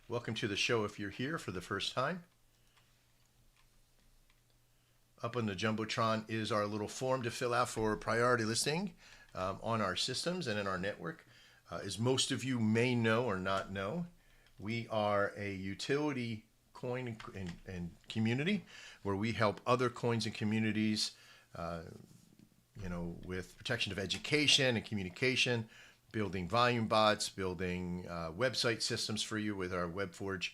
Welcome to the show if you're here for the first time. Up on the Jumbotron is our little form to fill out for priority listing on our systems and in our network. As most of you may know or not know, we are a utility coin and community where we help other coins and communities with protection of education and communication, building volume bots, building website systems for you with our WebForge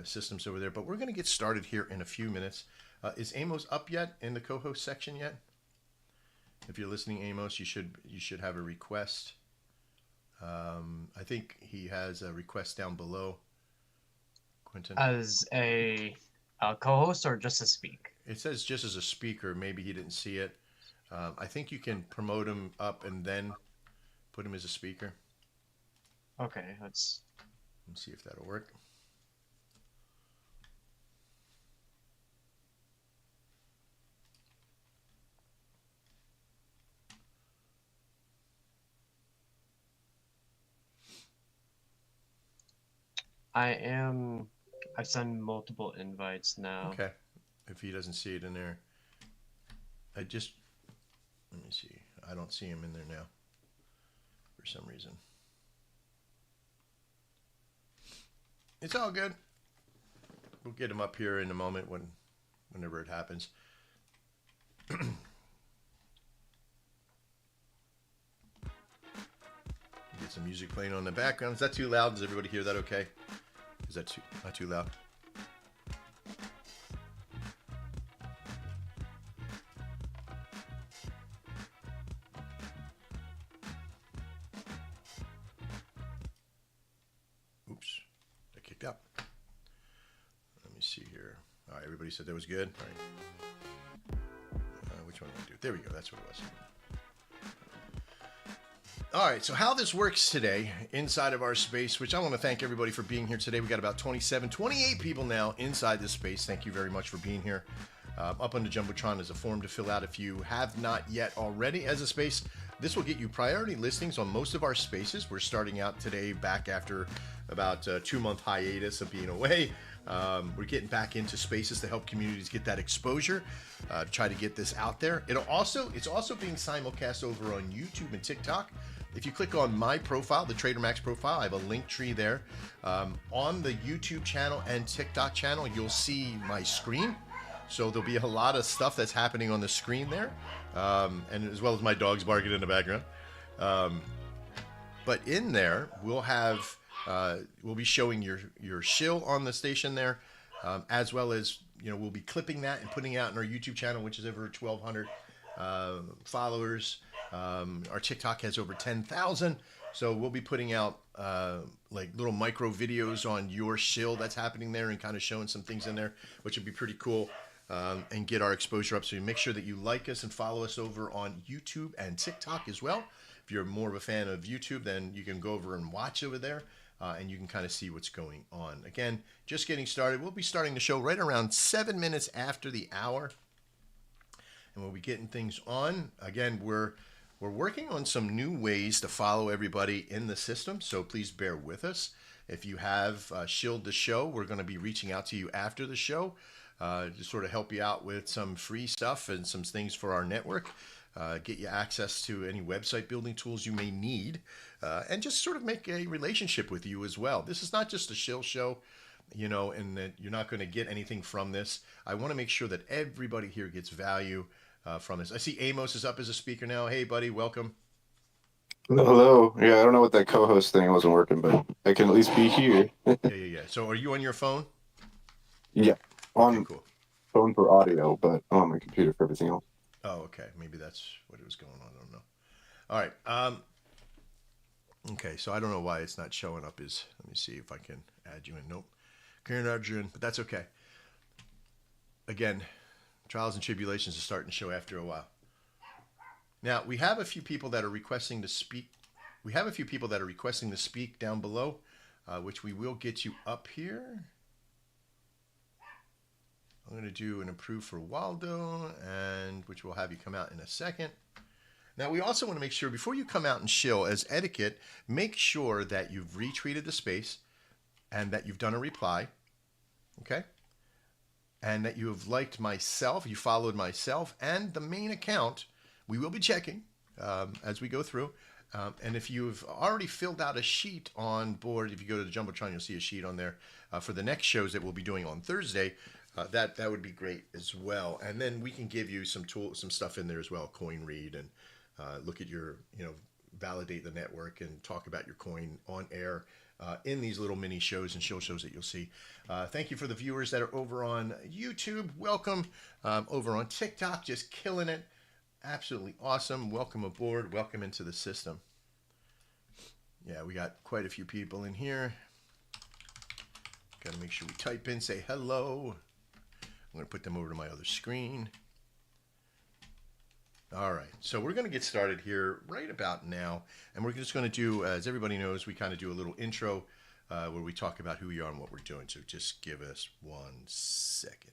systems over there. But we're going to get started here in a few minutes. Is Amos up yet in the co-host section yet? If you're listening, Amos, you should have a request. I think he has a request down below. Quentin, As a co-host or just to speak? it says just as a speaker. Maybe he didn't see it. I think you can promote him up and then put him as a speaker. Okay, let's see if that'll work. I send multiple invites now. Okay. If he doesn't see it in there. Let me see. I don't see him in there now for some reason. It's all good. We'll get him up here in a moment whenever it happens. Get some music playing on the background. Is that too loud? Does everybody hear that okay? Is that not too loud? Oops, I kicked out. Let me see here. All right, everybody said that was good. All right. Which one do I do? There we go. That's what it was. All right, so how this works today inside of our space, which I want to thank everybody for being here today. We got about 28 people now inside this space. Thank you very much for being here. Up on the Jumbotron is a form to fill out if you have not yet already as a space. This will get you priority listings on most of our spaces. We're starting out today back after about a 2-month hiatus of being away. We're getting back into spaces to help communities get that exposure, to try to get this out there. It's also being simulcast over on YouTube and TikTok. If you click on my profile, the Trader Max profile, I have a link tree there. On the YouTube channel and TikTok channel, you'll see my screen. So there'll be a lot of stuff that's happening on the screen there, and as well as my dogs barking in the background. But in there, we'll be showing your shill on the station there, as well as we'll be clipping that and putting it out in our YouTube channel, which is over 1,200 followers. Our TikTok has over 10,000, so we'll be putting out like little micro videos on your shill that's happening there and kind of showing some things in there, which would be pretty cool, and get our exposure up. So you make sure that you like us and follow us over on YouTube and TikTok as well. If you're more of a fan of YouTube, then you can go over and watch over there, and you can kind of see what's going on. Again, just getting started. We'll be starting the show right around 7 minutes after the hour, and we'll be getting things on. Again, we're working on some new ways to follow everybody in the system, so please bear with us. If you have shilled the show, we're going to be reaching out to you after the show to sort of help you out with some free stuff and some things for our network, get you access to any website building tools you may need, and just sort of make a relationship with you as well. This is not just a shill show, and that you're not going to get anything from this. I want to make sure that everybody here gets value from this. I see Amos is up as a speaker now. Hey, buddy, welcome. Hello. Yeah, I don't know what that co-host thing wasn't working, but I can at least be here. Yeah. So are you on your phone? Yeah, on Okay, cool. phone for audio, but on my computer for everything else. Oh, okay. Maybe that's what it was going on. I don't know. All right. Okay, so I don't know why it's not showing up. Let me see if I can add you in. Nope. Can't add you in, but that's okay. Again, trials and tribulations are starting to show after a while. Now, we have a few people that are requesting to speak. We have a few people that are requesting to speak down below, which we will get you up here. I'm going to do an approve for Waldo, and which will have you come out in a second. Now, we also want to make sure before you come out and shill, as etiquette, make sure that you've retweeted the space, and that you've done a reply, okay? And that you have liked myself, you followed myself, and the main account. We will be checking as we go through. And if you've already filled out a sheet on board, if you go to the Jumbotron, you'll see a sheet on there for the next shows that we'll be doing on Thursday. That would be great as well. And then we can give you some stuff in there as well, coin read, and look at your, validate the network and talk about your coin on air in these little mini shows and shows that you'll see. Thank you for the viewers that are over on YouTube. Welcome. Over on TikTok, just killing it. Absolutely awesome. Welcome aboard. Welcome into the system. Yeah, we got quite a few people in here. Got to make sure we type in, say hello. I'm going to put them over to my other screen. All right, so we're going to get started here right about now. And we're just going to do, as everybody knows, we kind of do a little intro where we talk about who we are and what we're doing. So just give us 1 second.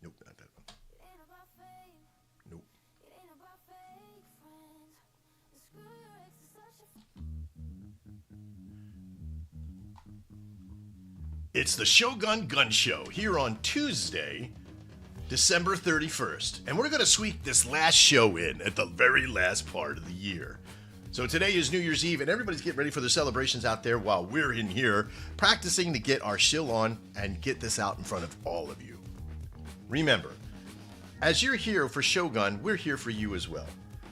Nope, not that one. Nope. It's the Shogun Gun Show here on Tuesday, December 31st. And we're going to sweep this last show in at the very last part of the year. So today is New Year's Eve, and everybody's getting ready for their celebrations out there while we're in here practicing to get our shill on and get this out in front of all of you. Remember, as you're here for Shogun, we're here for you as well.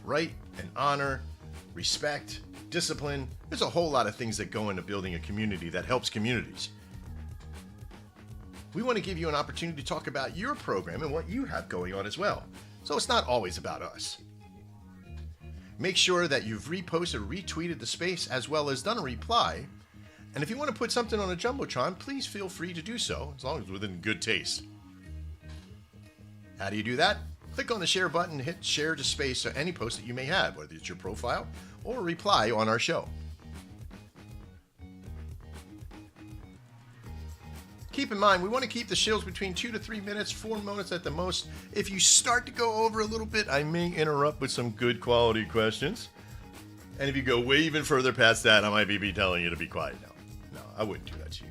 Right and honor, respect, discipline. There's a whole lot of things that go into building a community that helps communities. We want to give you an opportunity to talk about your program and what you have going on as well. So it's not always about us. Make sure that you've reposted or retweeted the space as well as done a reply. And if you want to put something on a Jumbotron, please feel free to do so, as long as it's within good taste. How do you do that? Click on the share button, hit share to space or any post that you may have, whether it's your profile or a reply on our show. Keep in mind, we want to keep the shills between 2 to 3 minutes, 4 minutes at the most. If you start to go over a little bit, I may interrupt with some good quality questions. And if you go way even further past that, I might be telling you to be quiet now. No, I wouldn't do that to you.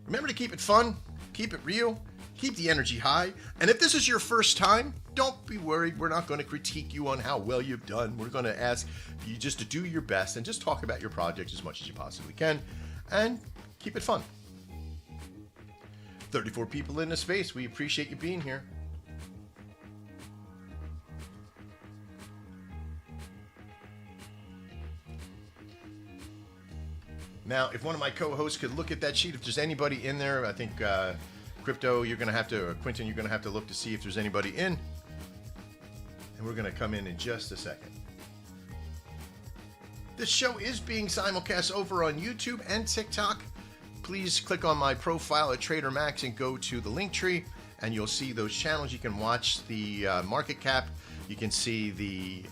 Remember to keep it fun, keep it real, keep the energy high. And if this is your first time, don't be worried. We're not going to critique you on how well you've done. We're going to ask you just to do your best and just talk about your project as much as you possibly can. And keep it fun. 34 people in the space. We appreciate you being here. Now, if one of my co-hosts could look at that sheet, if there's anybody in there, I think Crypto, you're going to have to, or Quentin, you're going to have to look to see if there's anybody in. And we're going to come in just a second. This show is being simulcast over on YouTube and TikTok. Please click on my profile at Trader Max and go to the link tree, and you'll see those channels. You can watch the market cap. You can see the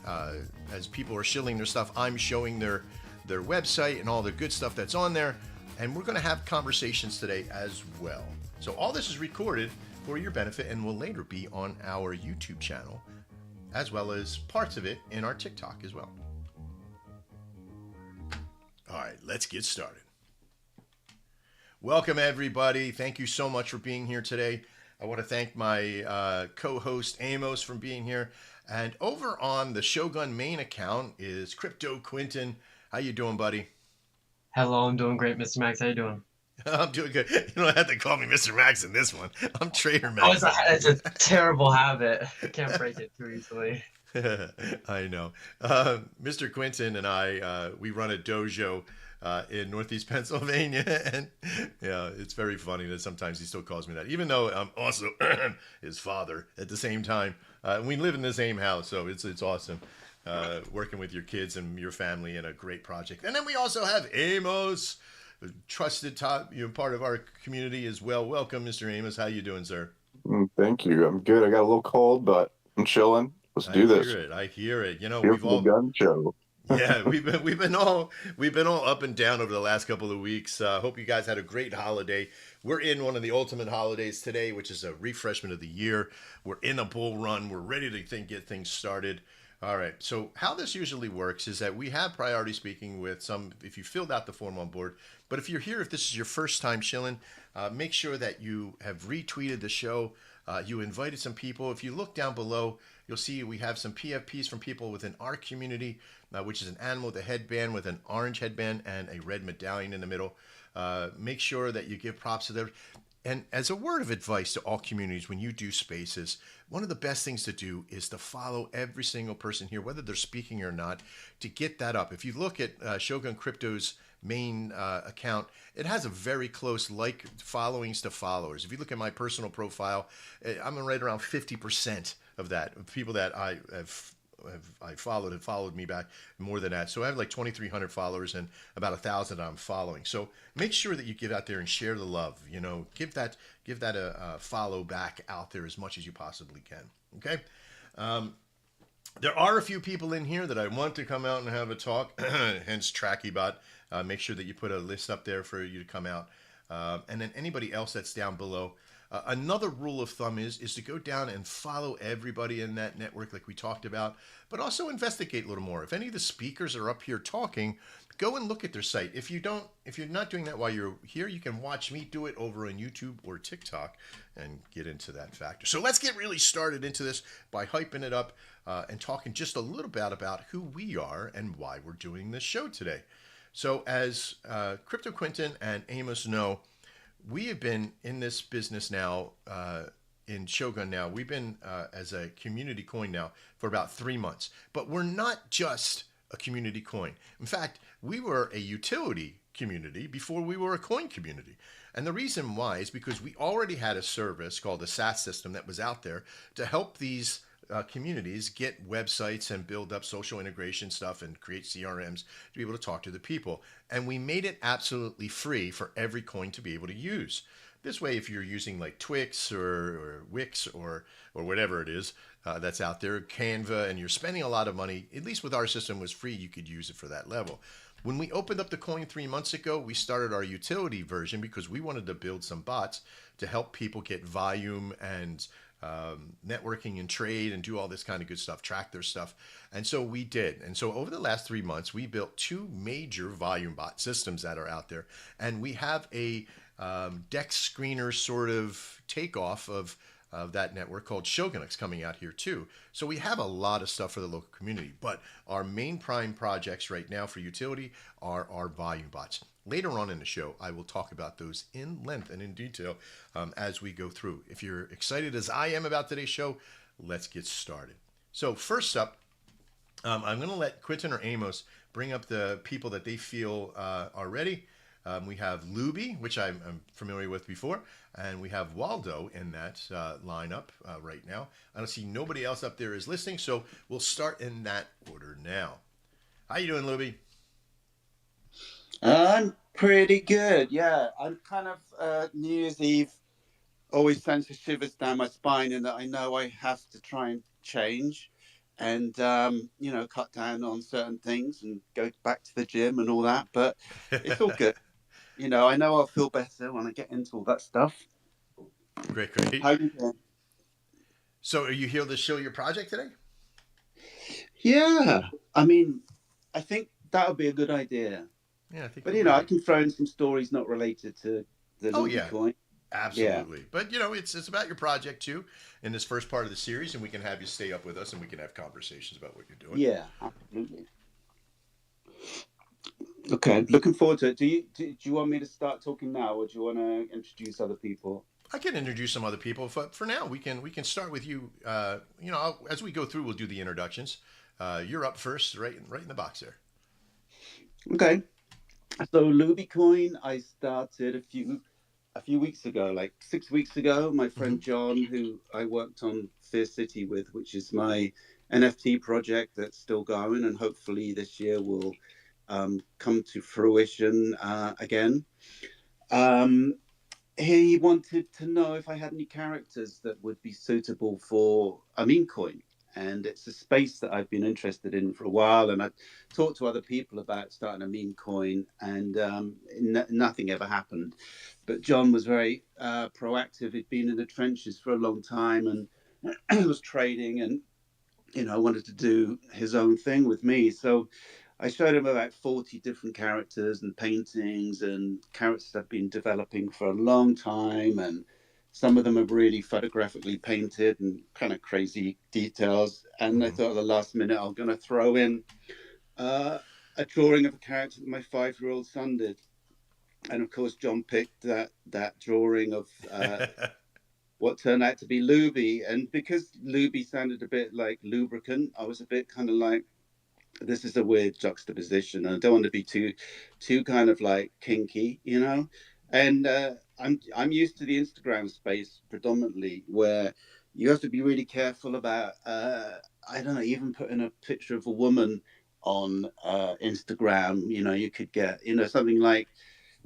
as people are shilling their stuff, I'm showing their website and all the good stuff that's on there. And we're going to have conversations today as well. So all this is recorded for your benefit and will later be on our YouTube channel, as well as parts of it in our TikTok as well. All right, let's get started. Welcome, everybody. Thank you so much for being here today. I want to thank my co-host Amos for being here. And over on the Shogun main account is Crypto Quentin. How you doing, buddy? Hello, I'm doing great, Mr. Max. How you doing? I'm doing good. You don't have to call me Mr. Max in this one. I'm Trader Max. It's a terrible habit. I can't break it too easily. I know. Mr. Quentin and I, we run a dojo in Northeast Pennsylvania, and yeah, it's very funny that sometimes he still calls me that, even though I'm also his father at the same time. We live in the same house, so it's awesome working with your kids and your family in a great project. And then we also have Amos, a trusted part of our community as well. Welcome, Mr. Amos. How you doing, sir? Thank you. I'm good. I got a little cold, but I'm chilling. Let's do this. I hear it. You know, Here we've all gun show. Yeah, we've been all up and down over the last couple of weeks. Hope you guys had a great holiday. We're in one of the ultimate holidays today, which is a refreshment of the year. We're in a bull run. We're ready to get things started. All right. So how this usually works is that we have priority speaking with some, if you filled out the form on board. But if you're here, if this is your first time shilling, make sure that you have retweeted the show. You invited some people. If you look down below, you'll see we have some PFPs from people within our community, which is an animal with a headband with an orange headband and a red medallion in the middle. Make sure that you give props to them. And as a word of advice to all communities, when you do spaces, one of the best things to do is to follow every single person here, whether they're speaking or not, to get that up. If you look at Shogun Crypto's main account, it has a very close like followings to followers. If you look at my personal profile, I'm right around 50% of that. People that I followed have followed me back more than that. So I have like 2,300 followers and about 1,000 I'm following. So make sure that you get out there and share the love. You know, give that a follow back out there as much as you possibly can. Okay. There are a few people in here that I want to come out and have a talk. Hence TrackyBot. Make sure that you put a list up there for you to come out. And then anybody else that's down below. Another rule of thumb is to go down and follow everybody in that network like we talked about, but also investigate a little more. If any of the speakers are up here talking, go and look at their site. If you're not doing that while you're here, you can watch me do it over on YouTube or TikTok and get into that factor. So let's get really started into this by hyping it up and talking just a little bit about who we are and why we're doing this show today. So as Crypto Quentin and Amos know, we have been in this business now, in Shogun now. We've been as a community coin now for about 3 months. But we're not just a community coin. In fact, we were a utility community before we were a coin community. And the reason why is because we already had a service called a SaaS system that was out there to help these communities get websites and build up social integration stuff and create CRMs to be able to talk to the people. And we made it absolutely free for every coin to be able to use. This way, if you're using like Twix or Wix or whatever it is that's out there, Canva, and you're spending a lot of money, at least with our system was free, you could use it for that level. When we opened up the coin 3 months ago, we started our utility version because we wanted to build some bots to help people get volume and networking and trade and do all this kind of good stuff, track their stuff. And so we did. And so over the last 3 months, we built 2 major volume bot systems that are out there. And we have a DEX screener sort of takeoff of that network called ShogGunsho coming out here too. So we have a lot of stuff for the local community, but our main prime projects right now for utility are our volume bots. Later on in the show, I will talk about those in length and in detail as we go through. If you're excited as I am about today's show, let's get started. So first up, I'm going to let Quentin or Amos bring up the people that they feel are ready. We have Luby, which I'm familiar with before, and we have Waldo in that lineup right now. I don't see nobody else up there is listening, so we'll start in that order now. How you doing, Luby? I'm pretty good, yeah. I'm kind of New Year's Eve always sends a shivers down my spine in that I know I have to try and change and, cut down on certain things and go back to the gym and all that, but it's all good. I know I'll feel better when I get into all that stuff. Great. How you doing? So are you here to show your project today? Yeah, I mean, I think that would be a good idea. Yeah, I think. But I can throw in some stories not related to the Luby coin. Absolutely. Yeah. But it's about your project too in this first part of the series, and we can have you stay up with us and we can have conversations about what you're doing. Yeah, absolutely. Okay, looking forward to it. Do you want me to start talking now, or do you want to introduce other people? I can introduce some other people, but for now we can start with you. As we go through, we'll do the introductions. You're up first, right in the box there. Okay. So Luby Coin, I started a few weeks ago, like 6 weeks ago. My friend John, who I worked on Fear City with, which is my NFT project that's still going, and hopefully this year will come to fruition again. He wanted to know if I had any characters that would be suitable for a meme coin. And it's a space that I've been interested in for a while. And I've talked to other people about starting a meme coin, and nothing ever happened. But John was very proactive. He'd been in the trenches for a long time and was trading. And wanted to do his own thing with me. So I showed him about 40 different characters and paintings and characters I've been developing for a long time. And some of them are really photographically painted and kind of crazy details. And I Hmm. thought at the last minute, I'm going to throw in uh, a drawing of a character that my 5-year-old son did. And of course, John picked that drawing of what turned out to be Luby. And because Luby sounded a bit like lubricant, I was a bit kind of like, this is a weird juxtaposition. I don't want to be too kind of like kinky, And I'm used to the Instagram space predominantly, where you have to be really careful about I don't know, even putting a picture of a woman on Instagram. You could get something like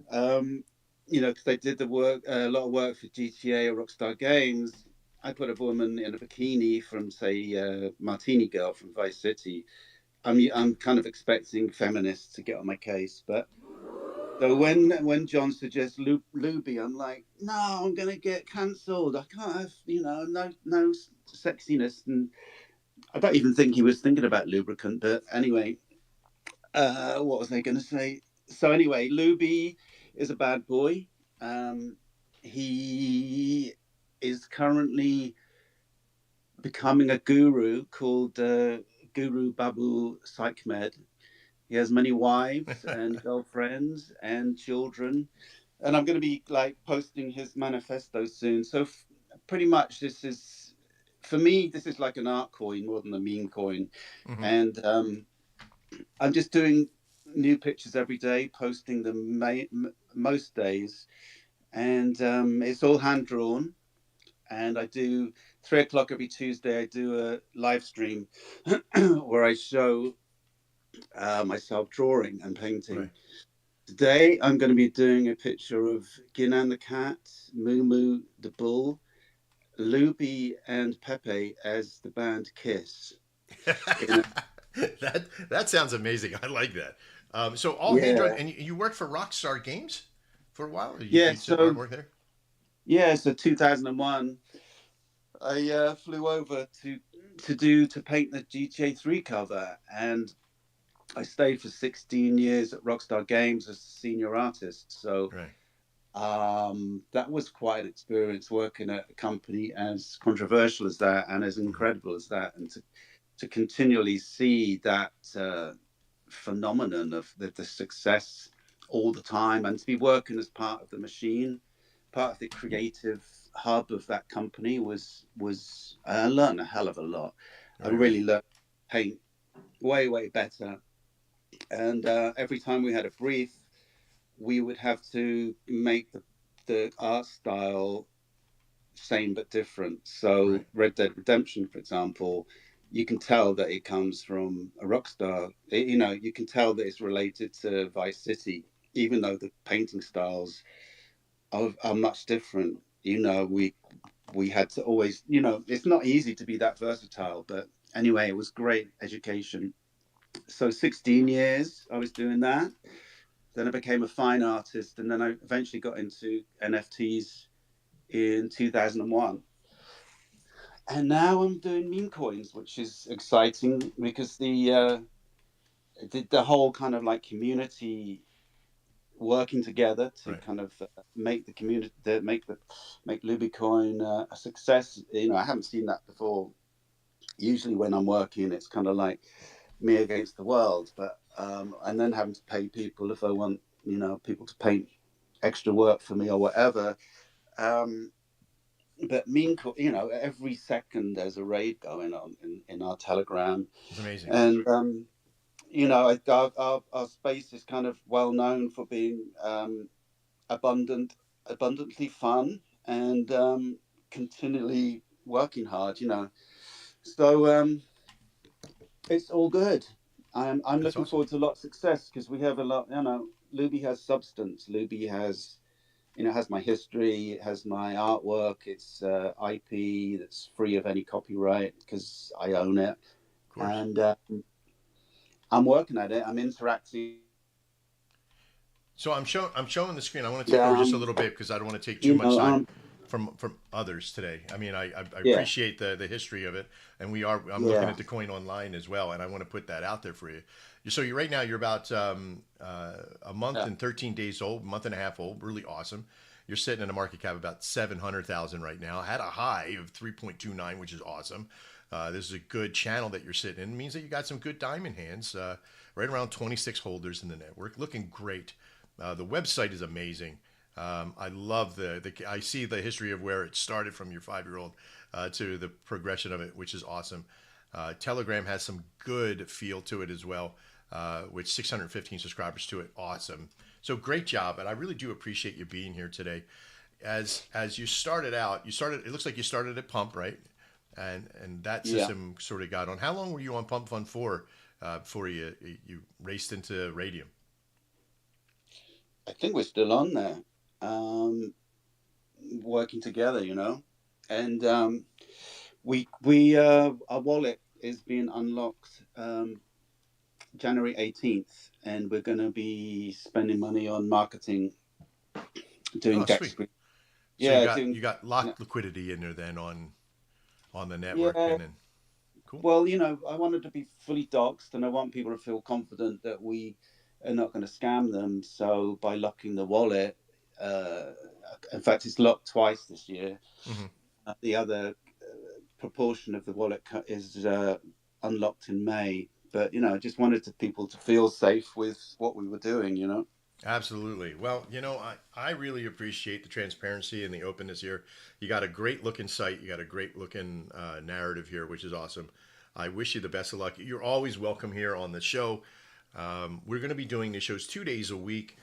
because they did the work, a lot of work for GTA or Rockstar Games. I put a woman in a bikini from, say, Martini Girl from Vice City. I'm kind of expecting feminists to get on my case, but so when John suggests Luby, I'm like, no, I'm gonna get cancelled. I can't have no sexiness, and I don't even think he was thinking about lubricant. But anyway, what was I going to say? So anyway, Luby is a bad boy. He is currently becoming a guru called Guru Babu Psychmed. He has many wives and girlfriends and children, and I'm going to be like posting his manifesto soon. So pretty much, this is for me. This is like an art coin more than a meme coin, Hmm. and I'm just doing new pictures every day, posting them most days, and it's all hand drawn. And I do 3 o'clock every Tuesday. I do a live stream where I show myself drawing and painting. Right. Today, I'm going to be doing a picture of Ginan the cat, Moo Moo the bull, Luby and Pepe as the band Kiss. In a, That sounds amazing. I like that. So all hand drawn, yeah, and you worked for Rockstar Games for a while. Or you yeah. did some So artwork there. yeah, so 2001. I flew over to paint the GTA 3 cover, and I stayed for 16 years at Rockstar Games as a senior artist. So Right. that was quite an experience working at a company as controversial as that and as Hmm. incredible as that, and to continually see that phenomenon of the success all the time, and to be working as part of the machine, part of the creative hub of that company was I learned a hell of a lot. I Right. Right. really learned to paint way better, and every time we had a brief, we would have to make the art style same but different. Right. So Red Dead Redemption, for example, you can tell that it comes from a Rockstar. You can tell that it's related to Vice City, even though the painting styles are much different. We had to always, it's not easy to be that versatile, but anyway, it was great education. So 16 years I was doing that. Then I became a fine artist, and then I eventually got into NFTs in 2001. And now I'm doing meme coins, which is exciting because the whole kind of like community working together to Right. kind of make the community make Lubicoin a success. I haven't seen that before. Usually when I'm working, it's kind of like me against the world, but and then having to pay people if I want people to paint extra work for me or whatever. Um, but every second there's a raid going on in our Telegram, It's amazing. and our space is kind of well known for being abundantly fun, and continually working hard. So it's all good. I'm That's looking awesome. forward to a lot of success because we have a lot. Luby has substance. Luby has my history. It has my artwork. It's IP that's free of any copyright because I own it, Of course. and I'm working at it. I'm interacting. So I'm showing the screen. I want to take over just a Um, little bit because I don't want to take too you much know, time. um, from others today. I mean, I Yeah, appreciate the history of it, and I'm looking yeah, at the coin online as well, and I want to put that out there for you. So you right now you're about a month yeah. and 13 days old, month and a half old, really awesome. You're sitting in a market cap of about 700,000 right now. Had a high of 3.29, which is awesome. This is a good channel that you're sitting in. It means that you got some good diamond hands. Right around 26 holders in the network, looking great. The website is amazing. I love I see the history of where it started from your 5 year old to the progression of it, which is awesome. Telegram has some good feel to it as well, with 615 subscribers to it. Awesome. So great job, and I really do appreciate you being here today. As you started out, it looks like you started at Pump, right? And that Yeah. system sort of got on. How long were you on Pump Fund for before you raced into Radium? I think we're still on there, working together, and our wallet is being unlocked January 18th, and we're going to be spending money on marketing, doing Oh, debt sweet. screen. So you Yeah, got doing. you got locked liquidity in there then on the network, Yeah. and then cool. Well, I wanted to be fully doxed, and I want people to feel confident that we are not going to scam them. So by locking the wallet, uh, in fact, it's locked twice this year. Hmm. The other proportion of the wallet is unlocked in May. But I just wanted people to feel safe with what we were doing. Absolutely. Well, I really appreciate the transparency and the openness here. You got a great looking site. You got a great looking narrative here, which is awesome. I wish you the best of luck. You're always welcome here on the show. We're going to be doing these shows 2 days a week.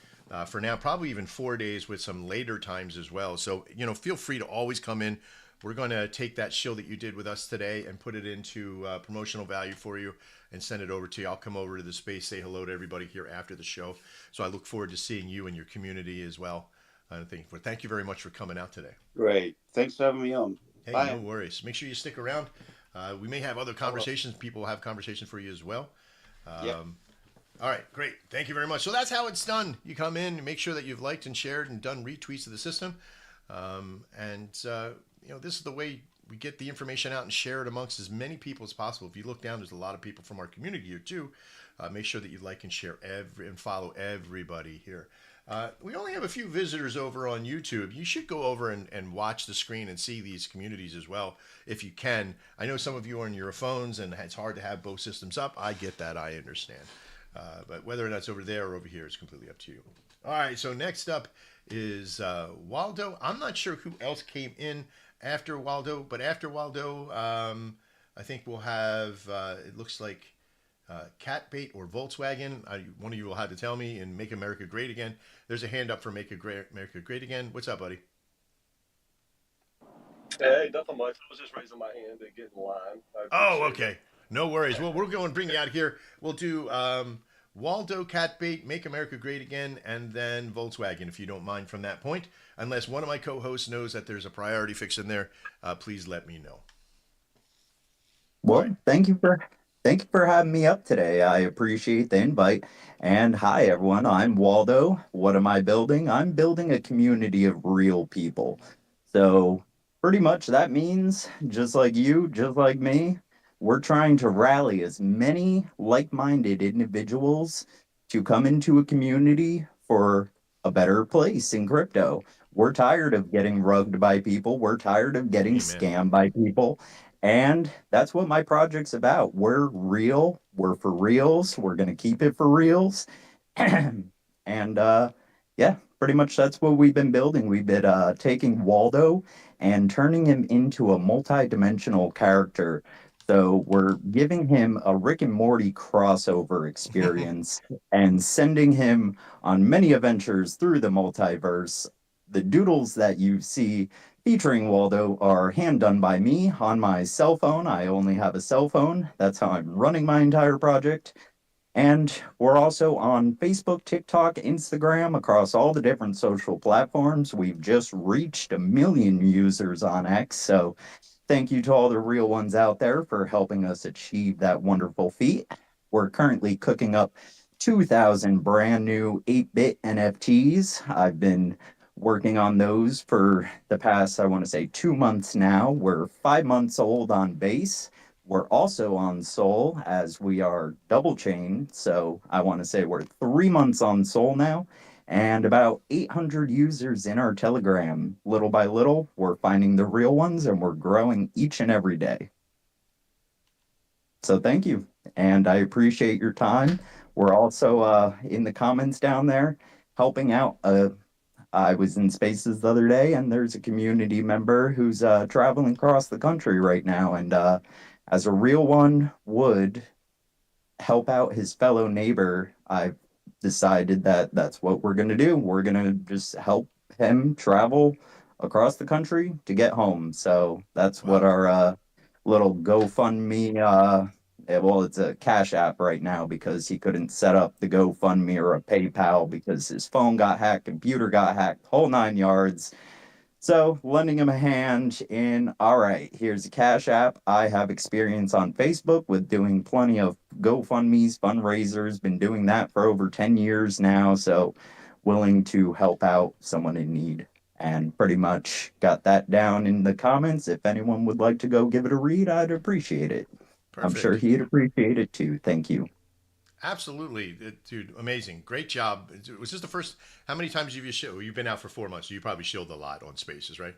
For now, probably even 4 days with some later times as well. So, feel free to always come in. We're going to take that show that you did with us today and put it into promotional value for you and send it over to you. I'll come over to the space, say hello to everybody here after the show. So I look forward to seeing you and your community as well. Thank you very much for coming out today. Great. Thanks for having me on. Hey, no Bye. worries. Make sure you stick around. We may have other I will. conversations. People will have conversations for you as well. Yep. All right, great. Thank you very much. So that's how it's done. You come in, make sure that you've liked and shared and done retweets of the system. This is the way we get the information out and share it amongst as many people as possible. If you look down, there's a lot of people from our community here too. Make sure that you like and share and follow everybody here. We only have a few visitors over on YouTube. You should go over and watch the screen and see these communities as well if you can. I know some of you are on your phones and it's hard to have both systems up. I get that. I understand. But whether or not it's over there or over here is completely up to you. All right, so next up is Waldo. I'm not sure who else came in after Waldo, but after Waldo, I think we'll have, it looks like Catbait or Volkswagen. One of you will have to tell me, and Make America Great Again. There's a hand up for America Great Again. What's up, buddy? Hey, nothing much. I was just raising my hand to get in line. I Oh, appreciate it. okay. No worries. Well, we're going to bring you out here. We'll do Waldo, Catbait, Make America Great Again, and then Volkswagen, if you don't mind from that point. Unless one of my co-hosts knows that there's a priority fix in there, please let me know. All right. Well, thank you for having me up today. I appreciate the invite. And hi everyone, I'm Waldo. What am I building? I'm building a community of real people. So pretty much that means just like you, just like me, we're trying to rally as many like-minded individuals to come into a community for a better place in crypto. We're tired of getting rugged by people. We're tired of getting Amen. scammed by people. And that's what my project's about. We're real. We're for reals. We're going to keep it for reals. and yeah, pretty much that's what we've been building. We've been taking Waldo and turning him into a multi-dimensional character. So we're giving him a Rick and Morty crossover experience and sending him on many adventures through the multiverse. The doodles that you see featuring Waldo are hand done by me on my cell phone. I only have a cell phone. That's how I'm running my entire project. And we're also on Facebook, TikTok, Instagram, across all the different social platforms. We've just reached 1 million users on X. So thank you to all the real ones out there for helping us achieve that wonderful feat. We're currently cooking up 2,000 brand new 8-bit NFTs. I've been working on those for the past, I want to say, 2 months now. We're 5 months old on base. We're also on Soul as we are double chained. So I want to say we're 3 months on Soul now and about 800 users in our Telegram. Little by little, we're finding the real ones and we're growing each and every day. So thank you. And I appreciate your time. We're also in the comments down there helping out. I was in Spaces the other day, and there's a community member who's traveling across the country right now. And as a real one would help out his fellow neighbor, I've decided that that's what we're going to do. We're going to just help him travel across the country to get home. So that's what our little GoFundMe, well, it's a Cash App right now because he couldn't set up the GoFundMe or a PayPal because his phone got hacked, computer got hacked, whole 9 yards. So lending him a hand in, all right, here's a Cash App. I have experience on Facebook with doing plenty of GoFundMe's, fundraisers, been doing that for over 10 years now. So willing to help out someone in need. And pretty much got that down in the comments. If anyone would like to go give it a read, I'd appreciate it. Perfect. I'm sure he'd appreciate it too. Thank you. Absolutely, dude. Amazing. Great job. Was this the first? How many times have you shilled? You've been out for 4 months, so you probably shilled a lot on Spaces, right?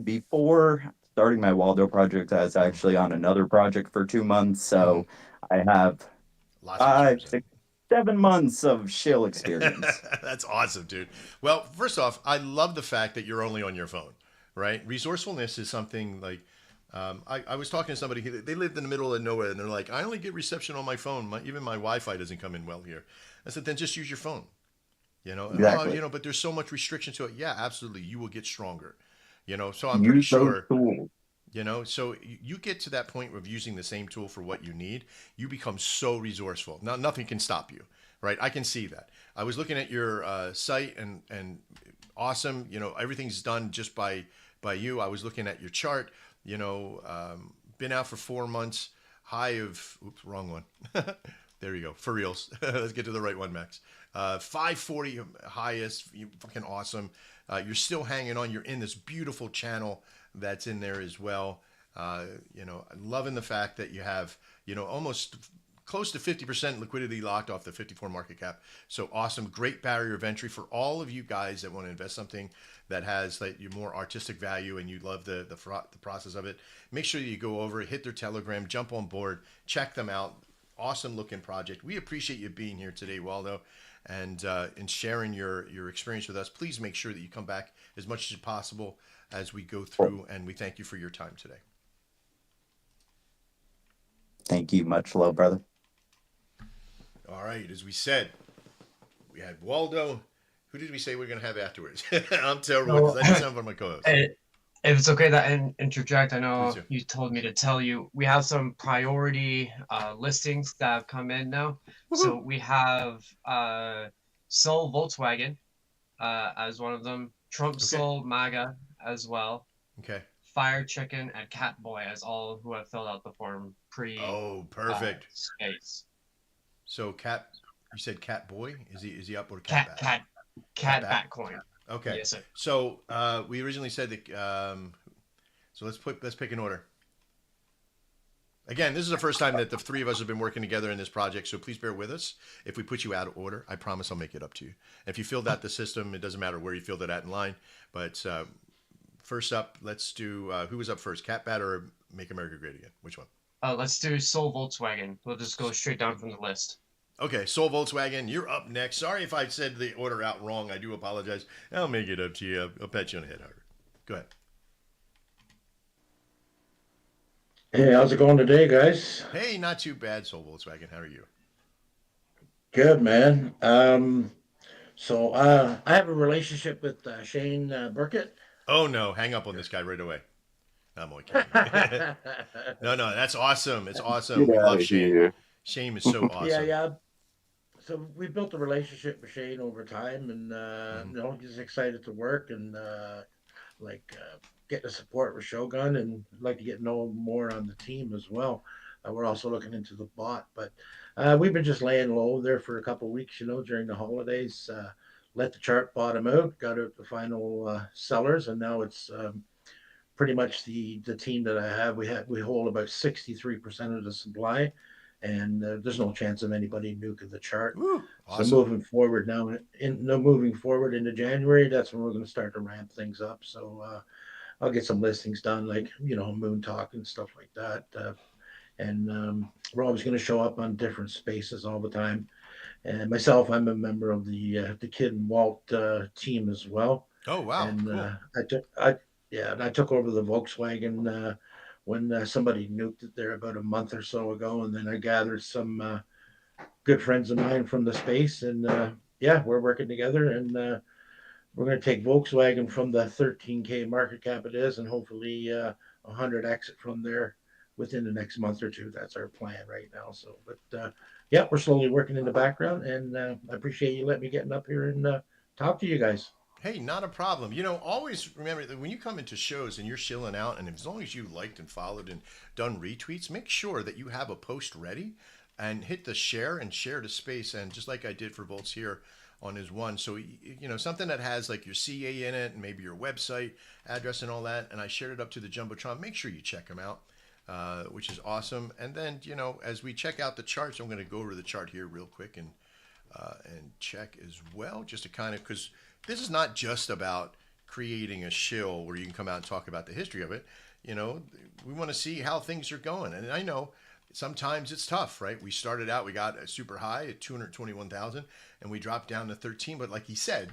Before starting my Waldo project, I was actually on another project for 2 months. So I have Lots 5, of 6, 7 months of shill experience. That's awesome, dude. Well, first off, I love the fact that you're only on your phone, right? Resourcefulness is something like I was talking to somebody. They lived in the middle of nowhere, and they're like, "I only get reception on my phone. Even my Wi-Fi doesn't come in well here." I said, "Then just use your phone." Exactly. But there's so much restriction to it. Yeah, absolutely. You will get stronger. So I'm Use pretty those sure. tools. So you get to that point of using the same tool for what you need, you become so resourceful. Now, nothing can stop you, right? I can see that. I was looking at your site and awesome. Everything's done just by you. I was looking at your chart. Been out for 4 months. High of, oops, wrong one. There you go. For reals. Let's get to the right one, Max. 540 highest. You fucking awesome. You're still hanging on. You're in this beautiful channel that's in there as well. Loving the fact that you have, almost close to 50% liquidity locked off the 54 market cap. So awesome. Great barrier of entry for all of you guys that want to invest something that has like your more artistic value and you love the process of it. Make sure you go over, hit their Telegram, jump on board, check them out. Awesome looking project. We appreciate you being here today, Waldo, and sharing your experience with us. Please make sure that you come back as much as possible as we go through, and we thank you for your time today. Thank you. Much love, brother. All right. As we said, we had Waldo. Who did we say we are going to have afterwards? I'm terrible because I just sound for my co-host. If it's okay that I interject, I know Please do. you told me to tell you, we have some priority listings that have come in now. Woo-hoo. So we have Soul Volkswagen as one of them, Trump Soul MAGA as well, Okay. Fire Chicken, and Catboy as all who have filled out the form pre. Oh, perfect. Space. So you said Catboy? Is he up or Cat Cat Batcoin. Okay. Yes, sir. So we originally said that. So let's pick an order. Again, this is the first time that the three of us have been working together in this project, so please bear with us. If we put you out of order, I promise I'll make it up to you. If you filled out the system, it doesn't matter where you filled it at in line. But first up, let's do who was up first, Cat Bat or Make America Great Again? Which one? Let's do Soul Volkswagen. We'll just go straight down from the list. Okay, Soul Volkswagen, you're up next. Sorry if I said the order out wrong. I do apologize. I'll make it up to you. I'll pat you on the head harder. Go ahead. Hey, how's it going today, guys? Hey, not too bad, Soul Volkswagen. How are you? Good, man. So I have a relationship with Shane Burkett. Oh, no. Hang up on this guy right away. I'm only kidding. No, that's awesome. It's awesome. Get We out love of Shane. here. Shane is so awesome. Yeah. So we built a relationship with Shane over time, and he's excited to work and get the support with Shogun, and like to get know more on the team as well. We're also looking into the bot, but we've been just laying low there for a couple of weeks, during the holidays. let the chart bottom out, got out the final sellers, and now it's pretty much the team that I have. We hold about 63% of the supply, and there's no chance of anybody nuking the chart. Woo, So awesome. moving forward into January, that's when we're going to start to ramp things up. So I'll get some listings done, like Moon Talk and stuff like that. And we're always going to show up on different spaces all the time. And myself, I'm a member of the Kid and Walt team as well. Oh, wow. And Cool. I took over the Volkswagen when somebody nuked it there about a month or so ago, and then I gathered some good friends of mine from the space, and we're working together, and we're going to take Volkswagen from the 13K market cap it is, and hopefully 100 exit from there within the next month or two. That's our plan right now. So, but we're slowly working in the background, and I appreciate you letting me get up here and talk to you guys. Hey, not a problem. Always remember that when you come into shows and you're shilling out, and as long as you liked and followed and done retweets, make sure that you have a post ready and hit the share to space. And just like I did for Volts here on his one. So, something that has like your CA in it and maybe your website address and all that. And I shared it up to the Jumbotron. Make sure you check them out, which is awesome. And then, as we check out the charts, I'm going to go over the chart here real quick and check as well, just to kind of, because this is not just about creating a shill where you can come out and talk about the history of it. We want to see how things are going. And I know sometimes it's tough, right? We started out, we got a super high at 221,000 and we dropped down to 13. But like he said,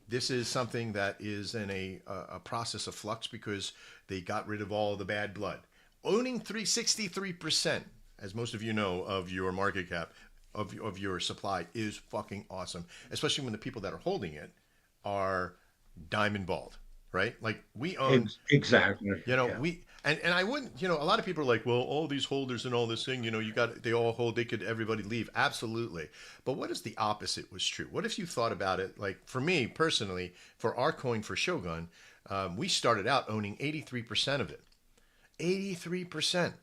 this is something that is in a process of flux because they got rid of all the bad blood. Owning 63%, as most of you know, of your market cap, of your supply is fucking awesome, especially when the people that are holding it are diamond bald, right? Like we own exactly. We and I wouldn't, a lot of people are like, well, all these holders and all this thing, they all hold, everybody leave. Absolutely. But what if the opposite was true? What if you thought about it? Like for me personally, for our coin for Shogun, we started out owning 83% of it. 83%.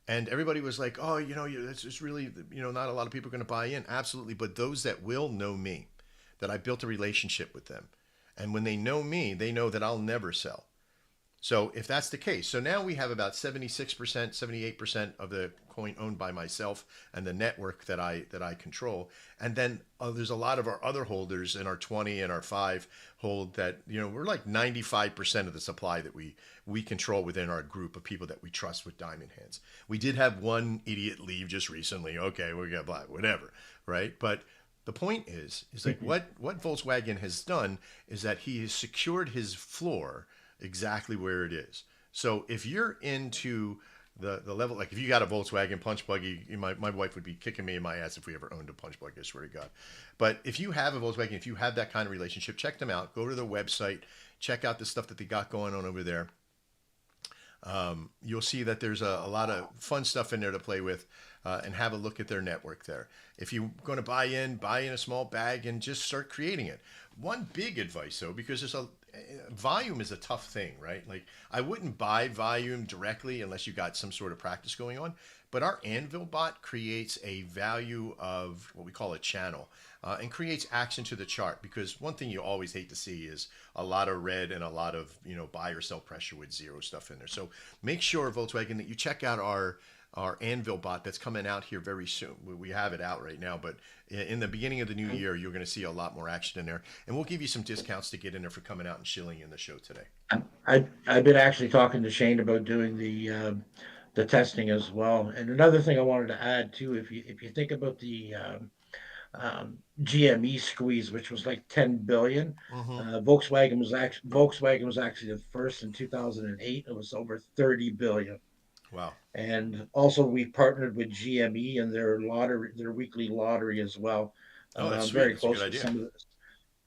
And everybody was like, oh, it's just really, not a lot of people are going to buy in. Absolutely. But those that will know me, that I built a relationship with them. And when they know me, they know that I'll never sell. So if that's the case, so now we have about 76%, 78% of the coin owned by myself and the network that I control. And then there's a lot of our other holders in our 20 and our 5 hold that, we're like 95% of the supply that we control within our group of people that we trust with diamond hands. We did have one idiot leave just recently. Okay, we got black, whatever, right? But the point is like what Volkswagen has done is that he has secured his floor exactly where it is. So if you're into the level, like if you got a Volkswagen punch buggy, my wife would be kicking me in my ass if we ever owned a punch buggy, I swear to God. But if you have a Volkswagen, if you have that kind of relationship, check them out. Go to their website, check out the stuff that they got going on over there. You'll see that there's a lot of fun stuff in there to play with, and have a look at their network there. If you're going to buy in a small bag and just start creating it. One big advice though, because volume is a tough thing, right? Like I wouldn't buy volume directly unless you got some sort of practice going on. But our Anvil bot creates a value of what we call a channel, and creates action to the chart. Because one thing you always hate to see is a lot of red and a lot of buy or sell pressure with zero stuff in there. So make sure, Volkswagen, that you check out our Anvil bot that's coming out here very soon. We have it out right now, but in the beginning of the new year, you're going to see a lot more action in there. And we'll give you some discounts to get in there for coming out and shilling in the show today. I've been actually talking to Shane about doing the testing as well. And another thing I wanted to add too, if you think about the GME squeeze, which was like 10 billion, Volkswagen was actually the first in 2008. It was over 30 billion. Wow. And also we partnered with GME and their weekly lottery as well. Oh, that's I'm sweet. very That's a close good with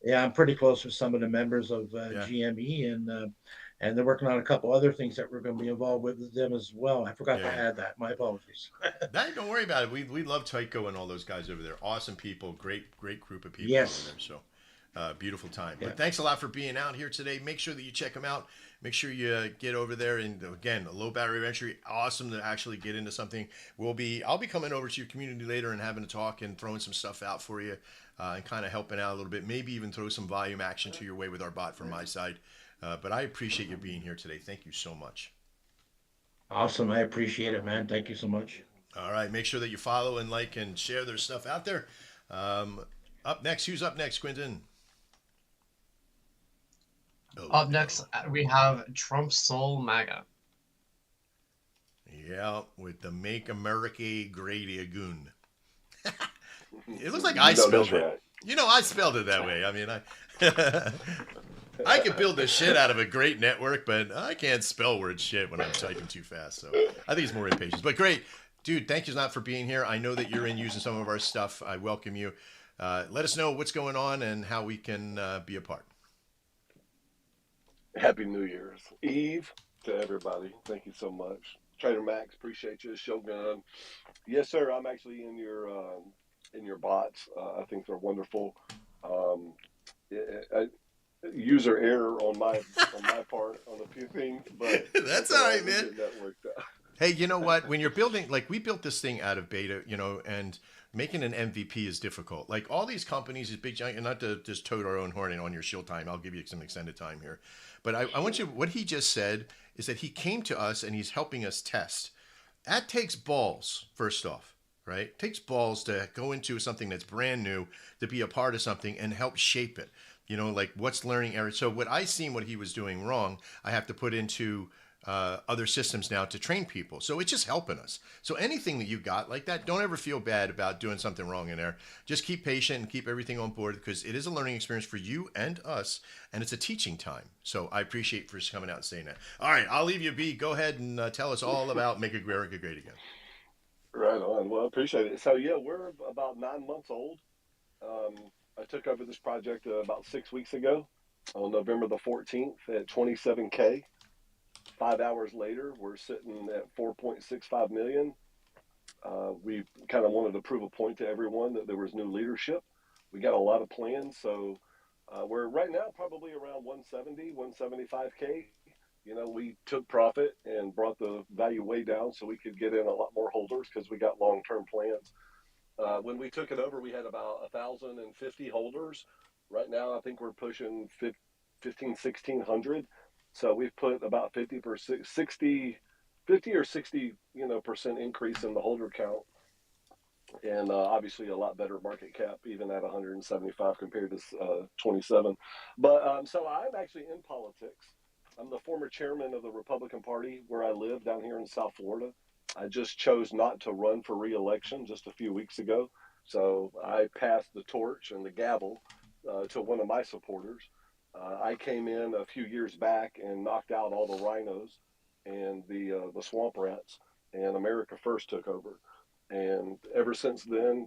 idea. I'm pretty close with some of the members of GME, and they're working on a couple other things that we're going to be involved with them as well. I forgot to add that. My apologies. Don't worry about it. We love Tycho and all those guys over there. Awesome people. Great group of people Yes. over there. So beautiful time. But thanks a lot for being out here today. Make sure that you check them out. Make sure you get over there. And again, a low barrier entry. Awesome to actually get into something. I'll be coming over to your community later and having a talk and throwing some stuff out for you. and kind of helping out a little bit. Maybe even throw some volume action to your way with our bot from my side. But I appreciate you being here today. Thank you so much. Awesome. I appreciate it, man. Thank you so much. All right. Make sure that you follow and like and share their stuff out there. Up next, who's up next, Quentin? Oh, Up next, we have Trump Soul MAGA. Yeah, with the Make America Great Again. It looks like I spelled it. Right. You know, I spelled it that way. I mean, I could build the shit out of a great network, but I can't spell word shit when I'm typing too fast. So I think it's more impatience. But great. Dude, thank you not for being here. I know that you're in using some of our stuff. I welcome you. Let us know what's going on and how we can be a part. Happy New Year's Eve to everybody. Thank you so much. Trader Max, appreciate you. Shogun. Yes, sir. I'm actually in your bots. I think they're wonderful. User error on my part on a few things, but That's all right, man. That worked out. Hey, you know what? When you're building, like we built this thing out of beta, you know, and making an MVP is difficult. Like all these companies, these big giant, and not to just toad our own horn and on your shield time, I'll give you some extended time here. But I want you, what he just said is that he came to us and he's helping us test. That takes balls, first off, right? It takes balls to go into something that's brand new, to be a part of something and help shape it. You know, like what's learning errors. So what I seen what he was doing wrong, I have to put into other systems now to train people. So it's just helping us. So anything that you got like that, don't ever feel bad about doing something wrong in there. Just keep patient and keep everything on board because it is a learning experience for you and us, and it's a teaching time. So I appreciate for coming out and saying that. All right, I'll leave you be. Go ahead and tell us all about Make America Great Again. Right on. Well, appreciate it. So yeah, we're about 9 months old. I took over this project about 6 weeks ago on November the 14th at 27K. 5 hours later, we're sitting at 4.65 million. We kind of wanted to prove a point to everyone that there was new leadership. We got a lot of plans, so we're right now probably around 170, 175K. You know, we took profit and brought the value way down so we could get in a lot more holders because we got long-term plans. When we took it over, we had about 1,050 holders. Right now, I think we're pushing 1,600. So we've put about 50 or 60 percent increase in the holder count, and obviously a lot better market cap, even at 175 compared to 27. But so I'm actually in politics. I'm the former chairman of the Republican Party where I live down here in South Florida. I just chose not to run for re-election just a few weeks ago. So I passed the torch and the gavel to one of my supporters. I came in a few years back and knocked out all the rhinos and the swamp rats, and America First took over. And ever since then,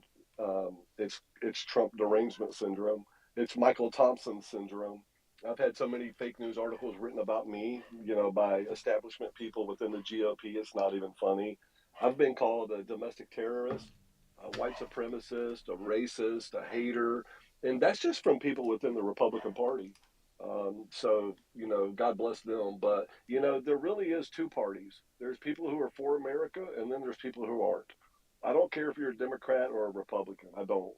it's Trump derangement syndrome. It's Michael Thompson syndrome. I've had so many fake news articles written about me, you know, by establishment people within the GOP. It's not even funny. I've been called a domestic terrorist, a white supremacist, a racist, a hater, and that's just from people within the Republican Party. So, you know, God bless them. But, you know, there really is two parties. There's people who are for America, and then there's people who aren't. I don't care if you're a Democrat or a Republican. I don't.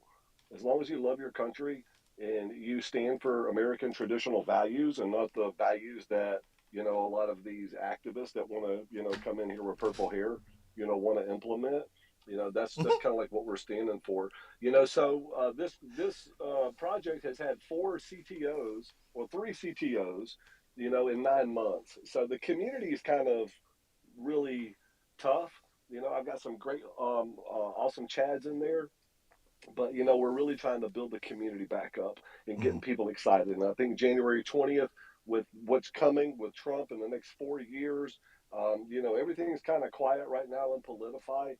As long as you love your country and you stand for American traditional values and not the values that, you know, a lot of these activists that want to, you know, come in here with purple hair, you know, want to implement. You know, that's kind of like what we're standing for. You know, so this project has had 4 CTOs, or 3 CTOs, you know, in 9 months. So the community is kind of really tough. You know, I've got some great, awesome Chads in there. But, you know, we're really trying to build the community back up and getting people excited. And I think January 20th, with what's coming with Trump in the next 4 years, you know, everything's kind of quiet right now in Politify.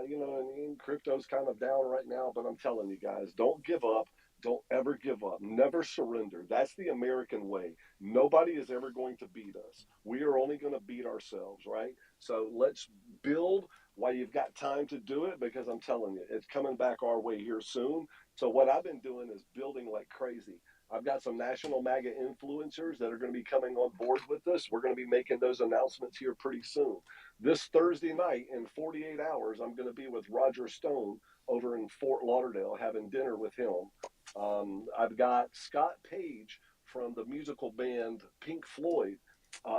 You know, and crypto's kind of down right now. But I'm telling you guys, don't give up. Don't ever give up. Never surrender. That's the American way. Nobody is ever going to beat us. We are only going to beat ourselves, right? So let's build while you've got time to do it, because I'm telling you, it's coming back our way here soon. So what I've been doing is building like crazy. I've got some national MAGA influencers that are going to be coming on board with us. We're going to be making those announcements here pretty soon. This Thursday night, in 48 hours, I'm going to be with Roger Stone over in Fort Lauderdale having dinner with him. I've got Scott Page from the musical band Pink Floyd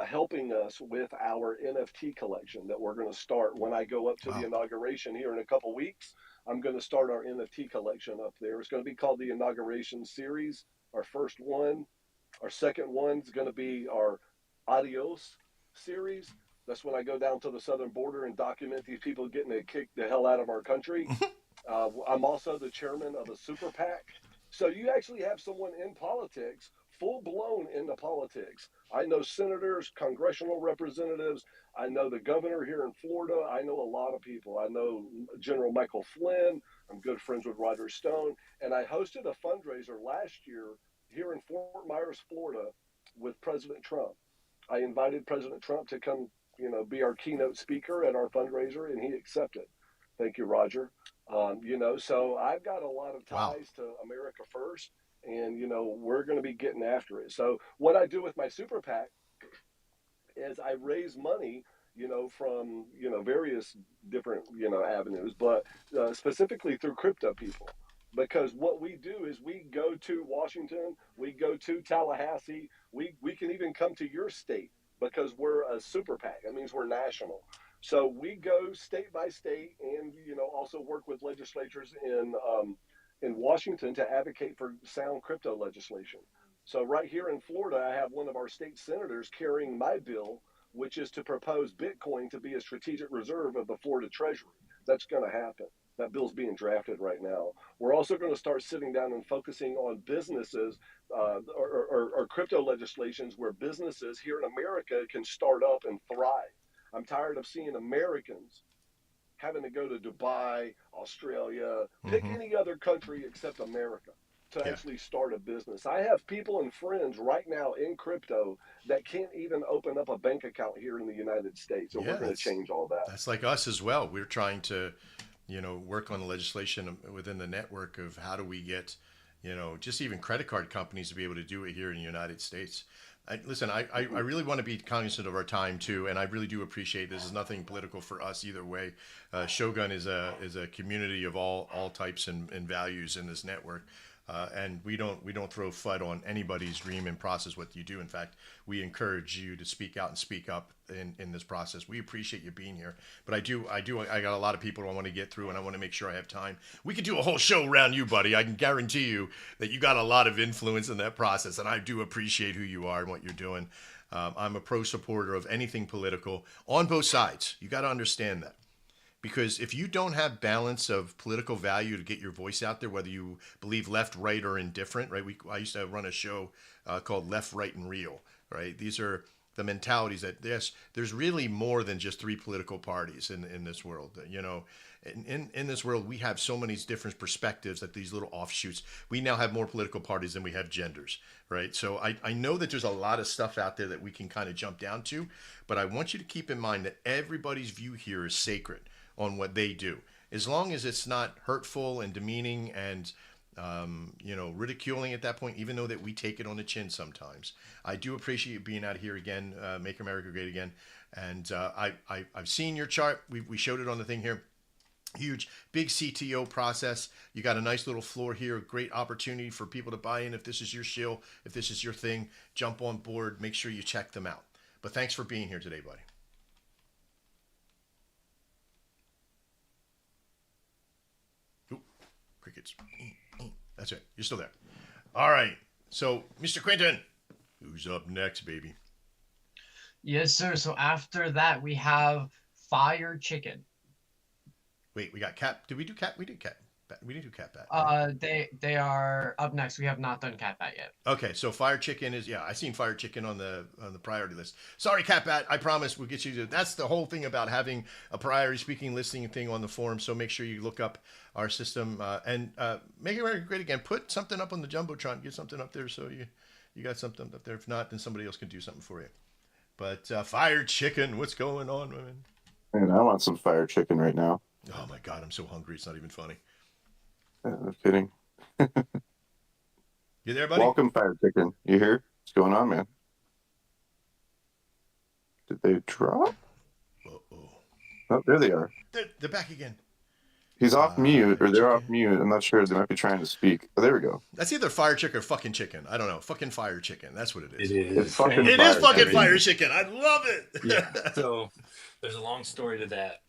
helping us with our NFT collection that we're going to start when I go up to the Wow. inauguration here in a couple weeks. I'm going to start our NFT collection up there. It's going to be called the Inauguration Series. Our first one, our second one's going to be our Adios series. That's when I go down to the southern border and document these people getting to kick the hell out of our country. I'm also the chairman of a super PAC. So you actually have someone in politics, full blown into politics. I know senators, congressional representatives. I know the governor here in Florida. I know a lot of people. I know General Michael Flynn. I'm good friends with Roger Stone. And I hosted a fundraiser last year here in Fort Myers, Florida, with President Trump. I invited President Trump to come, be our keynote speaker at our fundraiser, and he accepted. Thank you, Roger. So I've got a lot of Wow. ties to America First, and we're going to be getting after it. So what I do with my super PAC is I raise money, from various different avenues, but specifically through crypto people. Because what we do is we go to Washington, we go to Tallahassee, we can even come to your state because we're a super PAC. That means we're national. So we go state by state, and also work with legislatures in Washington to advocate for sound crypto legislation. So right here in Florida, I have one of our state senators carrying my bill, which is to propose Bitcoin to be a strategic reserve of the Florida Treasury. That's going to happen. That bill's being drafted right now. We're also going to start sitting down and focusing on businesses or crypto legislations where businesses here in America can start up and thrive. I'm tired of seeing Americans having to go to Dubai, Australia, pick Mm-hmm. any other country except America to Yeah. actually start a business. I have people and friends right now in crypto that can't even open up a bank account here in the United States, and we're Yeah. going to change all that. That's like us as well. We're trying to, work on the legislation within the network of how do we get, just even credit card companies to be able to do it here in the United States. Listen, I really want to be cognizant of our time too, and I really do appreciate this. Is nothing political for us either way. Shogun is a community of all types and values in this network. And we don't throw FUD on anybody's dream and process what you do. In fact, we encourage you to speak out and speak up in this process. We appreciate you being here. But I got a lot of people I want to get through, and I want to make sure I have time. We could do a whole show around you, buddy. I can guarantee you that you got a lot of influence in that process, and I do appreciate who you are and what you're doing. I'm a pro supporter of anything political on both sides. You got to understand that. Because if you don't have balance of political value to get your voice out there, whether you believe left, right, or indifferent, right? I used to run a show called Left, Right, and Real, right? These are the mentalities that, yes, there's really more than just three political parties in this world. In this world, we have so many different perspectives that these little offshoots, we now have more political parties than we have genders, right? So I know that there's a lot of stuff out there that we can kind of jump down to, but I want you to keep in mind that everybody's view here is sacred on what they do, as long as it's not hurtful and demeaning and ridiculing at that point, even though that we take it on the chin sometimes. I do appreciate you being out here again, Make America Great Again. And I've seen your chart. We showed it on the thing here. Huge, big CTO process. You got a nice little floor here. Great opportunity for people to buy in. If this is your shill, if this is your thing, jump on board. Make sure you check them out. But thanks for being here today, buddy. Crickets. That's it. You're still there. All right. So, Mr. Quentin, who's up next, baby? Yes, sir. So after that, we have Fire Chicken. Wait, we got cat. Did we do cat? We did cat. We didn't do cat bat. Right? They are up next. We have not done cat bat yet. Okay, so Fire Chicken is I seen Fire Chicken on the priority list. Sorry, cat bat. I promise we'll get you to. That's the whole thing about having a priority speaking listing thing on the forum. So make sure you look up our system and Make America Great Again. Put something up on the jumbotron. Get something up there so you got something up there. If not, then somebody else can do something for you. But Fire Chicken, what's going on, women? Man, I want some fire chicken right now. Oh my God, I'm so hungry. It's not even funny. No kidding. You there, buddy? Welcome, fire chicken. You here? What's going on, man? Did they drop? Uh-oh. Oh, there they are. They're back again. He's off mute, or they're off Chicken. mute. I'm not sure. They might be trying to speak. Oh, there we go. That's either fire chicken or fucking chicken. I don't know. Fucking fire chicken. That's what it is. It is. It's fucking It fire is fucking chicken. fire chicken. I love it. Yeah. So there's a long story to that.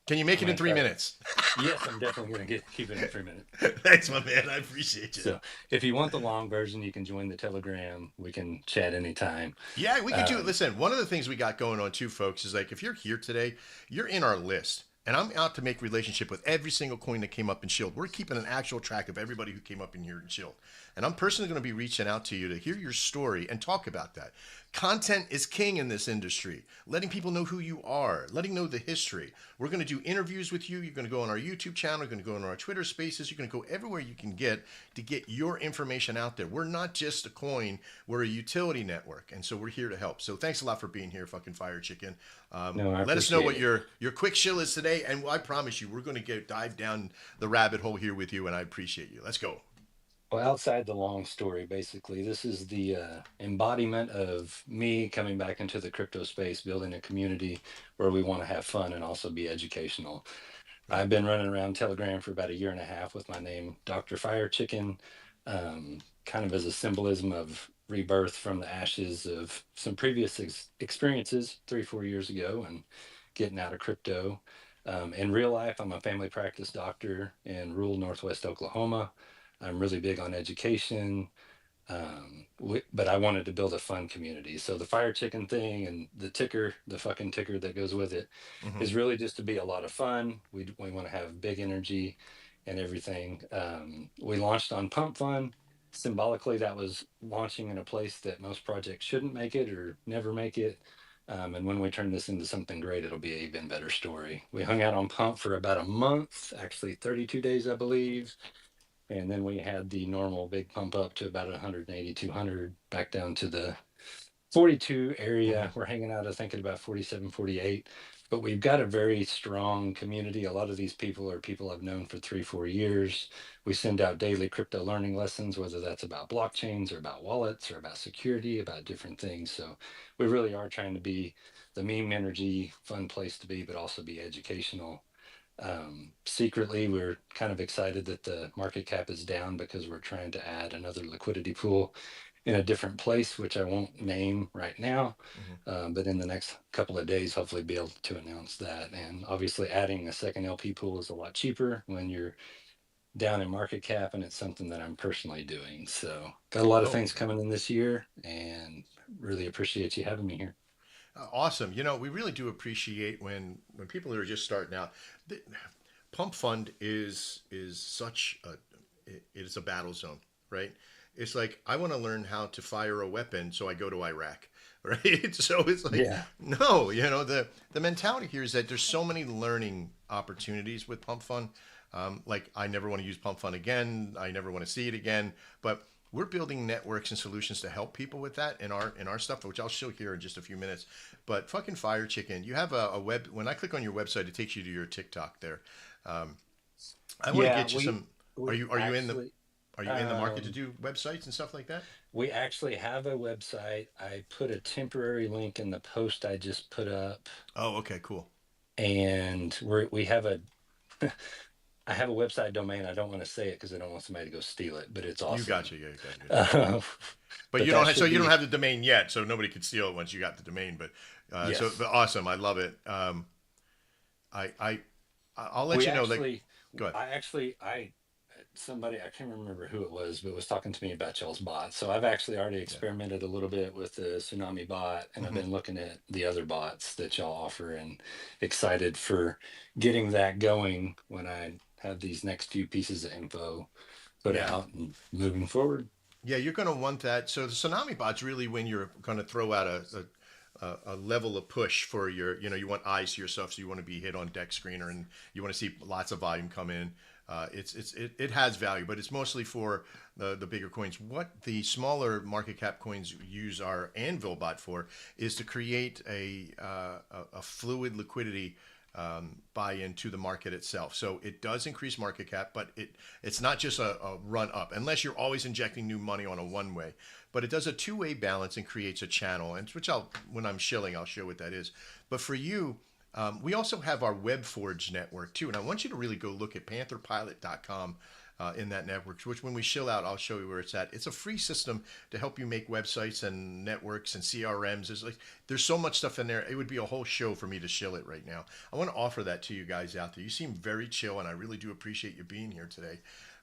Can you make it in 3 minutes? Yes, I'm definitely going to keep it in 3 minutes. Thanks, my man. I appreciate you. So if you want the long version, you can join the Telegram. We can chat anytime. Yeah, we can do it. Listen, one of the things we got going on too, folks, is like if you're here today, you're in our list. And I'm out to make relationship with every single coin that came up in Shield. We're keeping an actual track of everybody who came up in here in Shield. And I'm personally going to be reaching out to you to hear your story and talk about that. Content is king in this industry. Letting people know who you are, letting know the history. We're going to do interviews with you. You're going to go on our YouTube channel. You're going to go on our Twitter spaces. You're going to go everywhere you can get to get your information out there. We're not just a coin. We're a utility network. And so we're here to help. So thanks a lot for being here, fucking Fire Chicken. Let us know what your quick shill is today. And I promise you, we're going to dive down the rabbit hole here with you. And I appreciate you. Let's go. Well, outside the long story, basically, this is the embodiment of me coming back into the crypto space, building a community where we want to have fun and also be educational. I've been running around Telegram for about 1.5 years with my name, Dr. Fire Chicken, kind of as a symbolism of rebirth from the ashes of some previous experiences 3-4 years ago and getting out of crypto. In real life, I'm a family practice doctor in rural Northwest Oklahoma. I'm really big on education, but I wanted to build a fun community. So the Fire Chicken thing and the ticker, the fucking ticker that goes with it, is really just to be a lot of fun. We want to have big energy and everything. We launched on Pump Fun. Symbolically, that was launching in a place that most projects shouldn't make it or never make it. And when we turn this into something great, it'll be an even better story. We hung out on Pump for about a month, actually 32 days, I believe. And then we had the normal big pump up to about 180, 200, back down to the 42 area. We're hanging out, I think, at about 47, 48. But we've got a very strong community. A lot of these people are people I've known for 3-4 years. We send out daily crypto learning lessons, whether that's about blockchains or about wallets or about security, about different things. So we really are trying to be the meme energy, fun place to be, but also be educational. Secretly, we're kind of excited that the market cap is down because we're trying to add another liquidity pool in a different place, which I won't name right now, but in the next couple of days, hopefully be able to announce that. And obviously adding a second LP pool is a lot cheaper when you're down in market cap, and it's something that I'm personally doing. So got a lot of things coming in this year, and really appreciate you having me here. Awesome. You know, we really do appreciate when people are just starting out. The Pump Fund is such it is a battle zone, right? It's like, I want to learn how to fire a weapon, so I go to Iraq, right? So it's like, no, you know, the mentality here is that there's so many learning opportunities with Pump Fund. Like, I never want to use Pump Fund again. I never want to see it again. But we're building networks and solutions to help people with that in our stuff, which I'll show here in just a few minutes. But fucking Fire Chicken, you have a web. When I click on your website, it takes you to your TikTok there. I want to get you some. Are you in the market to do websites and stuff like that? We actually have a website. I put a temporary link in the post I just put up. Oh, okay, cool. And we have a. I have a website domain. I don't want to say it because I don't want somebody to go steal it, but it's awesome. You got you. Yeah, but you don't. You don't have the domain yet, so nobody could steal it once you got the domain. But yes. but awesome. I love it. I'll let you know. Go ahead. Somebody, I can't remember who it was, but was talking to me about y'all's bots. So I've actually already experimented a little bit with the Tsunami bot, and I've been looking at the other bots that y'all offer, and excited for getting that going when I have these next few pieces of info put out and moving forward. Yeah, you're going to want that. So the Tsunami bot's really when you're going to throw out a level of push for your, you want eyes to yourself, so you want to be hit on deck screener, and you want to see lots of volume come in. It has value, but it's mostly for the bigger coins. What the smaller market cap coins use our Anvil bot for is to create a fluid liquidity buy-in to the market itself. So it does increase market cap, but it's not just a run up, unless you're always injecting new money on a one-way. But it does a two-way balance and creates a channel, and when I'm shilling, I'll show what that is. But for you, We also have our WebForge network too, and I want you to really go look at pantherpilot.com in that network, which when we shill out, I'll show you where it's at. It's a free system to help you make websites and networks and CRMs. There's so much stuff in there. It would be a whole show for me to shill it right now. I want to offer that to you guys out there. You seem very chill, and I really do appreciate you being here today.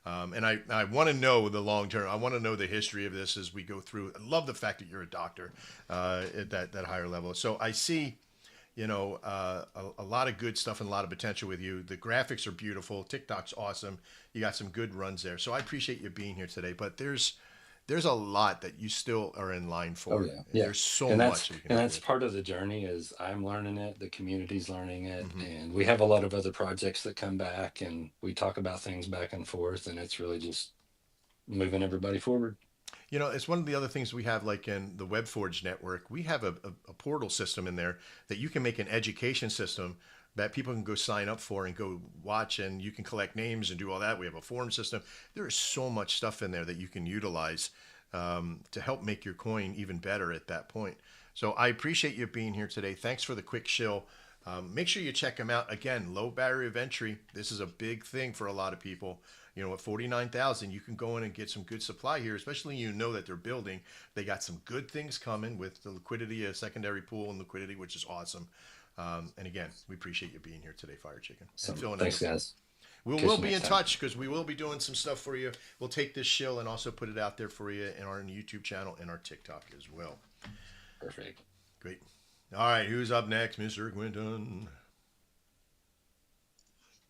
And I want to know the long term. I want to know the history of this as we go through. I love the fact that you're a doctor at that higher level. So I see, you know, a lot of good stuff and a lot of potential with you. The graphics are beautiful. TikTok's awesome. You got some good runs there. So I appreciate you being here today. But there's a lot that you still are in line for. Oh yeah, yeah. There's so And much. that's part of the journey. Is I'm learning it, the community's learning it, and we have a lot of other projects that come back, and we talk about things back and forth, and it's really just moving everybody forward. You know, it's one of the other things we have, like in the WebForge network, we have a portal system in there that you can make an education system that people can go sign up for and go watch, and you can collect names and do all that. We have a form system. There is so much stuff in there that you can utilize to help make your coin even better at that point. So I appreciate you being here today. Thanks for the quick shill. Make sure you check them out. Again, low barrier of entry. This is a big thing for a lot of people. You know, at 49,000, you can go in and get some good supply here, especially you know that they're building. They got some good things coming with the liquidity, a secondary pool and liquidity, which is awesome. And again, we appreciate you being here today, Fire Chicken. Thanks, guys. We'll be in touch because we will be doing some stuff for you. We'll take this shill and also put it out there for you in our YouTube channel and our TikTok as well. Perfect. Great. All right, who's up next, Mr. Quinton?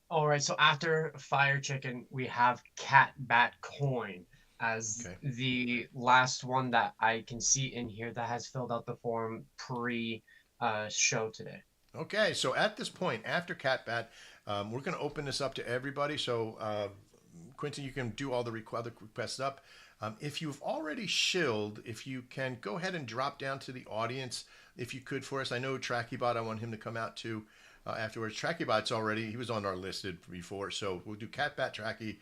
All right, so after Fire Chicken, we have Cat Bat Coin as the last one that I can see in here that has filled out the form pre-show today. Okay, so at this point, after Cat Bat, we're going to open this up to everybody. So, Quinton, you can do all the requests up. If you've already shilled, if you can go ahead and drop down to the audience, if you could for us. I know TrackyBot, I want him to come out too afterwards. TrackyBot's already, he was on our list before. So we'll do Cat Bat, Tracky,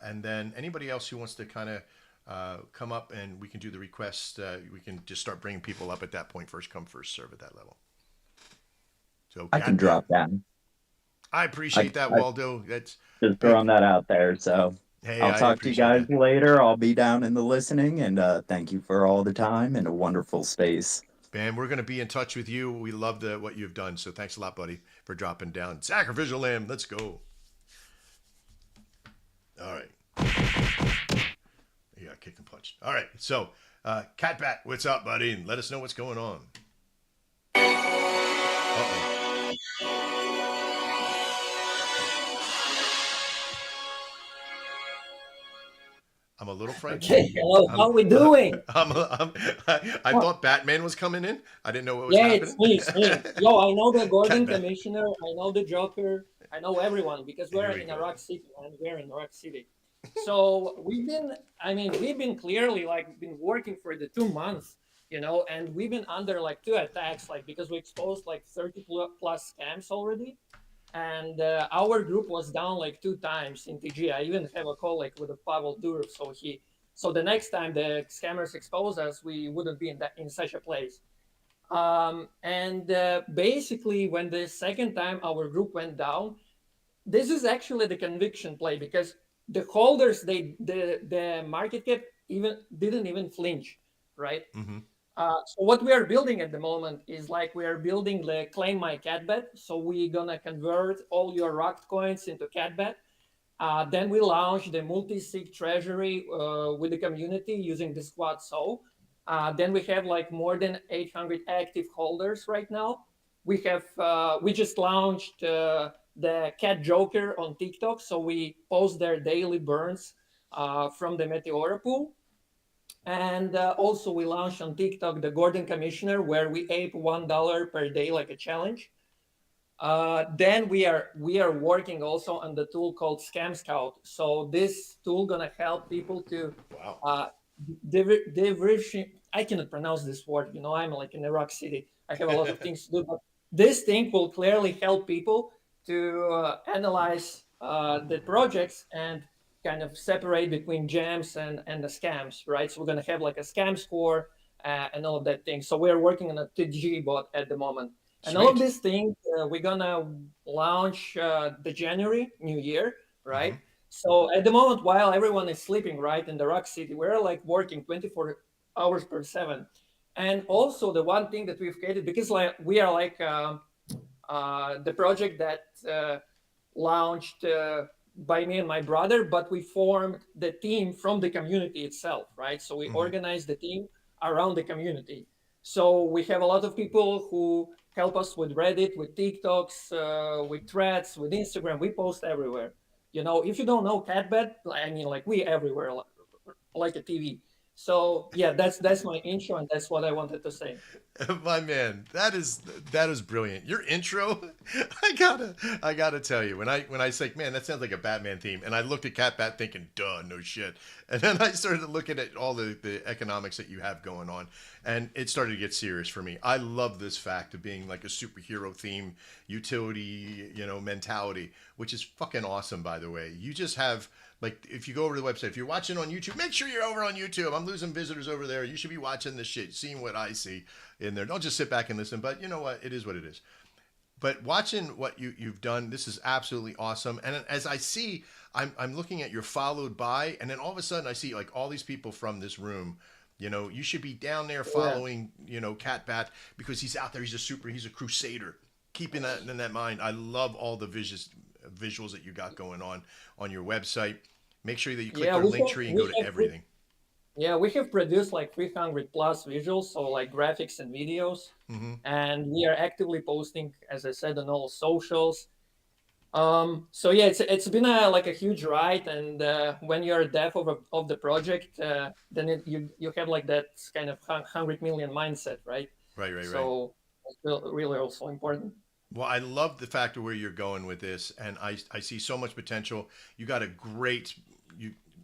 and then anybody else who wants to kind of come up and we can do the request. We can just start bringing people up at that point. First come, first serve at that level. So I can drop down. I appreciate that, Waldo. That's just throwing that out there. So hey, I'll talk to you guys later. I'll be down in the listening, and thank you for all the time and a wonderful space. Man, we're going to be in touch with you. We love what you've done. So thanks a lot, buddy, for dropping down. Sacrificial Lamb, let's go. All right. You got kicked and punched. All right. So, Cat Bat, what's up, buddy? And let us know what's going on. Uh-oh. I'm a little frightened. Okay, hello. How are we doing? I thought Batman was coming in. I didn't know what was happening. It's me. Yo, I know the Gordon Commissioner. I know the Joker. I know everyone because we're in Rock City and we're in Rock City. So we've been clearly been working for the 2 months, you know, and we've been under 2 attacks, because we exposed 30 plus scams already. And our group was down 2 times in TG. I even have a call with a Pavel Durov. So the next time the scammers expose us, we wouldn't be in such a place. Basically, when the second time our group went down, this is actually the conviction play because the holders, the market cap didn't even flinch, right? Mm-hmm. So what we are building at the moment is we are building the Claim My Catbat. So we're gonna convert all your rocked coins into Catbat. Then we launch the multi-sig treasury with the community using the squad. So then we have more than 800 active holders right now. We just launched the Cat Joker on TikTok. So we post their daily burns from the Meteora pool. And also we launched on TikTok the Gordon Commissioner, where we ape $1 per day like a challenge. Then we are working also on the tool called Scam Scout. So this tool gonna help people to I cannot pronounce this word. You know, I'm in the Rock City. I have a lot of things to do, but this thing will clearly help people to analyze the projects and kind of separate between gems and the scams, right? So we're going to have a scam score and all of that thing. So we're working on a TG bot at the moment. And all of Sweet. these things we're gonna launch the January New Year, right? Mm-hmm. So at the moment, while everyone is sleeping, right, in the Rock City, we're like working 24 hours per 7. And also the one thing that we've created, because like we are like the project that launched by me and my brother, but we formed the team from the community itself, right? So we Mm-hmm. organized the team around the community. So we have a lot of people who help us with Reddit, with TikToks, with Threads, with Instagram. We post everywhere. You know, if you don't know Catbed, I mean, like we everywhere, like a TV. So yeah, that's my intro, and that's what I wanted to say. My man, that is brilliant. Your intro, I gotta tell you, when I say, man, that sounds like a Batman theme, and I looked at Cat Bat thinking, duh, no shit, and then I started looking at all the economics that you have going on, and it started to get serious for me. I love this fact of being like a superhero theme utility, mentality, which is fucking awesome. By the way, you just have. Like, if you go over to the website, if you're watching on YouTube, make sure you're over on YouTube. I'm losing visitors over there. You should be watching this shit, seeing what I see in there. Don't just sit back and listen, but you know what? It is what it is. But watching what you've done, this is absolutely awesome. And as I see, I'm looking at your followed by, and then all of a sudden I see like all these people from this room. You should be down there following, Cat Bat, because he's out there. He's a crusader. Keeping that in that mind. I love all the visuals that you got going on your website. Make sure that you click their link tree and go to everything. Yeah, we have produced like 300 plus visuals, so like graphics and videos, Mm-hmm. and we are actively posting, as I said, on all socials. So yeah, it's been like a huge ride, and when you're a dev of the project, then you have like that kind of 100 million mindset, right? Right. So it's really also important. Well, I love the fact of where you're going with this, and I see so much potential. You got a great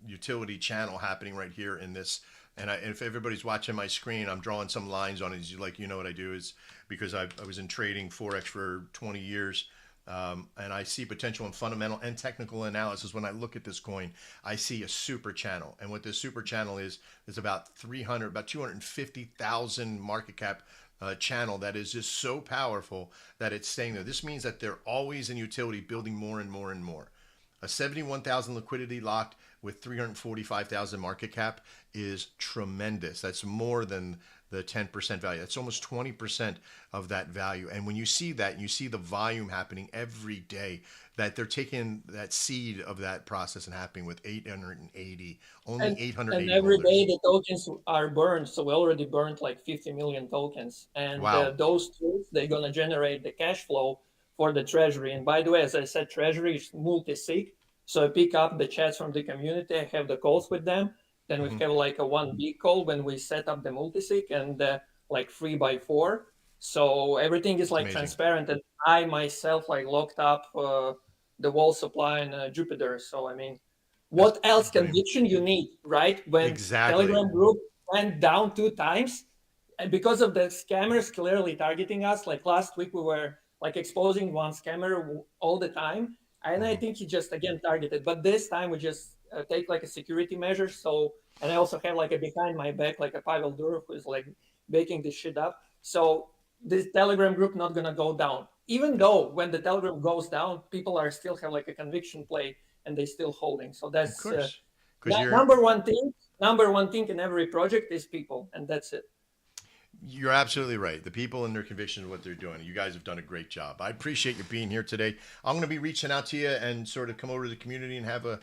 utility channel happening right here in this. And if everybody's watching my screen, I'm drawing some lines on it. What I do is because I was in trading Forex for 20 years. And I see potential in fundamental and technical analysis. When I look at this coin, I see a super channel. And what this super channel is about 250,000 market cap channel that is just so powerful that it's staying there. This means that they're always in utility building more and more and more. A 71,000 liquidity locked with 345,000 market cap is tremendous. That's more than the 10% value. That's almost 20% of that value. And when you see that, and you see the volume happening every day, that they're taking that seed of that process and happening with 880, only 880 and every holders. day the tokens are burned. So we already burned like 50 million tokens, and Wow. those tools, they're gonna generate the cash flow for the treasury. And by the way, as I said, treasury is multi-sig. So I pick up the chats from the community. I have the calls with them. Then we have like a 1 big call when we set up the multi-sig and like 3x4. So everything is like amazing. transparent. And I myself like locked up the wall supply in Jupiter. So I mean, what else conviction you need, right? When Exactly. Telegram group went down 2 times, and because of the scammers clearly targeting us, like last week we were like exposing one scammer all the time, and I think he just again targeted. But this time we just take like a security measure. So, and I also have like a behind my back like a Pavel Durov who's like baking this shit up. So this Telegram group not gonna go down, even though when the Telegram goes down, people are still have like a conviction play and they still holding. So that's Of course. number one thing. Number one thing in every project is people, and that's it. You're absolutely right. The people and their conviction of what they're doing. You guys have done a great job. I appreciate you being here today. I'm going to be reaching out to you and sort of come over to the community and have a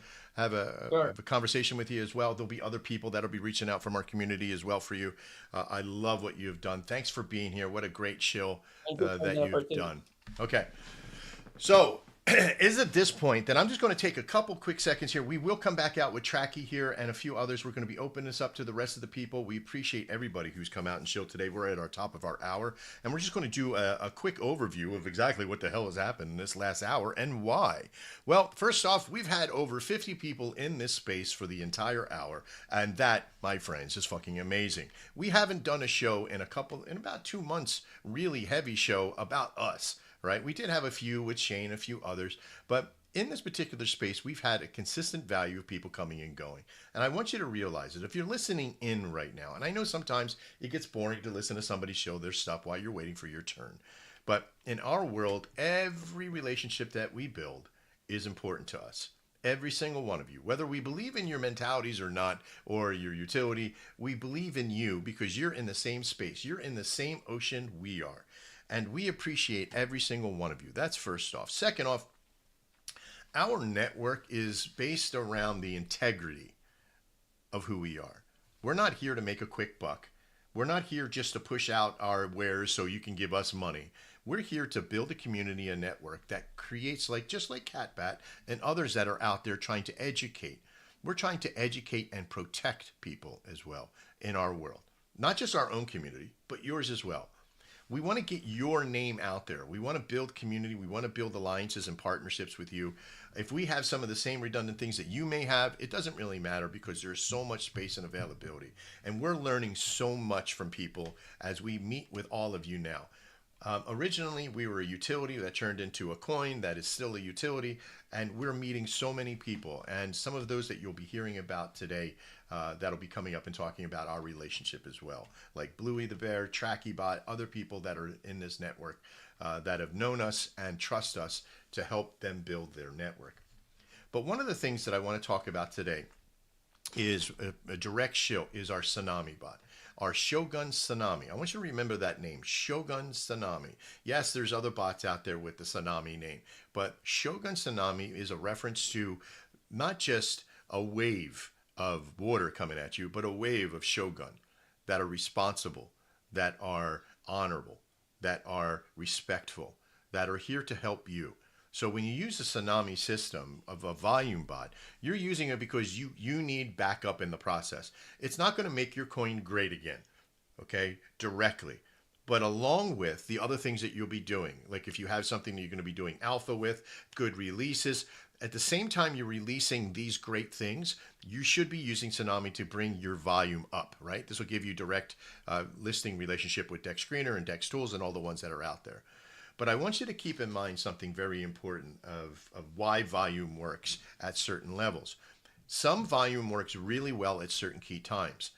conversation with you as well. There'll be other people that'll be reaching out from our community as well for you. I love what you've done. Thanks for being here. What a great shill that you've done. Okay. So is at this point that I'm just going to take a couple quick seconds here. We will come back out with Tracky here and a few others. We're going to be opening this up to the rest of the people. We appreciate everybody who's come out and shilled today. We're at our top of our hour, and we're just going to do a quick overview of exactly what the hell has happened in this last hour and why. Well, first off, we've had over 50 people in this space for the entire hour, and that, my friends, is fucking amazing. We haven't done a show in about 2 months, really heavy show about us. Right? We did have a few with Shane, a few others, but in this particular space, we've had a consistent value of people coming and going. And I want you to realize that if you're listening in right now, and I know sometimes it gets boring to listen to somebody show their stuff while you're waiting for your turn, But in our world, every relationship that we build is important to us. Every single one of you, whether we believe in your mentalities or not, or your utility, we believe in you because you're in the same space. You're in the same ocean we are. And we appreciate every single one of you. That's first off. Second off, our network is based around the integrity of who we are. We're not here to make a quick buck. We're not here just to push out our wares so you can give us money. We're here to build a community, a network that creates, just like CatBat and others that are out there trying to educate. We're trying to educate and protect people as well in our world. Not just our own community, but yours as well. We want to get your name out there. We want to build community. We want to build alliances and partnerships with you. If we have some of the same redundant things that you may have, it doesn't really matter because there's so much space and availability. And we're learning so much from people as we meet with all of you now. Originally, we were a utility that turned into a coin that is still a utility, and we're meeting so many people. And some of those that you'll be hearing about today, that'll be coming up and talking about our relationship as well, like Bluey the Bear, TrackyBot, other people that are in this network that have known us and trust us to help them build their network. But one of the things that I want to talk about today is a direct shill, is our Tsunami bot. Our Shogun Tsunami. I want you to remember that name, Shogun Tsunami. Yes, there's other bots out there with the Tsunami name, but Shogun Tsunami is a reference to not just a wave of water coming at you, but a wave of Shogun that are responsible, that are honorable, that are respectful, that are here to help you. So when you use the Tsunami system of a volume bot, you're using it because you need backup in the process. It's not going to make your coin great again, okay, directly. But along with the other things that you'll be doing, like if you have something that you're going to be doing alpha with, good releases, at the same time you're releasing these great things, you should be using Tsunami to bring your volume up, right? This will give you direct listing relationship with Dex Screener and Dex Tools and all the ones that are out there. But I want you to keep in mind something very important of why volume works at certain levels. Some volume works really well at certain key times,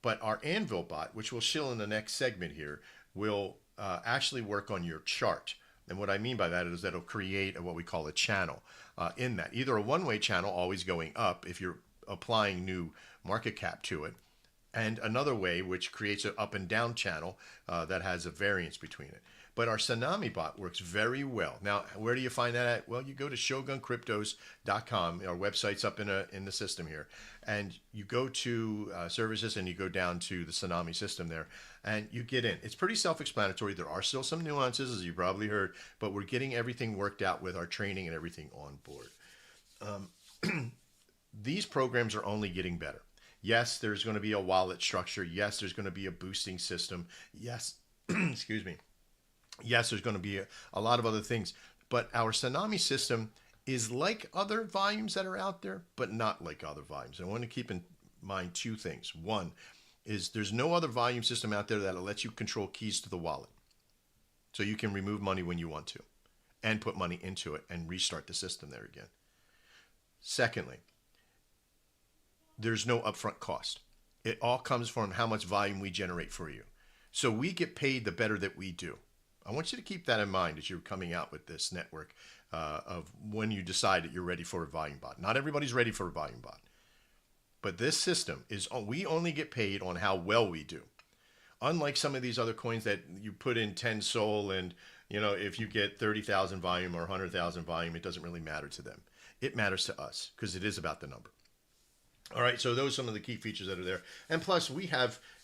but our Anvil bot, which we'll shill in the next segment here, will actually work on your chart. And what I mean by that is that it'll create what we call a channel in that. Either a one-way channel, always going up if you're applying new market cap to it, and another way which creates an up and down channel that has a variance between it. But our Tsunami bot works very well. Now, where do you find that at? Well, you go to shoguncryptos.com. Our website's up in the system here. And you go to services and you go down to the Tsunami system there and you get in. It's pretty self-explanatory. There are still some nuances, as you probably heard, but we're getting everything worked out with our training and everything on board. These programs are only getting better. Yes, there's going to be a wallet structure. Yes, there's going to be a boosting system. Yes, excuse me. Yes, there's going to be a lot of other things, but our Tsunami system is like other volumes that are out there, but not like other volumes. I want to keep in mind two things. One is there's no other volume system out there that'll let you control keys to the wallet. So you can remove money when you want to and put money into it and restart the system there again. Secondly, there's no upfront cost. It all comes from how much volume we generate for you. So we get paid the better that we do. I want you to keep that in mind as you're coming out with this network of when you decide that you're ready for a volume bot. Not everybody's ready for a volume bot. But this system is, we only get paid on how well we do. Unlike some of these other coins that you put in 10 SOL and, if you get 30,000 volume or 100,000 volume, it doesn't really matter to them. It matters to us because it is about the number. All right, so those are some of the key features that are there. And plus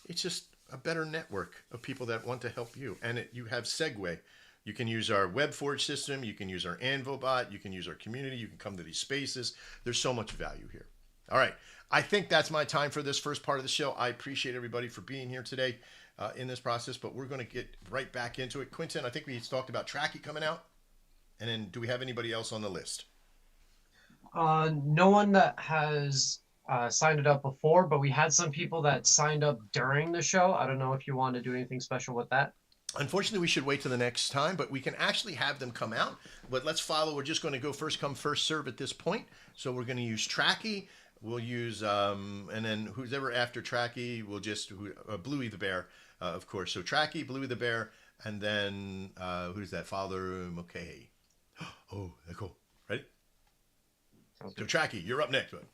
it's just a better network of people that want to help you. And you have Segway. You can use our WebForge system. You can use our Anvil bot. You can use our community. You can come to these spaces. There's so much value here. All right. I think that's my time for this first part of the show. I appreciate everybody for being here today in this process, but we're going to get right back into it. Quentin, I think we talked about Tracky coming out. And then do we have anybody else on the list? No one that has signed it up before, but we had some people that signed up during the show. I don't know if you want to do anything special with that. Unfortunately, we should wait till the next time, but we can actually have them come out. But let's follow. We're just going to go first come, first serve at this point. So we're going to use Tracky. we'll use and then who's ever after Tracky, we'll just Bluey the Bear, of course. So Tracky, Bluey the Bear, and then who's that? Father McKay. Oh, cool. Ready? So Tracky, you're up next, bud.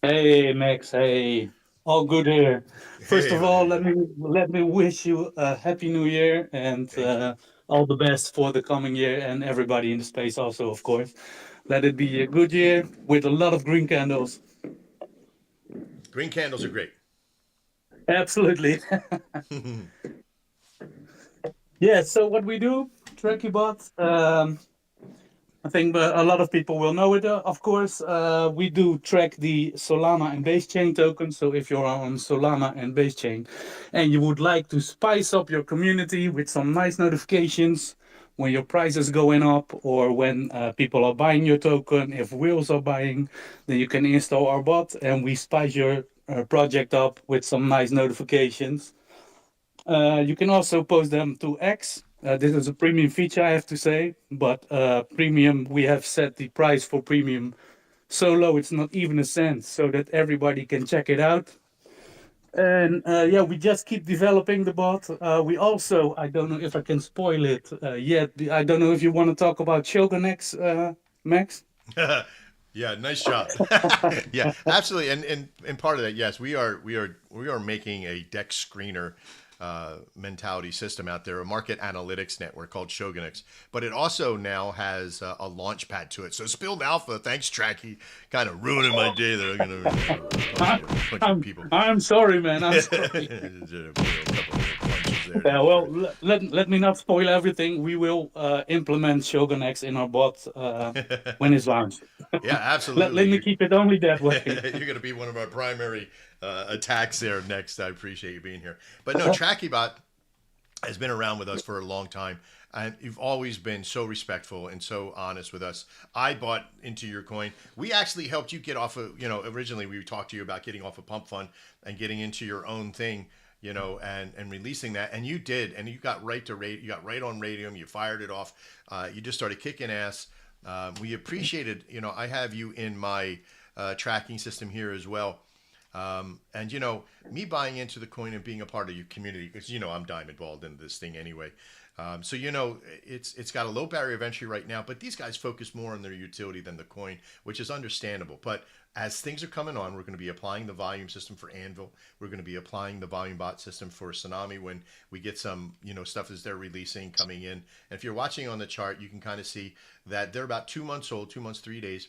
Hey Max, hey, all good here. First Hey, of all, buddy. let me wish you a happy new year and Thank you. all the best for the coming year and everybody in the space also, of course. Let it be a good year with a lot of green candles. Green candles are great. Absolutely. Yeah, so what we do, TrackieBot, I think a lot of people will know it. Of course, we do track the Solana and base chain tokens. So if you're on Solana and base chain and you would like to spice up your community with some nice notifications when your price is going up or when people are buying your token, if whales are buying, then you can install our bot and we spice your project up with some nice notifications. You can also post them to X. This is a premium feature, I have to say, but premium, we have set the price for premium so low it's not even a cent, so that everybody can check it out. And yeah, we just keep developing the bot. We also, I don't know if I can spoil it yet. I don't know if you want to talk about Shogun X, Max. Yeah, nice job. Yeah, absolutely. And part of that, yes, we are making a deck screener mentality system out there, a market analytics network called ShogGunsho, but it also now has a launch pad to it. So Spilled Alpha, thanks Tracky, kind of ruining my day there. I'm gonna bunch of people. I'm sorry, man. I'm sorry. Yeah, well, let me not spoil everything. We will implement Shogun X in our bot when it's launched. Yeah, absolutely. Let me keep it only that way. You're going to be one of our primary attacks there next. I appreciate you being here. But no, TrackyBot has been around with us for a long time. And you've always been so respectful and so honest with us. I bought into your coin. We actually helped you get off of, originally we talked to you about getting off a pump fund and getting into your own thing, and releasing that. And you did. And you got right to rate. You got right on Radium. You fired it off. You just started kicking ass. We appreciated, I have you in my tracking system here as well. And me buying into the coin and being a part of your community, because I'm diamond balled into this thing anyway. So it's got a low barrier of entry right now, but these guys focus more on their utility than the coin, which is understandable. But as things are coming on, we're going to be applying the volume system for Anvil. We're going to be applying the volume bot system for Tsunami when we get some stuff as they're releasing coming in. And if you're watching on the chart, you can kind of see that they're about 2 months old, 2 months 3 days.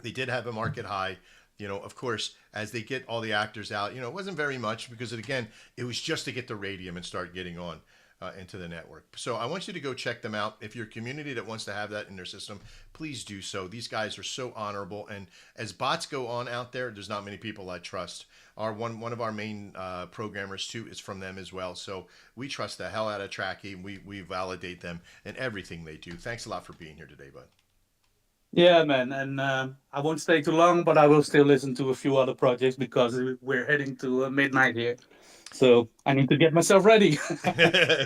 They did have a market high. Of course, as they get all the actors out, it wasn't very much because, again, it was just to get the Radium and start getting on into the network. So I want you to go check them out. If you're a community that wants to have that in their system, please do so. These guys are so honorable. And as bots go on out there, there's not many people I trust. One of our main programmers, too, is from them as well. So we trust the hell out of Tracky. We validate them in everything they do. Thanks a lot for being here today, bud. Yeah, man, and I won't stay too long, but I will still listen to a few other projects because we're heading to midnight here. So I need to get myself ready. Yeah,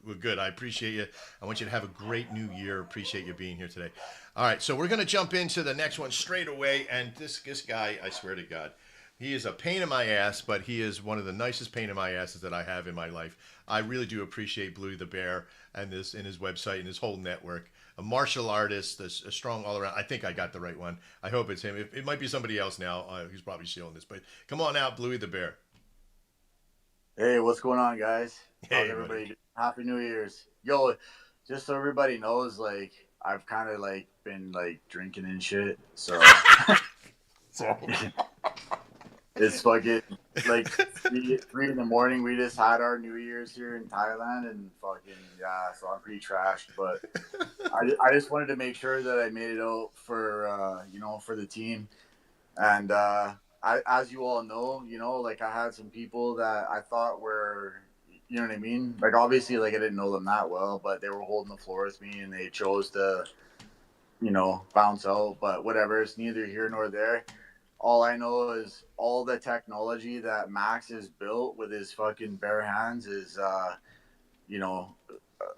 well, good. I appreciate you. I want you to have a great new year. Appreciate you being here today. All right, so we're going to jump into the next one straight away. And this guy, I swear to God, he is a pain in my ass, but he is one of the nicest pain in my asses that I have in my life. I really do appreciate Bluey the Bear and his website and his whole network. A martial artist, a strong all around. I think I got the right one. I hope it's him. It might be somebody else now. He's probably stealing this, but come on out, Bluey the Bear. Hey, what's going on, guys? Hey, everybody. buddy. Happy New Year's. Yo, just so everybody knows, I've kind of been drinking and shit. So it's fucking 3 in the morning. We just had our New Year's here in Thailand, and so I'm pretty trashed. But I just wanted to make sure that I made it out for for the team, and as you all know, I had some people that I thought were, you know what I mean? Obviously, I didn't know them that well, but they were holding the floor with me and they chose to, bounce out. But whatever, it's neither here nor there. All I know is all the technology that Max has built with his fucking bare hands is,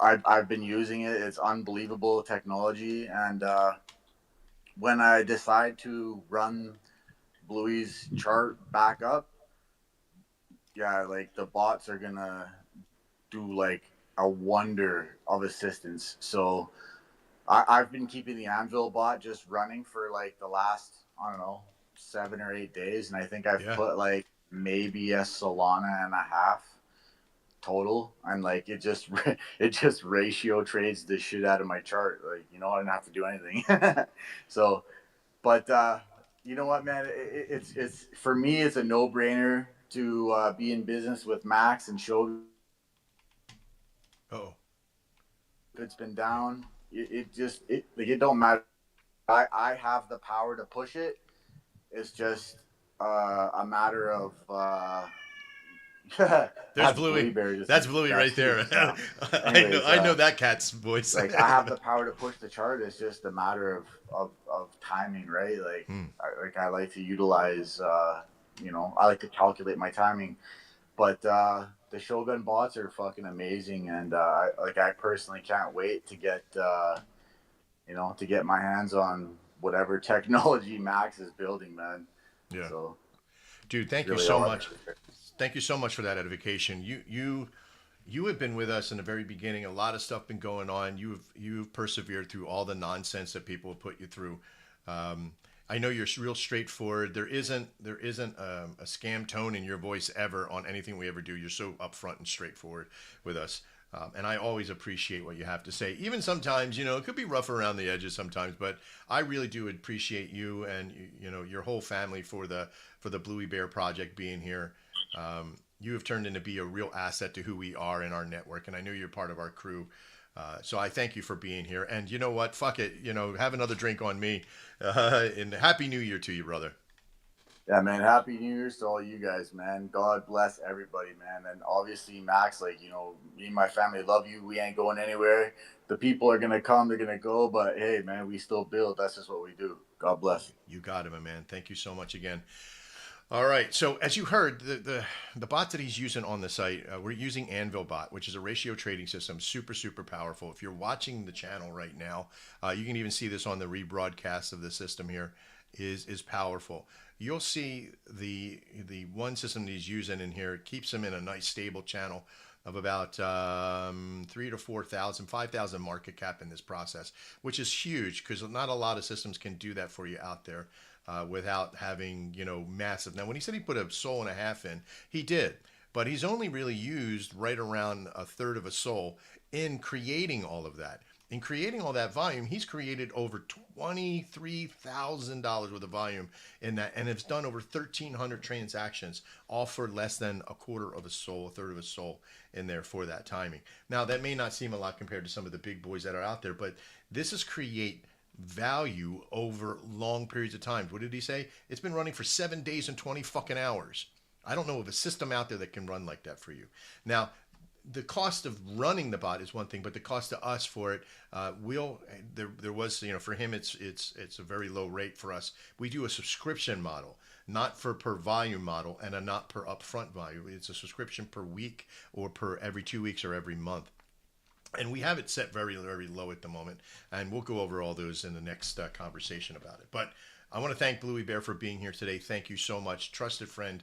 I've been using it. It's unbelievable technology. And when I decide to run Bluey's chart back up, yeah, like the bots are gonna do like a wonder of assistance. So I've been keeping the Anvil bot just running for like the last, I don't know, 7 or 8 days, and I think I've put like maybe a Solana and a half total, and like it just ratio trades the shit out of my chart. Like, you know, I didn't have to do anything. So, but you know what, man? It's for me, it's a no-brainer to be in business with Max and Shogun. Oh, It's been down. It don't matter. I have the power to push it. It's just a matter of there's Bluey. That's Bluey right there. Anyways, I know that cat's voice. Like, I have the power to push the chart. It's just a matter of timing, right? Like, I like to utilize, you know, I like to calculate my timing. But the Shogun bots are fucking amazing, and I personally can't wait to get you know, to get my hands on whatever technology Max is building, man. Yeah. So, dude, thank you so much. Thank you so much for that edification. You have been with us in the very beginning. A lot of stuff been going on. You've persevered through all the nonsense that people have put you through. I know you're real straightforward. There isn't a scam tone in your voice ever on anything we ever do. You're so upfront and straightforward with us. And I always appreciate what you have to say. Even sometimes, you know, it could be rough around the edges sometimes, but I really do appreciate you and, you know, your whole family for the Bluey Bear Project being here. You have turned into be a real asset to who we are in our network, and I know you're part of our crew. So I thank you for being here. And you know what? Fuck it. You know, have another drink on me. And Happy New Year to you, brother. Yeah, man. Happy New Year's to all you guys, man. God bless everybody, man. And obviously, Max, like, you know, me and my family love you. We ain't going anywhere. The people are going to come, they're going to go. But hey, man, we still build. That's just what we do. God bless. You got it, my man. Thank you so much again. All right. So as you heard, the bot that he's using on the site, we're using Anvil Bot, which is a ratio trading system, super, super powerful. If you're watching the channel right now, you can even see this on the rebroadcast of the system here, is powerful. You'll see the one system that he's using in here. It keeps him in a nice stable channel of about 3,000 to 4,000, 5,000 market cap in this process, which is huge because not a lot of systems can do that for you out there. Without having, you know, massive. Now, when he said he put a soul and a half in, he did, but he's only really used right around a third of a soul in creating all of that. In creating all that volume, he's created over $23,000 worth of volume in that, and it's done over 1,300 transactions, all for less than a quarter of a soul, a third of a soul in there for that timing. Now, that may not seem a lot compared to some of the big boys that are out there, but this is create value over long periods of time. What did he say? It's been running for 7 days and 20 fucking hours. I don't know of a system out there that can run like that for you. Now, the cost of running the bot is one thing, but the cost to us for it, there was, you know, for him, it's a very low rate for us. We do a subscription model, not for per volume model and a not per upfront value. It's a subscription per week or per every 2 weeks or every month. And we have it set very, very low at the moment. And we'll go over all those in the next conversation about it. But I want to thank Bluey Bear for being here today. Thank you so much. Trusted friend,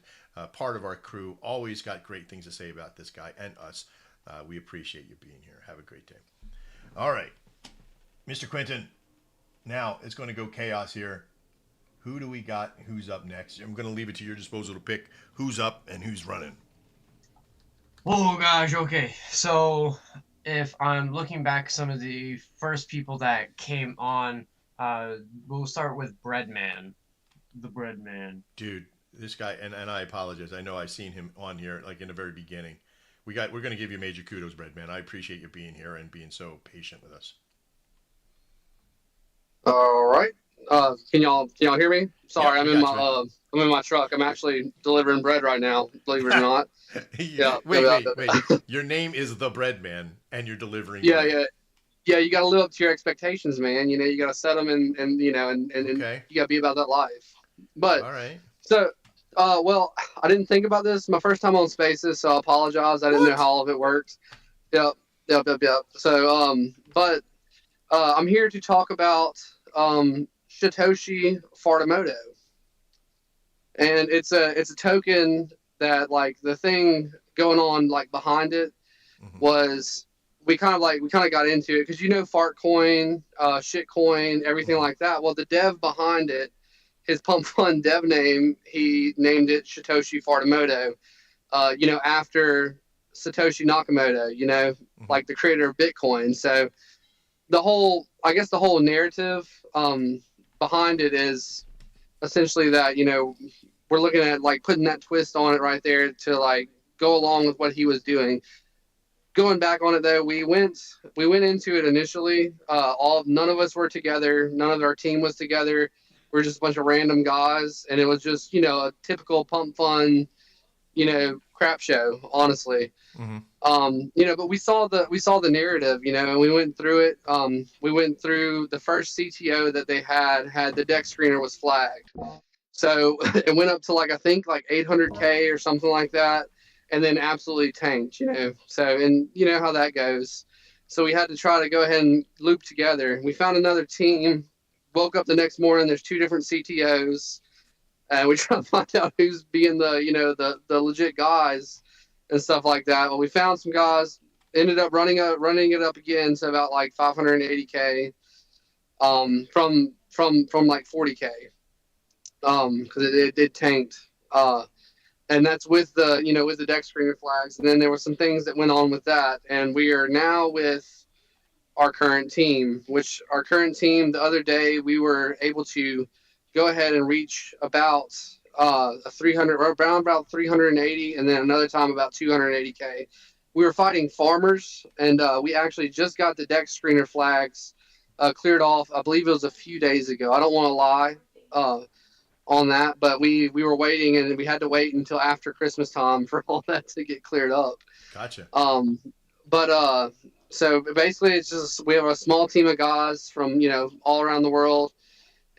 part of our crew. Always got great things to say about this guy and us. We appreciate you being here. Have a great day. All right. Mr. Quinton, now it's going to go chaos here. Who do we got? Who's up next? I'm going to leave it to your disposal to pick who's up and who's running. Oh, gosh. Okay. So if I'm looking back some of the first people that came on, we'll start with Breadman. The Breadman. Dude, this guy, and I apologize. I know I've seen him on here like in the very beginning. We're going to give you major kudos, Breadman. I appreciate you being here and being so patient with us. All right. Can y'all hear me? Sorry, I'm in my truck. I'm actually delivering bread right now, believe it or not. Yeah. Wait. Your name is the Breadman, and you're delivering. Yeah. You got to live up to your expectations, man. You know, you got to set them, and you know, and okay. You got to be about that life. But all right. So, well, I didn't think about this. My first time on Spaces, so I apologize. I didn't know how all of it works. Yep. So, but I'm here to talk about Satoshi Fartamoto, and it's a token that, like, the thing going on like behind it was, we kind of got into it because Fartcoin, shitcoin, everything like that. Well, the dev behind it, his Pump Fund dev name, he named it Satoshi Fartamoto, after Satoshi Nakamoto, like the creator of Bitcoin. So I guess the whole narrative behind it is essentially that, we're looking at like putting that twist on it right there to like go along with what he was doing. Going back on it though, we went into it initially. None of us were together. None of our team was together. We were just a bunch of random guys, and it was just a typical pump fun, crap show, honestly. But we saw the narrative, and we went through it. We went through the first CTO that they had the deck screener was flagged, so it went up to like I think like 800K or something like that. And then absolutely tanked, So, and you know how that goes. So we had to try to go ahead and loop together. We found another team. Woke up the next morning. There's 2 different CTOs, and we try to find out who's being the legit guys and stuff like that. Well, we found some guys. Ended up running it up again to about like 580K, from like 40K, because it tanked. And that's with the with the deck screener flags. And then there were some things that went on with that. And we are now with our current team, the other day we were able to go ahead and reach about 300, or around about 380, and then another time about 280K. We were fighting farmers, and we actually just got the deck screener flags cleared off. I believe it was a few days ago. I don't want to lie on that, but we were waiting, and we had to wait until after Christmas time for all that to get cleared up. Gotcha. So basically it's just, we have a small team of guys from all around the world,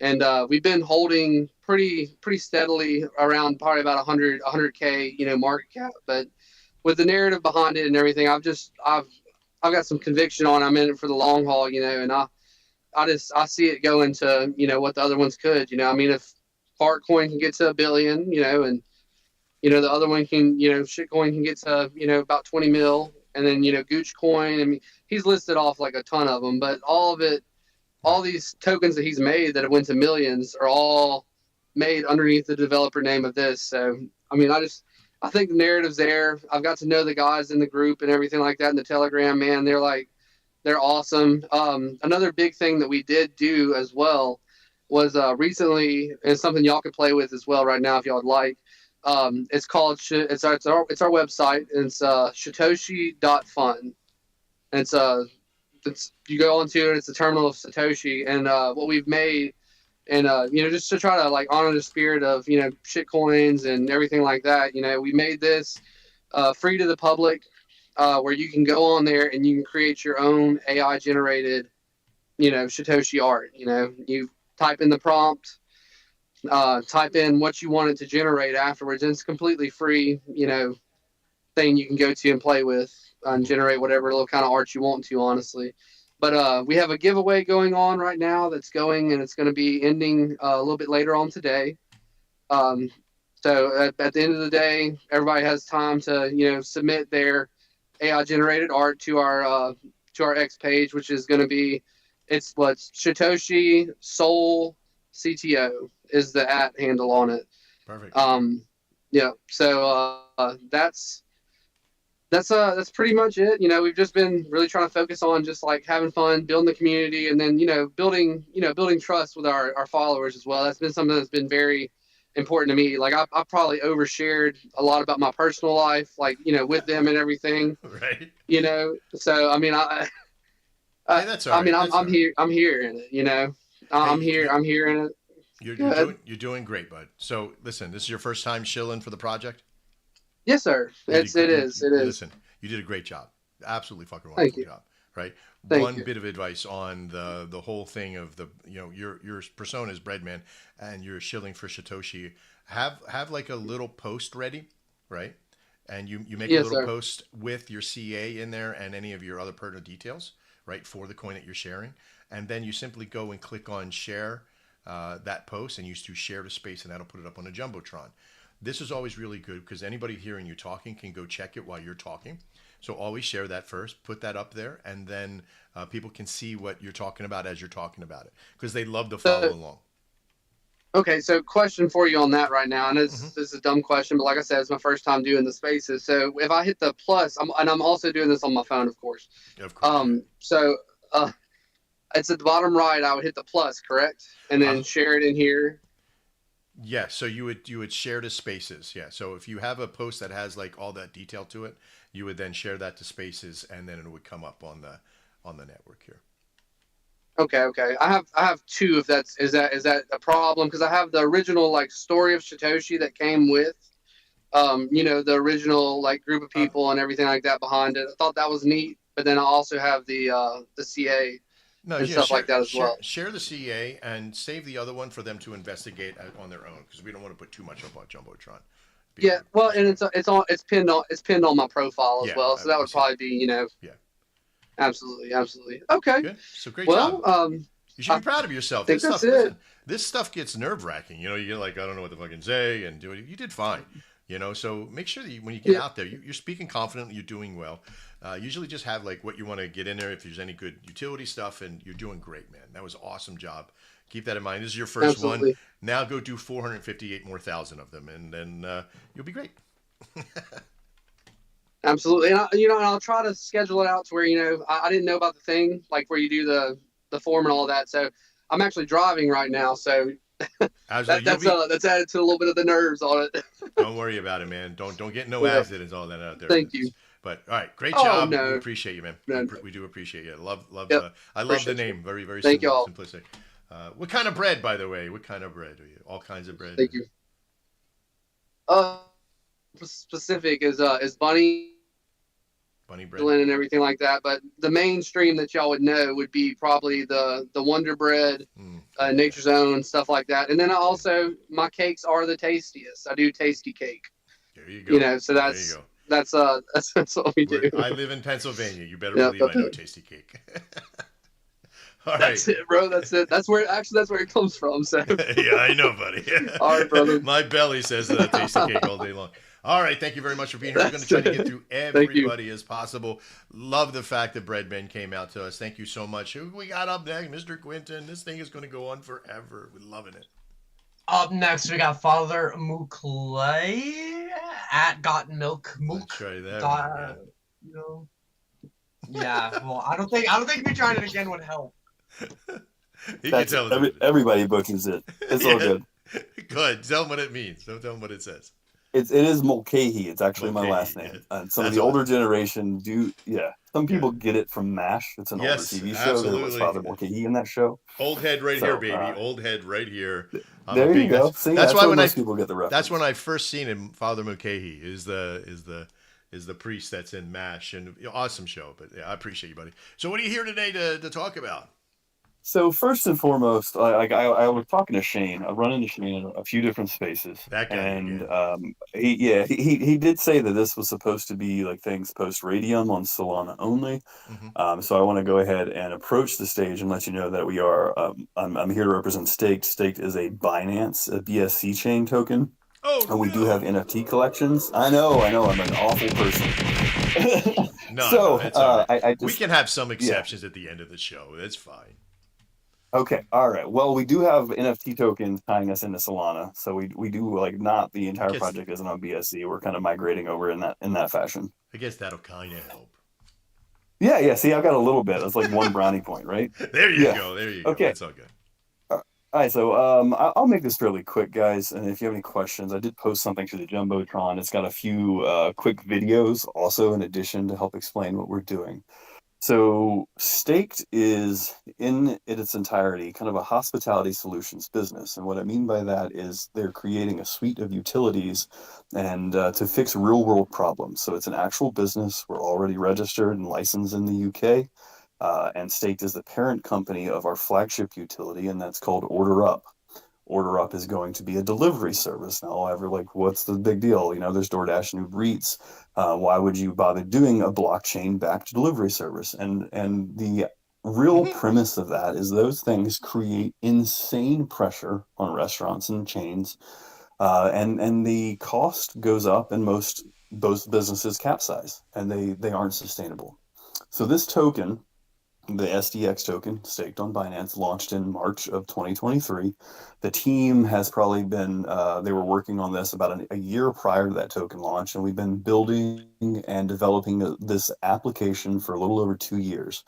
and we've been holding pretty steadily around probably about 100K market cap. But with the narrative behind it and everything, I've got some conviction on it. I'm in it for the long haul, and I see it going to what the other ones could. I mean, if Fartcoin can get to $1 billion, and the other one can, shitcoin can get to about 20 mil, and then Gooch coin. I mean, he's listed off like a ton of them, but all these tokens that he's made that have went to millions are all made underneath the developer name of this. So I mean, I think the narrative's there. I've got to know the guys in the group and everything like that in the Telegram. Man, they're awesome. Another big thing that we did do as well was recently, and something y'all could play with as well right now if y'all would like. It's called it's our website. And it's Satoshi.fun. And it's you go onto it. It's the terminal of Satoshi, and what we've made, and just to try to like honor the spirit of shit coins and everything like that. We made this free to the public, where you can go on there and you can create your own AI generated Satoshi art. You type in the prompt, type in what you want it to generate afterwards, and it's completely free, thing you can go to and play with and generate whatever little kind of art you want to, honestly. But we have a giveaway going on right now that's going, and it's going to be ending a little bit later on today. So at the end of the day, everybody has time to submit their AI generated art to our X page, which is going to be, it's Satoshi Soul CTO is the @ handle on it. Perfect. Yeah. So that's pretty much it. We've just been really trying to focus on just like having fun, building the community, and then building trust with our followers as well. That's been something that's been very important to me. Like I probably overshared a lot about my personal life, like with them and everything. Right. So I mean, Hey, that's all right. I'm here in it. I'm here in it. You're doing great, bud. So listen, this is your first time shilling for the project? Yes, sir. It is. Listen, you did a great job. Absolutely fucking wonderful job. Right. One bit of advice on the whole thing of the your persona is Breadman, and you're shilling for Satoshi. Have like a little post ready, right? And you make a little post with your CA in there and any of your other pertinent details, right, for the coin that you're sharing. And then you simply go and click on share that post and use to share to space, and that'll put it up on a Jumbotron. This is always really good because anybody hearing you talking can go check it while you're talking. So always share that first, put that up there, and then people can see what you're talking about as you're talking about it because they love to follow along. Okay, so question for you on that right now, and this is a dumb question, but like I said, it's my first time doing the spaces. So if I hit the plus, and I'm also doing this on my phone, of course. Of course. So it's at the bottom right. I would hit the plus, correct, and then share it in here. Yeah, so you would share to spaces. Yeah, so if you have a post that has like all that detail to it, you would then share that to spaces, and then it would come up on the network here. Okay. I have two. If is that a problem? Because I have the original like story of Satoshi that came with, the original like group of people and everything like that behind it. I thought that was neat. But then I also have the CA and stuff like that as well. Share the CA and save the other one for them to investigate on their own because we don't want to put too much up on Jumbotron. Yeah, well, and it's pinned on my profile as well, so that would probably be Yeah. Absolutely. Okay. Good. So great job. You should be proud of yourself. This stuff gets nerve-wracking. You get like, I don't know what to fucking say, and do it. You did fine. So make sure that when you get out there, you're speaking confidently, you're doing well. Usually just have like what you want to get in there if there's any good utility stuff, and you're doing great, man. That was an awesome job. Keep that in mind. This is your first one. Now go do 458 more thousand of them, and then you'll be great. Absolutely, and I'll try to schedule it out to where I didn't know about the thing like where you do the form and all that. So I'm actually driving right now, so that's added to a little bit of the nerves on it. Don't worry about it, man. Don't get no accidents, all that out there. Thank you. But all right, great job. No. We appreciate you, man. We do appreciate you. Love. I love Appreciate the name. Very, very Thank y'all. simplistic. What kind of bread, by the way? What kind of bread are you? All kinds of bread. Thank you. Specific is bunny bread and everything like that, but the mainstream that y'all would know would be probably the Wonder Bread, Nature's Own, stuff like that. And then my cakes are the tastiest. I do tasty cake. There you go. So that's what we do. I live in Pennsylvania. You better believe I know tasty cake. All right. That's it, bro. That's it. That's where it comes from. So yeah, I know, buddy. All right, brother. My belly says that I taste the cake all day long. All right, thank you very much for being here. We're going to try to get through everybody as possible. Love the fact that Breadman came out to us. Thank you so much. Who we got up next? Mr. Quinton. This thing is going to go on forever. We're loving it. Up next, we got Father Mooklay at Got Milk. Let's try that. Yeah. Well, I don't think me trying it again would help. You can tell everybody butchers it. It's all good. Good. Tell them what it means. Don't tell them what it says. It is Mulcahy. It's actually my last name. And some of the older generation some people get it from MASH. It's an older TV show. There was Father Mulcahy in that show. Old head right here, baby. Old head right here. There you go. See, that's why most people get the reference. That's when I first seen him. Father Mulcahy is the priest that's in MASH, and awesome show. But yeah, I appreciate you, buddy. So what are you here today to talk about? So first and foremost, I was talking to Shane. I run into Shane in a few different spaces. That guy, and he did say that this was supposed to be like things post Radium on Solana only. So I want to go ahead and approach the stage and let you know that we are. I'm here to represent Staked. Staked is a Binance, a BSC chain token. And we do have NFT collections. I know. I'm an awful person. We can have some exceptions at the end of the show. That's fine. Okay, all right. Well, we do have NFT tokens tying us into Solana, so we do not the entire project isn't on BSC. We're kind of migrating over in that fashion. I guess that'll kind of help. Yeah. See, I've got a little bit. That's like one brownie point, right? There you go. Okay, that's all good. All right, so I'll make this fairly quick, guys. And if you have any questions, I did post something to the Jumbotron. It's got a few quick videos also in addition to help explain what we're doing. So Staked is in its entirety kind of a hospitality solutions business. And what I mean by that is they're creating a suite of utilities and to fix real world problems. So it's an actual business. We're already registered and licensed in the UK. And Staked is the parent company of our flagship utility, and that's called Order Up. Order Up is going to be a delivery service. Now, what's the big deal? There's DoorDash and Uber Eats. Why would you bother doing a blockchain-backed delivery service? And the real premise of that is those things create insane pressure on restaurants and chains, and the cost goes up, and most businesses capsize, and they aren't sustainable. So this token, the SDX token, staked on Binance, launched in March of 2023. The team has probably been, they were working on this about a year prior to that token launch, and we've been building and developing this application for a little over 2 years.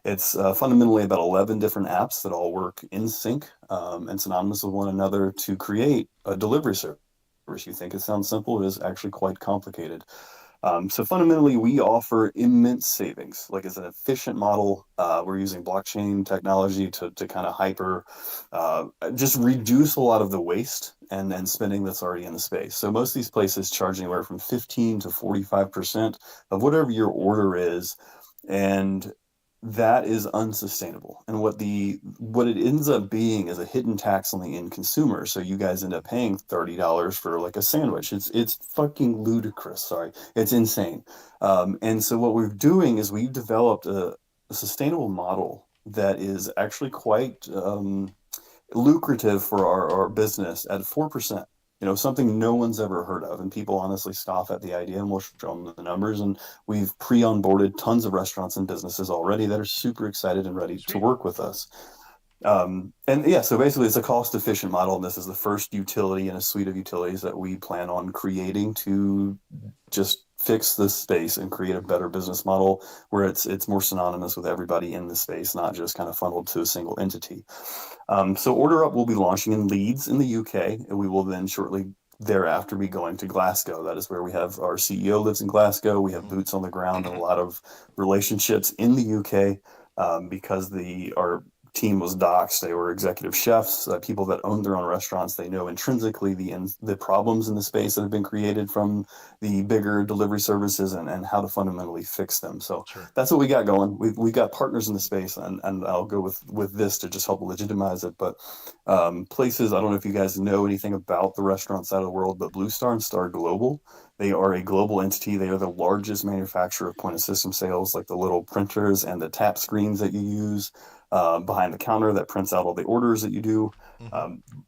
It's fundamentally about 11 different apps that all work in sync and synonymous with one another to create a delivery service. You think it sounds simple, it is actually quite complicated. So fundamentally, we offer immense savings. Like, it's an efficient model. We're using blockchain technology to kind of just reduce a lot of the waste and spending that's already in the space. So most of these places charge anywhere from 15 to 45% of whatever your order is. And that is unsustainable. And what it ends up being is a hidden tax on the end consumer. So you guys end up paying $30 for like a sandwich. It's fucking ludicrous. Sorry, it's insane. And so what we're doing is we've developed a sustainable model that is actually quite lucrative for our business at 4%. Something no one's ever heard of, and people honestly scoff at the idea, and we'll show them the numbers. And we've pre-onboarded tons of restaurants and businesses already that are super excited and ready to work with us. And yeah, so basically it's a cost-efficient model, and this is the first utility in a suite of utilities that we plan on creating to just fix this space and create a better business model where it's more synonymous with everybody in the space, not just kind of funneled to a single entity. So Order Up will be launching in Leeds in the UK, and we will then shortly thereafter be going to Glasgow. That is where we have our CEO lives in Glasgow. We have boots on the ground and a lot of relationships in the UK because our team was doxxed. They were executive chefs, people that own their own restaurants. They know intrinsically the problems in the space that have been created from the bigger delivery services and how to fundamentally fix them. So that's what we got going. We've got partners in the space, and I'll go with this to just help legitimize it. But places, I don't know if you guys know anything about the restaurant side of the world, but Blue Star and Star Global, they are a global entity. They are the largest manufacturer of point of system sales, like the little printers and the tap screens that you use behind the counter that prints out all the orders that you do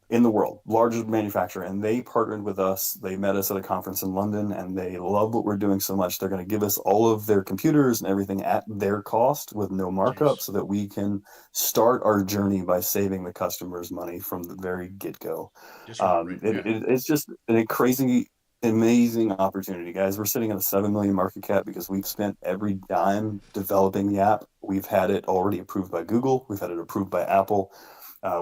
in the world. Largest manufacturer. And they partnered with us. They met us at a conference in London, and they love what we're doing so much. They're going to give us all of their computers and everything at their cost with no markup so that we can start our journey by saving the customers money from the very get-go. It's just a crazy, amazing opportunity, guys. We're sitting at a 7 million market cap because we've spent every dime developing the app. We've had it already approved by Google. We've had it approved by Apple.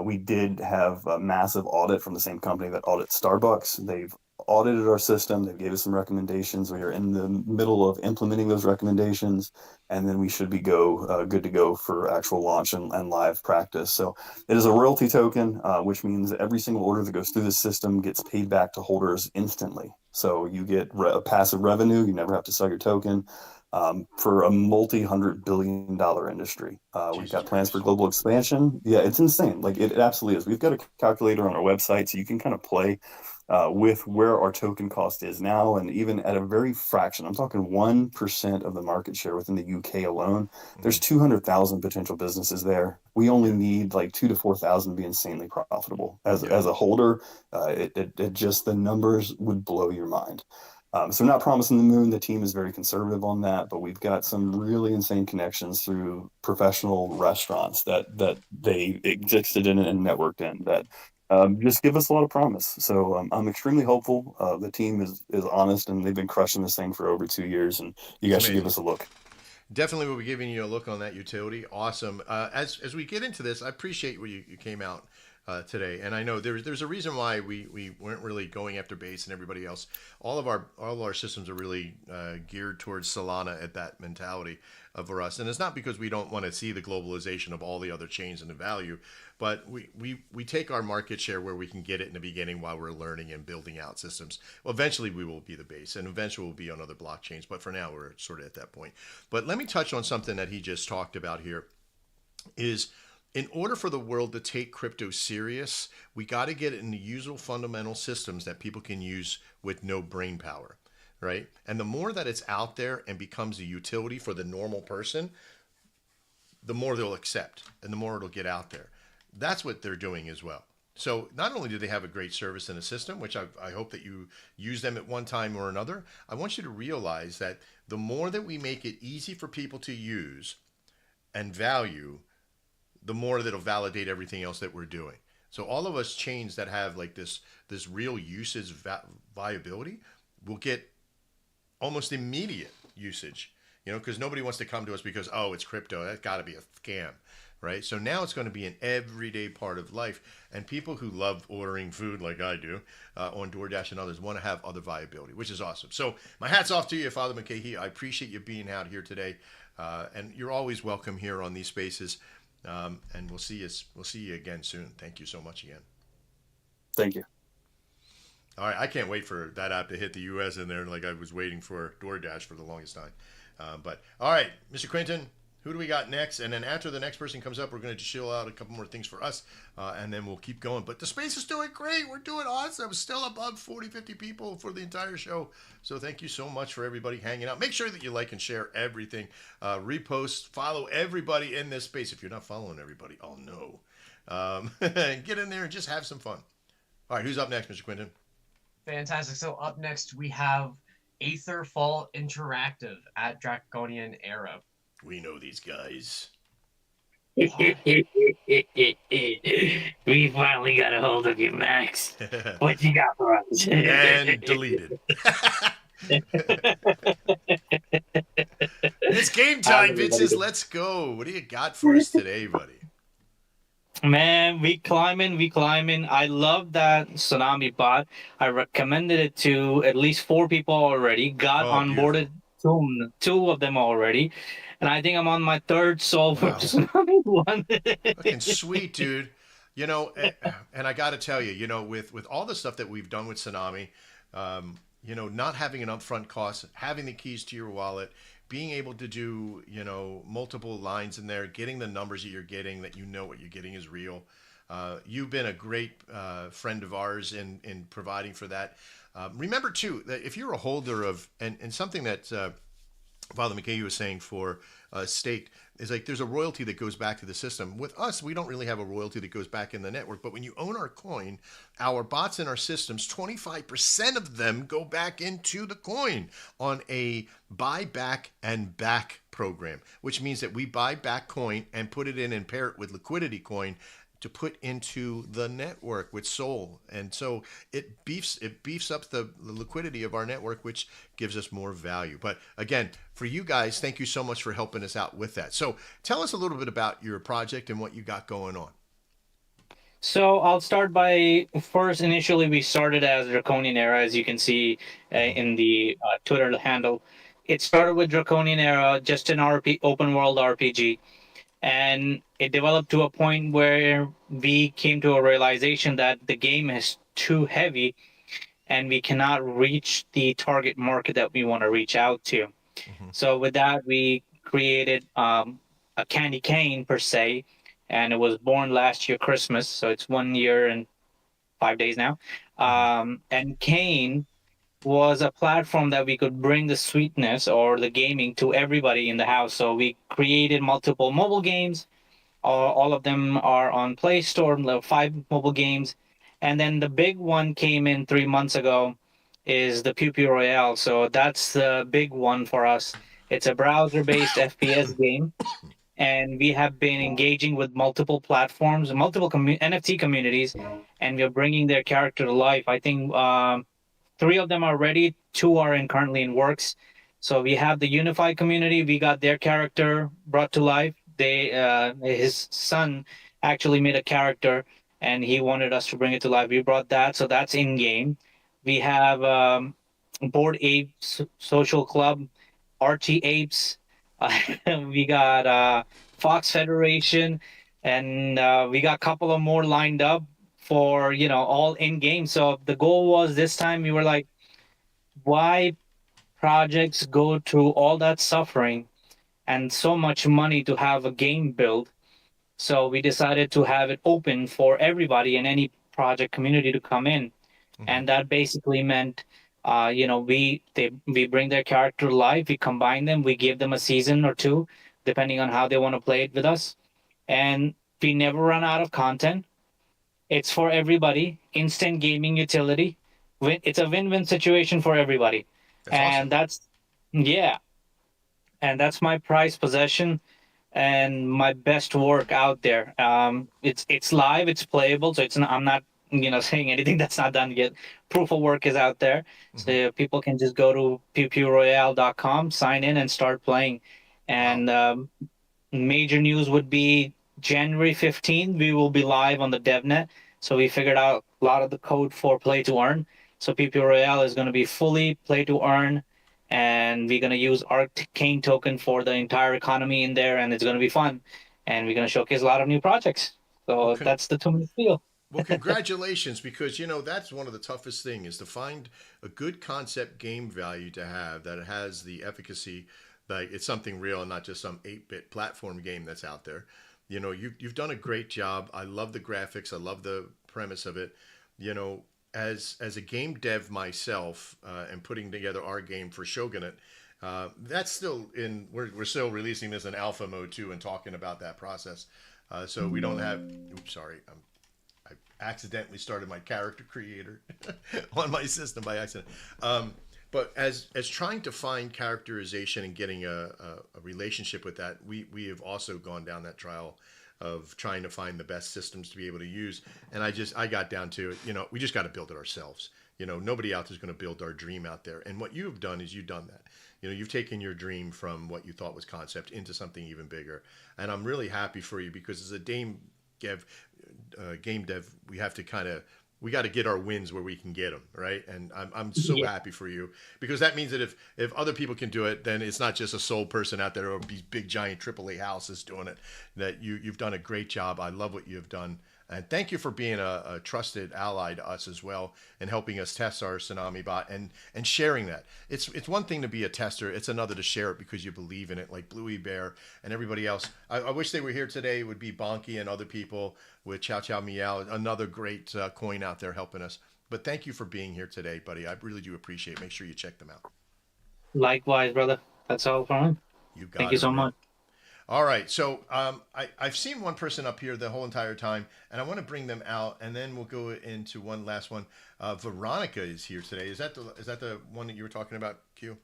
We did have a massive audit from the same company that audits Starbucks. They've audited our system. They gave us some recommendations. We are in the middle of implementing those recommendations, and then we should be good to go for actual launch and live practice. So it is a royalty token, which means every single order that goes through the system gets paid back to holders instantly. So you get passive revenue. You never have to sell your token. For a multi-$100 billion industry. We've got plans for global expansion. Yeah, it's insane. Like, it absolutely is. We've got a calculator on our website, so you can kind of play with where our token cost is now, and even at a very fraction, I'm talking 1% of the market share within the UK alone. There's 200,000 potential businesses there. We only need like 2,000 to 4,000 to be insanely profitable. As a holder, it just, the numbers would blow your mind. So we're not promising the moon. The team is very conservative on that, but we've got some really insane connections through professional restaurants that they existed in and networked in that just give us a lot of promise. So I'm extremely hopeful. The team is honest, and they've been crushing this thing for over 2 years, and you guys should give us a look. Definitely will be giving you a look on that utility. Awesome. As we get into this, I appreciate where you came out today, and I know there's a reason why we weren't really going after base and everybody else. All of our systems are really geared towards Solana at that mentality for us, and it's not because we don't want to see the globalization of all the other chains and the value, but we take our market share where we can get it in the beginning while we're learning and building out systems. Well, eventually we will be the base, and eventually we'll be on other blockchains, but for now we're sort of at that point. But let me touch on something that he just talked about here. Is in order for the world to take crypto serious, we got to get it in the usual fundamental systems that people can use with no brain power, right? And the more that it's out there and becomes a utility for the normal person, the more they'll accept and the more it'll get out there. That's what they're doing as well. So not only do they have a great service and a system, which I hope that you use them at one time or another, I want you to realize that the more that we make it easy for people to use and value, the more that'll validate everything else that we're doing. So all of us chains that have like this real usage viability will get almost immediate usage, because nobody wants to come to us because, oh, it's crypto. That's got to be a scam, right? So now it's going to be an everyday part of life. And people who love ordering food like I do on DoorDash and others want to have other viability, which is awesome. So my hat's off to you, Father McKay. I appreciate you being out here today. And you're always welcome here on these spaces. And we'll see you again soon. Thank you so much again. Thank you. All right, I can't wait for that app to hit the U.S. in there like I was waiting for DoorDash for the longest time. But all right, Mr. Quinton, who do we got next? And then after the next person comes up, we're going to chill out a couple more things for us, and then we'll keep going. But the space is doing great. We're doing awesome. Still above 40, 50 people for the entire show. So thank you so much for everybody hanging out. Make sure that you like and share everything. Repost, follow everybody in this space. If you're not following everybody, oh no. Get in there and just have some fun. All right, who's up next, Mr. Quinton? Fantastic. So up next we have Aetherfall Interactive at Draconian Era. We know these guys. We finally got a hold of you, Max. What you got for us? And deleted. It's game time, bitches. Let's go. What do you got for us today, buddy? Man, we climbing. I love that Tsunami bot. I recommended it to at least 4 people already. Got onboarded two of them already. And I think I'm on my 3rd soul for Tsunami one. Fucking sweet, dude. And I got to tell you, with all the stuff that we've done with Tsunami, not having an upfront cost, having the keys to your wallet, being able to do, multiple lines in there, getting the numbers that you're getting, that what you're getting is real. You've been a great friend of ours in providing for that. Remember, too, that if you're a holder of, and something that Father McKay was saying for staked, is like there's a royalty that goes back to the system. With us, we don't really have a royalty that goes back in the network, but when you own our coin, our bots in our systems, 25% of them go back into the coin on a buy back and back program, which means that we buy back coin and put it in and pair it with liquidity coin to put into the network with Sol. And so it beefs up the liquidity of our network, which gives us more value. But again, for you guys, thank you so much for helping us out with that. So tell us a little bit about your project and what you got going on. So I'll start by first, initially we started as Draconian Era, as you can see in the Twitter handle. It started with Draconian Era, just an open world RPG. And it developed to a point where we came to a realization that the game is too heavy and we cannot reach the target market that we want to reach out to. Mm-hmm. So with that, we created a candy cane per se, and it was born last year, Christmas. So it's 1 year and 5 days now. And Cane was a platform that we could bring the sweetness or the gaming to everybody in the house. So we created multiple mobile games. All of them are on Play Store, 5 mobile games. And then the big one came in 3 months ago is the Pew Pew Royale. So that's the big one for us. It's a browser-based FPS game. And we have been engaging with multiple platforms, multiple NFT communities, and we're bringing their character to life. I think 3 of them are ready, 2 are currently in works. So we have the unified community. We got their character brought to life. His son actually made a character, and he wanted us to bring it to life. We brought that, so that's in game. We have Board Apes Social Club, RT Apes. We got Fox Federation, and we got a couple of more lined up for all in game. So the goal was this time we were like, why projects go through all that suffering and so much money to have a game built? So we decided to have it open for everybody and any project community to come in. Mm-hmm. And that basically meant we bring their character to life, we combine them, we give them a season or 2, depending on how they want to play it with us. And we never run out of content. It's for everybody. Instant gaming utility. It's a win-win situation for everybody. That's awesome. Yeah, and that's my prized possession and my best work out there. It's live, it's playable, so it's not, I'm not saying anything that's not done yet. Proof of work is out there, so people can just go to pewpewroyale.com, sign in, and start playing. And major news would be January 15th, we will be live on the DevNet. So we figured out a lot of the code for play to earn. So PP Royale is going to be fully play to earn, and we're going to use Arcane token for the entire economy in there, and it's going to be fun. And we're going to showcase a lot of new projects. So that's the 2-minute spiel. Well, congratulations, because that's one of the toughest things, is to find a good concept game value to have that has the efficacy, like it's something real and not just some 8-bit platform game that's out there. You've done a great job. I love the graphics. I love the premise of it. As a game dev myself, and putting together our game for Shogun, that's still we're still releasing this in alpha mode too, and talking about that process. So we don't have. Oops, sorry. I accidentally started my character creator on my system by accident. But as trying to find characterization and getting a relationship with that, we have also gone down that trial of trying to find the best systems to be able to use. And I got down to, we just got to build it ourselves. Nobody out there is going to build our dream out there. And what you've done is you've done that. You've taken your dream from what you thought was concept into something even bigger. And I'm really happy for you, because as a game dev, we have to we got to get our wins where we can get them, right? And I'm so happy for you, because that means that if other people can do it, then it's not just a sole person out there or these big giant AAA houses doing it. That you've done a great job. I love what you've done, and thank you for being a trusted ally to us as well, and helping us test our Tsunami bot and sharing that. It's one thing to be a tester; it's another to share it because you believe in it, like Bluey Bear and everybody else. I wish they were here today. It would be Bonky and other people with Chow Chow Meow, another great coin out there helping us. But thank you for being here today, buddy. I really do appreciate it. Make sure you check them out. Likewise, brother. That's all from me. You got it. Thank you so much. All right. So I've seen one person up here the whole entire time, and I want to bring them out, and then we'll go into one last one. Veronica is here today. Is that the one that you were talking about, Q?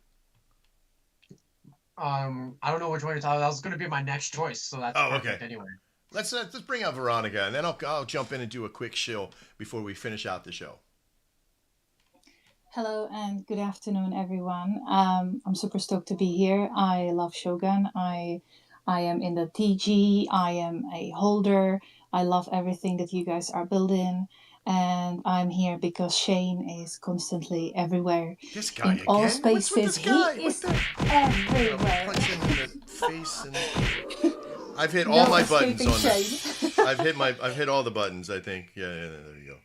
I don't know which one you're talking about. That was going to be my next choice, so that's perfect anyway. Let's bring out Veronica, and then I'll jump in and do a quick shill before we finish out the show. Hello and good afternoon, everyone. I'm super stoked to be here. I love Shogun. I am in the TG. I am a holder. I love everything that you guys are building. And I'm here because Shane is constantly everywhere. This guy in again? all spaces. What's with this guy? He is everywhere. Punch him in the face and I've hit all my buttons on this. I've hit all the buttons, I think. Yeah, there you go.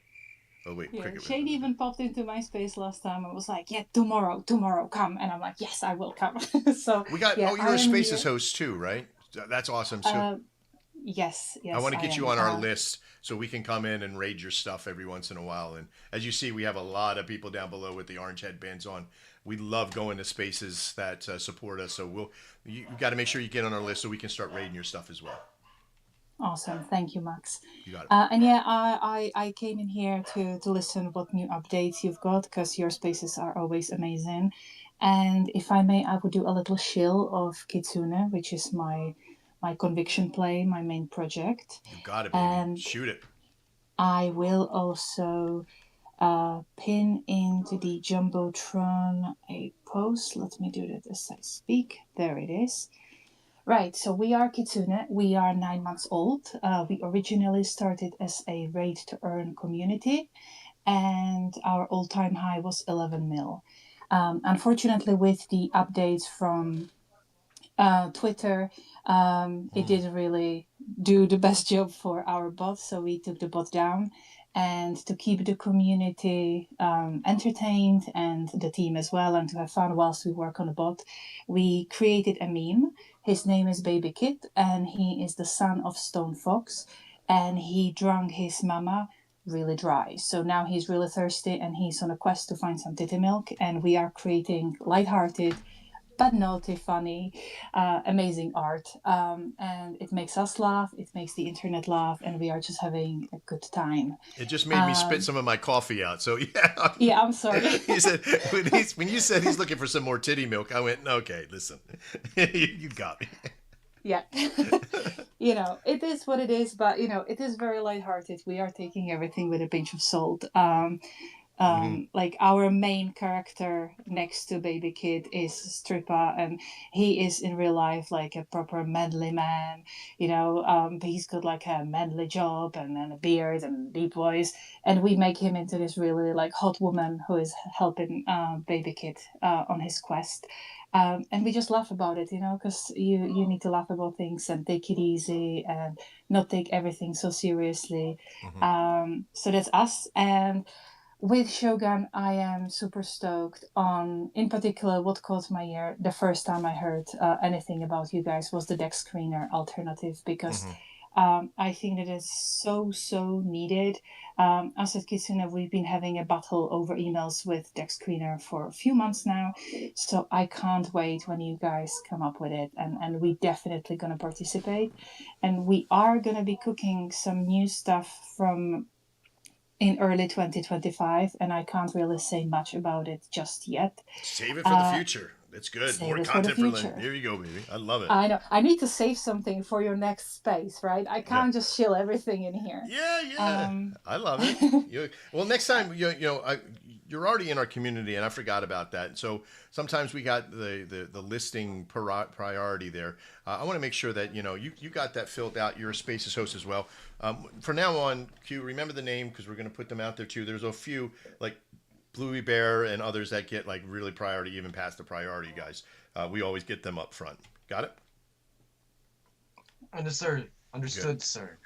Oh wait, yeah, Shane even popped into my space last time and was like, "Yeah, tomorrow, come." And I'm like, "Yes, I will come." So we got. Yeah, you're a Spaces host too, right? That's awesome. So yes. I want to get you on our list so we can come in and raid your stuff every once in a while. And as you see, we have a lot of people down below with the orange headbands on. We love going to spaces that support us. So you got to make sure you get on our list so we can start raiding your stuff as well. Awesome, thank you, Max. You got it. And yeah, I came in here to listen what new updates you've got, because your spaces are always amazing. And if I may, I would do a little shill of Kitsune, which is my conviction play, my main project. You got it, baby. And shoot it. I will also pin into the Jumbotron a post. Let me do that as I speak. There it is. Right, so we are Kitsune. We are 9 months old. We originally started as a raid to earn community, and our all-time high was 11 mil. Unfortunately, with the updates from Twitter, it didn't really do the best job for our bot, so we took the bot down. And to keep the community entertained and the team as well, and to have fun whilst we work on the bot, we created a meme. His name is Baby Kid, and he is the son of Stone Fox, and he drank his mama really dry. So now he's really thirsty, and he's on a quest to find some titty milk, and we are creating lighthearted, but naughty, funny, amazing art. And it makes us laugh, it makes the internet laugh, and we are just having a good time. It just made me spit some of my coffee out. So yeah. Yeah, I'm sorry. He said when you said he's looking for some more titty milk, I went, okay, listen, you got me. Yeah. It is what it is, but it is very lighthearted. We are taking everything with a pinch of salt. Like our main character next to Baby Kid is Strippa, and he is in real life like a proper manly man. He's got like a manly job and a beard and deep voice, and we make him into this really like hot woman who is helping Baby Kid on his quest. And we just laugh about it, because you need to laugh about things and take it easy and not take everything so seriously. So that's us. And with Shogun, I am super stoked on, in particular, what caught my ear the first time I heard anything about you guys was the deck screener alternative, because I think that is so needed. As at Kitsune, we've been having a battle over emails with deck screener for a few months now, so I can't wait when you guys come up with it, and we definitely going to participate. And we are going to be cooking some new stuff in early 2025, and I can't really say much about it just yet. Save it for the future. That's good. More content for Lynn. Here you go, baby. I love it. I know. I need to save something for your next space, right? I can't just shill everything in here. Yeah. I love it. Well, next time, you're already in our community, and I forgot about that. So sometimes we got the listing priority there. I want to make sure that you got that filled out. You're a Spaces host as well. For now on, Q, remember the name, because we're going to put them out there too. There's a few like Bluey Bear and others that get like really priority, even past the priority guys. We always get them up front. Got it? Understood, sir.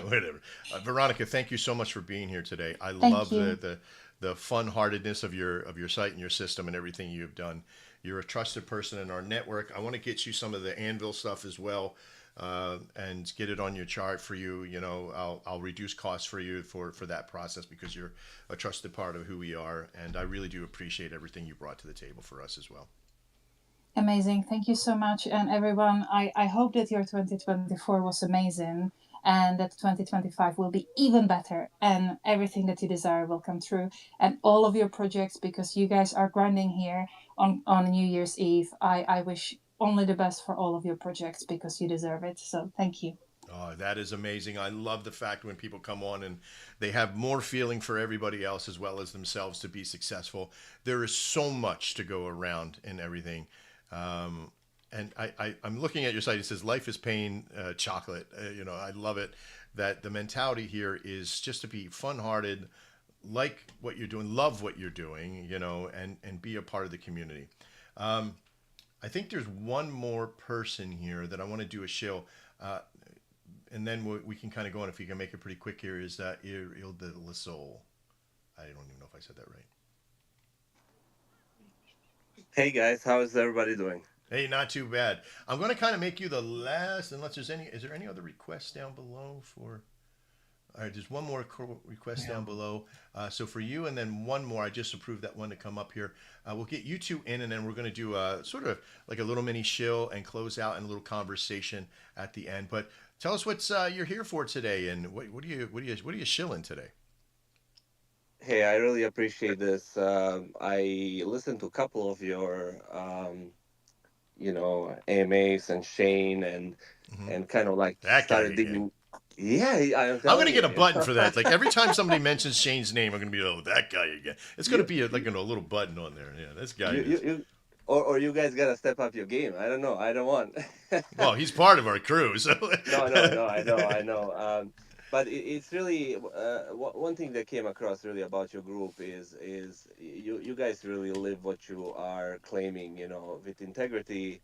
Whatever. Veronica, thank you so much for being here today. I love the fun-heartedness of your site and your system and everything you've done. You're a trusted person in our network. I want to get you some of the Anvil stuff as well, and get it on your chart for you. I'll reduce costs for you for that process, because you're a trusted part of who we are, and I really do appreciate everything you brought to the table for us as well. Amazing. Thank you so much. And everyone, I hope that your 2024 was amazing, and that 2025 will be even better, and everything that you desire will come true, and all of your projects, because you guys are grinding here on New Year's Eve. I wish only the best for all of your projects, because you deserve it. So thank you. Oh, that is amazing. I love the fact when people come on and they have more feeling for everybody else as well as themselves to be successful. There is so much to go around in everything. And I'm looking at your site. It says life is pain, chocolate. I love it that the mentality here is just to be fun-hearted, like what you're doing, love what you're doing, and be a part of the community. I think there's one more person here that I want to do a shill, and then we can kind of go on. If you can make it pretty quick here, is that Il de la Soul. I don't even know if I said that right. Hey guys, how is everybody doing? Hey, not too bad. I'm going to kind of make you the last, unless is there any other requests down below for? All right, there's one more request down below. So for you, and then one more, I just approved that one to come up here. We'll get you two in, and then we're going to do sort of like a little mini shill and close out and a little conversation at the end. But tell us what you're here for today, and what are you shilling today? Hey, I really appreciate this. I listened to a couple of your, AMAs and Shane, and kind of like started digging. Yeah, I'm gonna get a button for that. Like every time somebody mentions Shane's name, I'm gonna be that guy again. It's gonna be like a little button on there. Yeah, this guy. Or you guys gotta step up your game. I don't know. I don't want. Well, he's part of our crew, so. No, I know. But it's really one thing that came across really about your group is you guys really live what you are claiming. With integrity.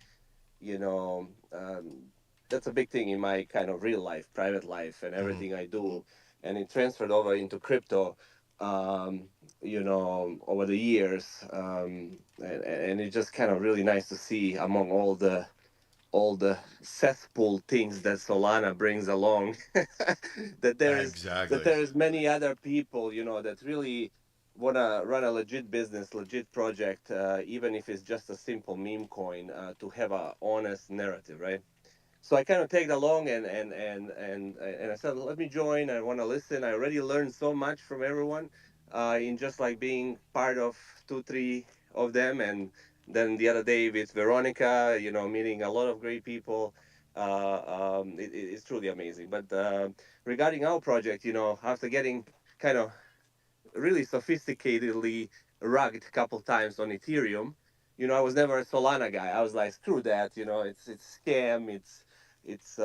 That's a big thing in my kind of real life, private life, and everything I do, and it transferred over into crypto, over the years, and it's just kind of really nice to see among all the cesspool things that Solana brings along, that there is many other people, that really wanna run a legit business, legit project, even if it's just a simple meme coin, to have a honest narrative, right? So I kind of tagged along, and I said, let me join. I want to listen. I already learned so much from everyone, in just like being part of 2, 3 of them, and then the other day with Veronica, meeting a lot of great people. It's truly amazing. But regarding our project, after getting kind of really sophisticatedly rugged a couple times on Ethereum. I was never a Solana guy. I was like, screw that. It's scam. It's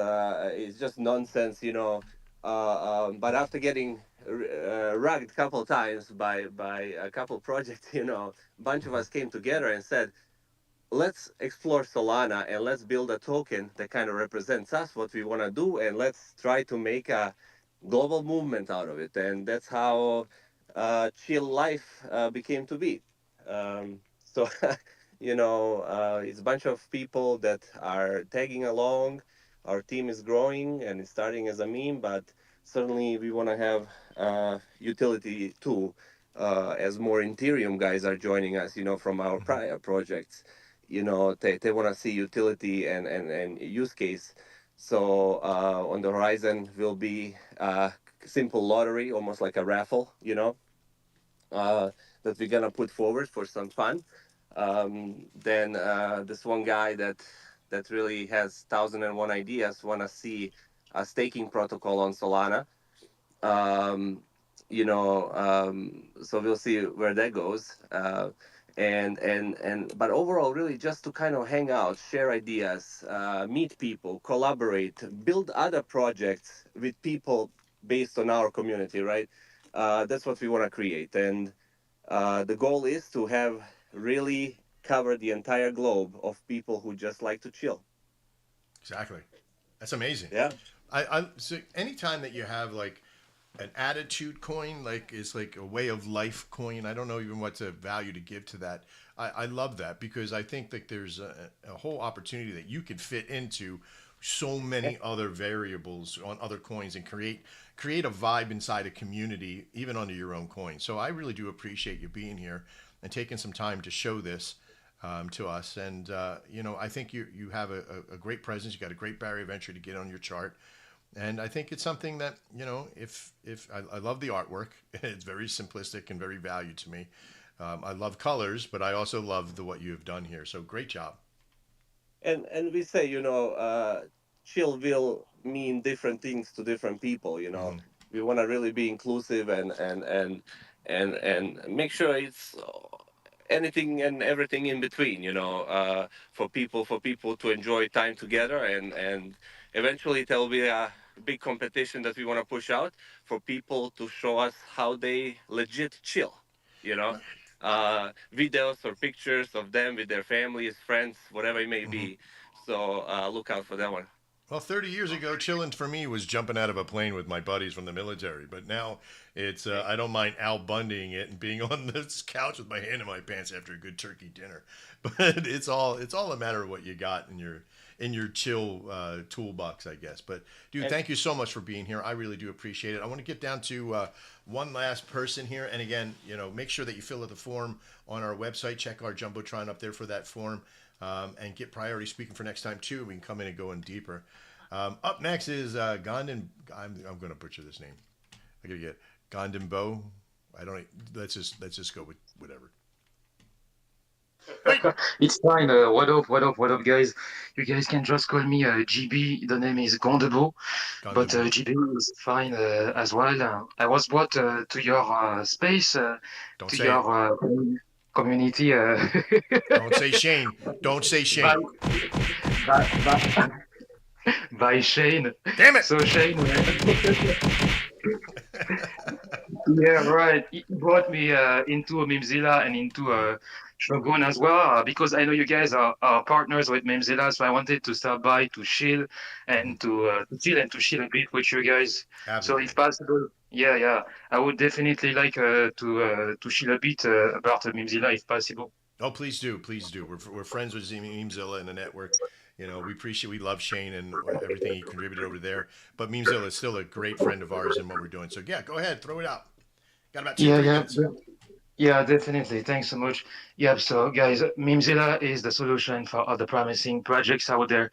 just nonsense. But after getting rugged a couple times by a couple projects, a bunch of us came together and said, let's explore Solana and let's build a token that kind of represents us, what we want to do, and let's try to make a global movement out of it. And that's how Chill Life became to be. So, it's a bunch of people that are tagging along. Our team is growing and it's starting as a meme, but certainly we want to have utility too, as more Ethereum guys are joining us, from our prior projects. They want to see utility and use case. So on the horizon will be a simple lottery, almost like a raffle, that we're gonna put forward for some fun. Then this one guy that really has 1,001 ideas want to see a staking protocol on Solana. um, so we'll see where that goes. But overall, really just to kind of hang out, share ideas, meet people, collaborate, build other projects with people based on our community, right? That's what we want to create. And the goal is to have really cover the entire globe of people who just like to chill. Exactly. That's amazing. Yeah. So anytime that you have like an attitude coin, like is like a way of life coin, I don't know even what's a value to give to that. I love that because I think that there's a whole opportunity that you could fit into so many other variables on other coins and create a vibe inside a community, even under your own coin. So I really do appreciate you being here and taking some time to show this to us. And I think you have a great presence. You got a great barrier of entry to get on your chart. And I think it's something that, if I love the artwork, it's very simplistic and very valued to me. I love colors, but I also love what you have done here. So great job. And we say, chill will mean different things to different people. We want to really be inclusive and make sure it's anything and everything in between. For people to enjoy time together, and eventually there will be a big competition that we want to push out for people to show us how they legit chill. You know, videos or pictures of them with their families, friends, whatever it may be. So look out for that one. Well, 30 years ago, chilling for me was jumping out of a plane with my buddies from the military. But now it's I don't mind Al Bundying it and being on this couch with my hand in my pants after a good turkey dinner. But it's all a matter of what you got in your chill toolbox, I guess. But dude, thank you so much for being here. I really do appreciate it. I want to get down to one last person here, and again, make sure that you fill out the form on our website. Check our jumbotron up there for that form. And get priority speaking for next time too. We can come in and go in deeper. Up next is Gondon. I'm going to butcher this name. I gotta get Gondimbo. I don't. Let's just go with whatever. It's fine. What up, guys? You guys can just call me GB. The name is Gondebo, but GB is fine as well. I was brought to your space, to your community. Don't say Shane. Don't say Shane. By Shane. Damn it! So Shane. Yeah, right. He brought me into Mimzilla and into Shogun as well, because I know you guys are partners with Mimzilla, so I wanted to stop by to chill and to chill and to chill a bit with you guys. Absolutely. So if possible, yeah, I would definitely like to chill a bit about Mimzilla if possible. Oh, please do. We're friends with Memezilla and the network. We love Shane and everything he contributed over there. But Memezilla is still a great friend of ours in what we're doing. So yeah, go ahead, throw it out. Got about 2-3 minutes. Yeah, definitely. Thanks so much. Yep. So, guys, Mimzilla is the solution for all the promising projects out there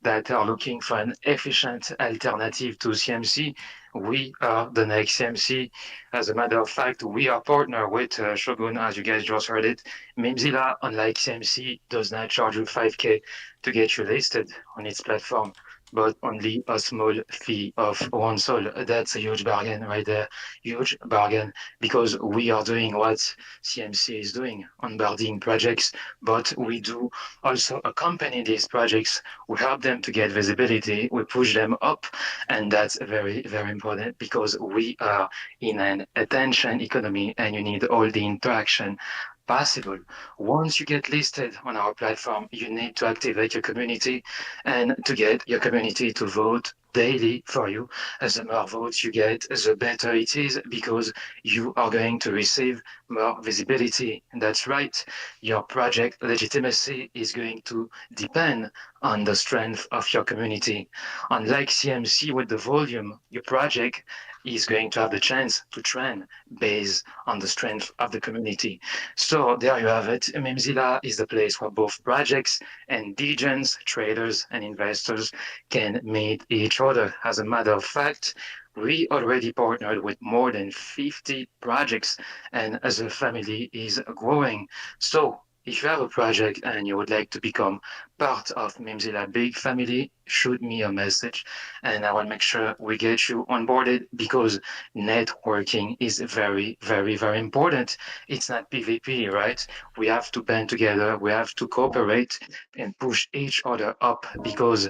that are looking for an efficient alternative to CMC. We are the next CMC. As a matter of fact, we are partner with Shogun, as you guys just heard it. Mimzilla, unlike CMC, does not charge you 5K to get you listed on its platform, but only a small fee of one sol. That's a huge bargain right there. Huge bargain because we are doing what CMC is doing, onboarding projects, but we do also accompany these projects. We help them to get visibility, we push them up, and that's very, very important because we are in an attention economy and you need all the interaction possible. Once you get listed on our platform, you need to activate your community and to get your community to vote daily for you. As the more votes you get, the better it is because you are going to receive more visibility. And that's right. Your project legitimacy is going to depend on the strength of your community. Unlike CMC with the volume, your project is going to have the chance to trend based on the strength of the community. So there you have it. Mimzilla is the place where both projects and degens, traders, and investors can meet each other. As a matter of fact, we already partnered with more than 50 projects, and as a family is growing. So if you have a project and you would like to become part of Mimzilla big family, shoot me a message and I will make sure we get you onboarded because networking is very, very, very important. It's not PvP, right? We have to band together, we have to cooperate and push each other up because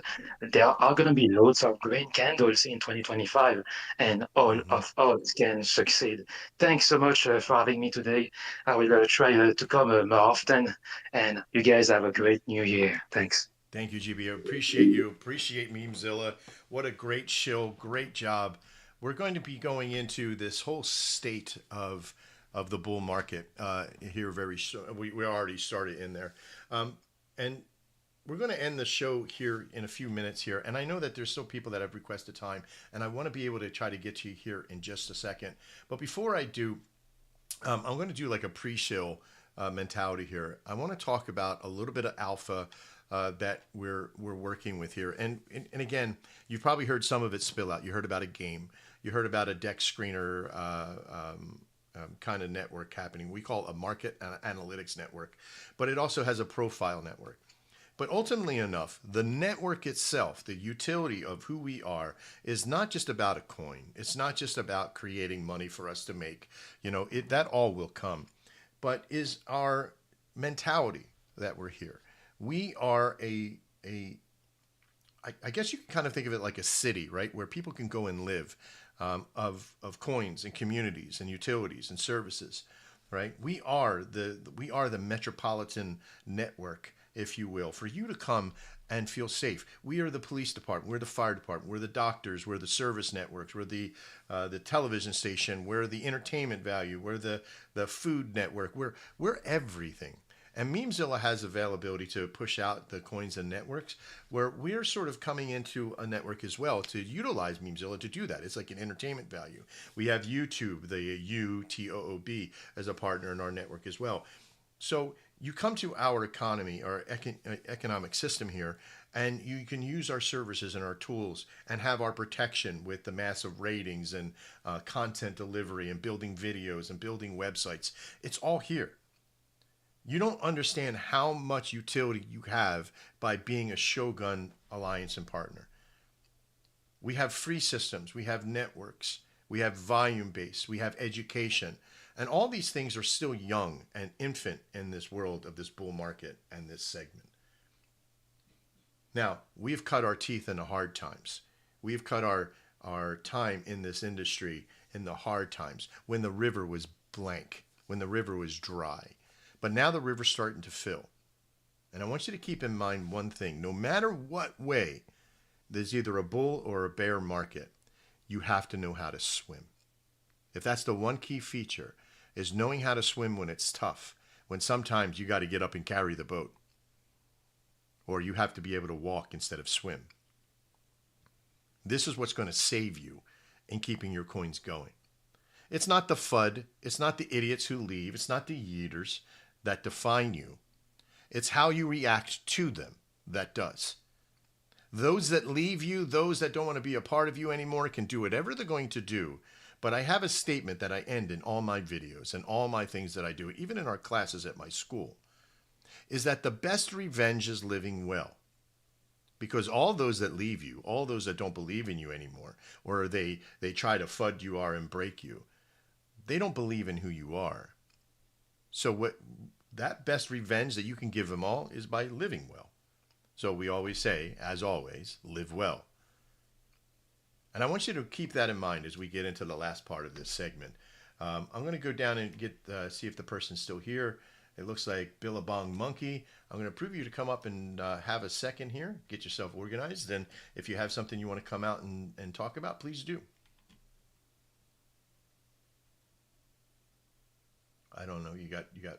there are going to be loads of green candles in 2025 and all of us can succeed. Thanks so much for having me today. I will try to come more often and you guys have a great new year. Thanks. Thank you, GB. I appreciate you. Appreciate Memezilla. What a great shill. Great job. We're going to be going into this whole state of the bull market here very soon. We already started in there. And we're going to end the show here in a few minutes here. And I know that there's still people that have requested time, and I want to be able to try to get to you here in just a second. But before I do, I'm going to do like a pre-shill mentality here. I want to talk about a little bit of alpha that we're working with here. And again, you've probably heard some of it spill out. You heard about a game. You heard about a deck screener kind of network happening. We call it a market analytics network, but it also has a profile network. But ultimately enough, the network itself, the utility of who we are, is not just about a coin. It's not just about creating money for us to make. That all will come. But is our mentality that we're here. We are I guess you can kind of think of it like a city, right? Where people can go and live of coins and communities and utilities and services, right? We are the metropolitan network, if you will, for you to come and feel safe. We are the police department. We're the fire department. We're the doctors. We're the service networks. We're the television station. We're the entertainment value. We're the food network. We're everything. And Memezilla has availability to push out the coins and networks, where we're sort of coming into a network as well to utilize Memezilla to do that. It's like an entertainment value. We have YouTube, the UTOOB, as a partner in our network as well. So you come to our economy, our economic system here, and you can use our services and our tools and have our protection with the massive ratings and content delivery and building videos and building websites. It's all here. You don't understand how much utility you have by being a Shogun alliance and partner. We have free systems, we have networks, we have volume based, we have education, and all these things are still young and infant in this world of this bull market and this segment. Now, we've cut our teeth in the hard times. We've cut our time in this industry in the hard times when the river was blank, when the river was dry. But now the river's starting to fill. And I want you to keep in mind one thing. No matter what way, there's either a bull or a bear market, you have to know how to swim. If that's the one key feature, is knowing how to swim when it's tough, when sometimes you got to get up and carry the boat. Or you have to be able to walk instead of swim. This is what's going to save you in keeping your coins going. It's not the FUD. It's not the idiots who leave. It's not the yeeters that define you. It's how you react to them that does. Those that leave you, those that don't want to be a part of you anymore, can do whatever they're going to do. But I have a statement that I end in all my videos and all my things that I do, even in our classes at my school, is that the best revenge is living well. Because all those that leave you, all those that don't believe in you anymore, or they try to FUD you are and break you, they don't believe in who you are. So what that best revenge that you can give them all is by living well. So we always say, as always, live well. And I want you to keep that in mind as we get into the last part of this segment. I'm going to go down and see if the person's still here. It looks like Billabong Monkey. I'm going to prove you to come up and have a second here. Get yourself organized. And if you have something you want to come out and talk about, please do. I don't know.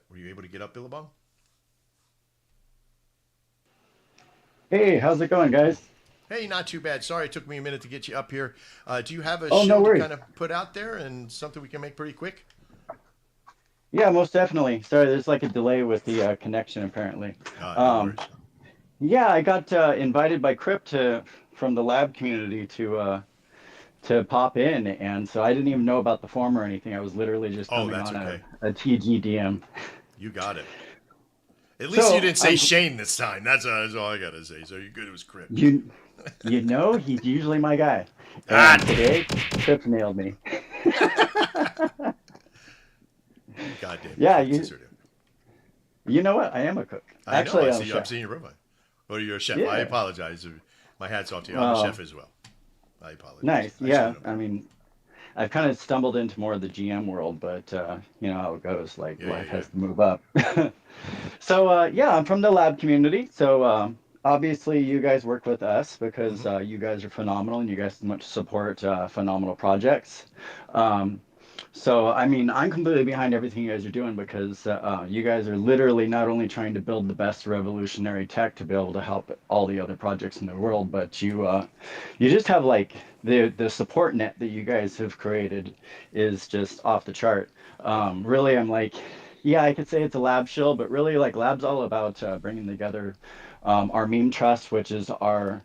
Were you able to get up, Billabong? Hey, how's it going, guys? Hey, not too bad. Sorry, it took me a minute to get you up here. Do you have a Oh, no show to worries. kind of put out there and something we can make pretty quick? Yeah, most definitely. Sorry, there's like a delay with the connection, apparently. No worries. Yeah, I got invited by Crypt from the lab community to pop in, and so I didn't even know about the form or anything. I was literally just coming that's on okay. a TG DM. You got it. At least So, you didn't say Shane this time. That's all I got to say. So you're good. It was Crypt. You know, he's usually my guy. And today, Crypt nailed me. Goddamn. Yeah, you know what? I am a cook. Actually, I'm a chef. I'm seeing your profile. Oh, you're a chef. Yeah. I apologize. My hat's off to you. I'm a chef as well. I apologize. Nice. Yeah. I mean, I've kind of stumbled into more of the GM world, but you know how it goes. Like life has to move up. So yeah, I'm from the lab community. So obviously, you guys work with us because you guys are phenomenal and you guys much support phenomenal projects. So, I mean, I'm completely behind everything you guys are doing because you guys are literally not only trying to build the best revolutionary tech to be able to help all the other projects in the world, but you just have like the support net that you guys have created is just off the chart. Really, I'm like, yeah, I could say it's a lab shill, but really, like, lab's all about bringing together our meme trust, which is our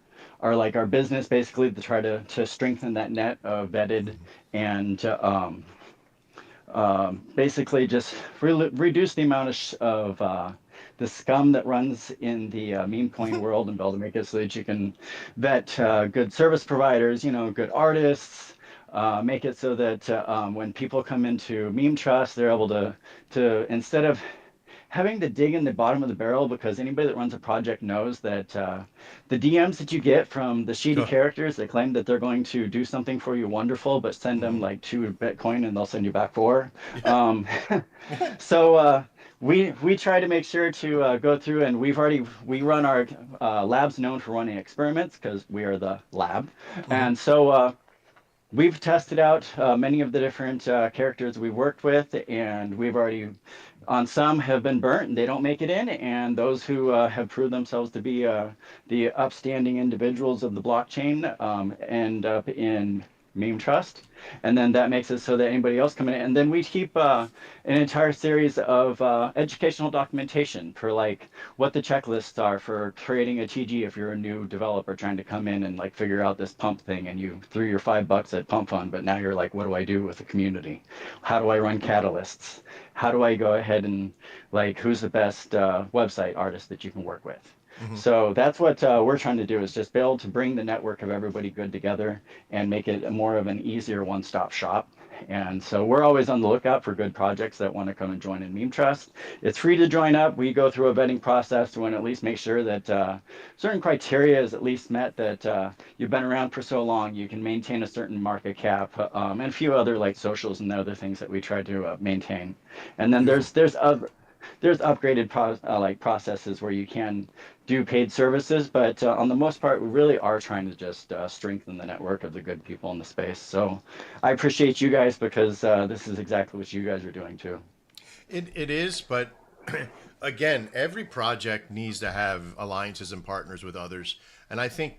business basically to try to strengthen that net of vetted and basically just reduce the amount of the scum that runs in the meme coin world and be able to make it so that you can vet good service providers, you know, good artists, make it so that when people come into meme trust, they're able to instead of having to dig in the bottom of the barrel, because anybody that runs a project knows that the DMs that you get from the shady characters that claim that they're going to do something for you wonderful, but send them like 2 Bitcoin and they'll send you back 4. So we try to make sure to go through, and we run our labs known for running experiments because we are the lab. And so we've tested out many of the different characters we've worked with, and we've already, on some have been burnt and they don't make it in, and those who have proved themselves to be the upstanding individuals of the blockchain end up in meme trust. And then that makes it so that anybody else coming in, and then we keep an entire series of educational documentation for like what the checklists are for creating a TG if you're a new developer trying to come in and like figure out this pump thing, and you threw your $5 at Pump Fund, but now you're like, what do I do with the community? How do I run catalysts? How do I go ahead and like, who's the best website artist that you can work with? So that's what we're trying to do, is just be able to bring the network of everybody good together and make it more of an easier one-stop shop. And so we're always on the lookout for good projects that want to come and join in Meme Trust. It's free to join up. We go through a vetting process to at least make sure that certain criteria is at least met, that you've been around for so long, you can maintain a certain market cap, and a few other like socials and other things that we try to maintain. And then there's upgraded processes where you can do paid services, but on the most part, we really are trying to just strengthen the network of the good people in the space. So I appreciate you guys, because this is exactly what you guys are doing too. It is, but again, every project needs to have alliances and partners with others. And I think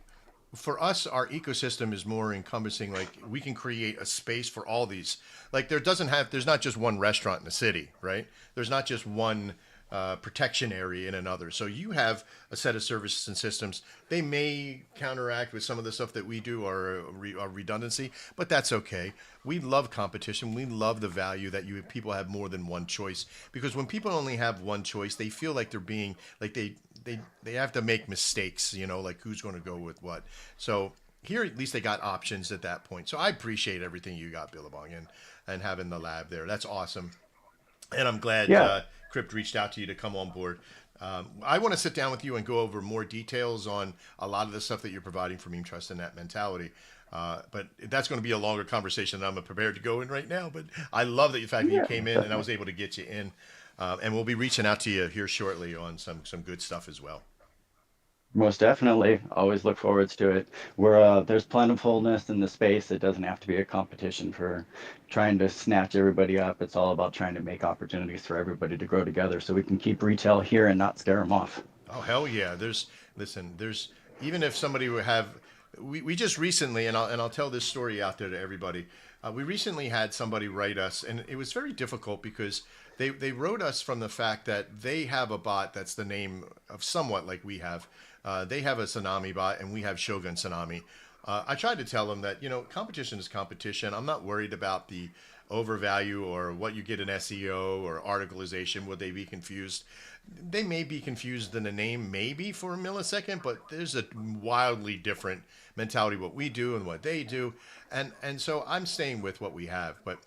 for us, our ecosystem is more encompassing. Like we can create a space for all these. Like there's not just one restaurant in the city, right? There's not just one protection area in another. So you have a set of services and systems. They may counteract with some of the stuff that we do or redundancy, but that's okay. We love competition. We love the value that people have more than one choice, because when people only have one choice, they feel like they're being like they have to make mistakes, like who's going to go with what. So here, at least they got options at that point. So I appreciate everything you got, Billabong, and having the lab there. That's awesome. And I'm glad Crypt reached out to you to come on board. I want to sit down with you and go over more details on a lot of the stuff that you're providing for Meme Trust and that mentality. But that's going to be a longer conversation than I'm prepared to go in right now. But I love the fact that you came in and I was able to get you in. And we'll be reaching out to you here shortly on some good stuff as well. Most definitely. Always look forwards to it. Where there's plentifulness in the space, it doesn't have to be a competition for trying to snatch everybody up. It's all about trying to make opportunities for everybody to grow together so we can keep retail here and not scare them off. Oh, hell yeah. There's even if somebody would have, we just recently, and I'll tell this story out there to everybody. We recently had somebody write us, and it was very difficult because they wrote us from the fact that they have a bot that's the name of somewhat like we have. They have a Tsunami bot, and we have Shogun Tsunami. I tried to tell them that, competition is competition. I'm not worried about the overvalue or what you get in SEO or articleization. Would they be confused? They may be confused in the name, maybe for a millisecond, but there's a wildly different mentality what we do and what they do. And so I'm staying with what we have. But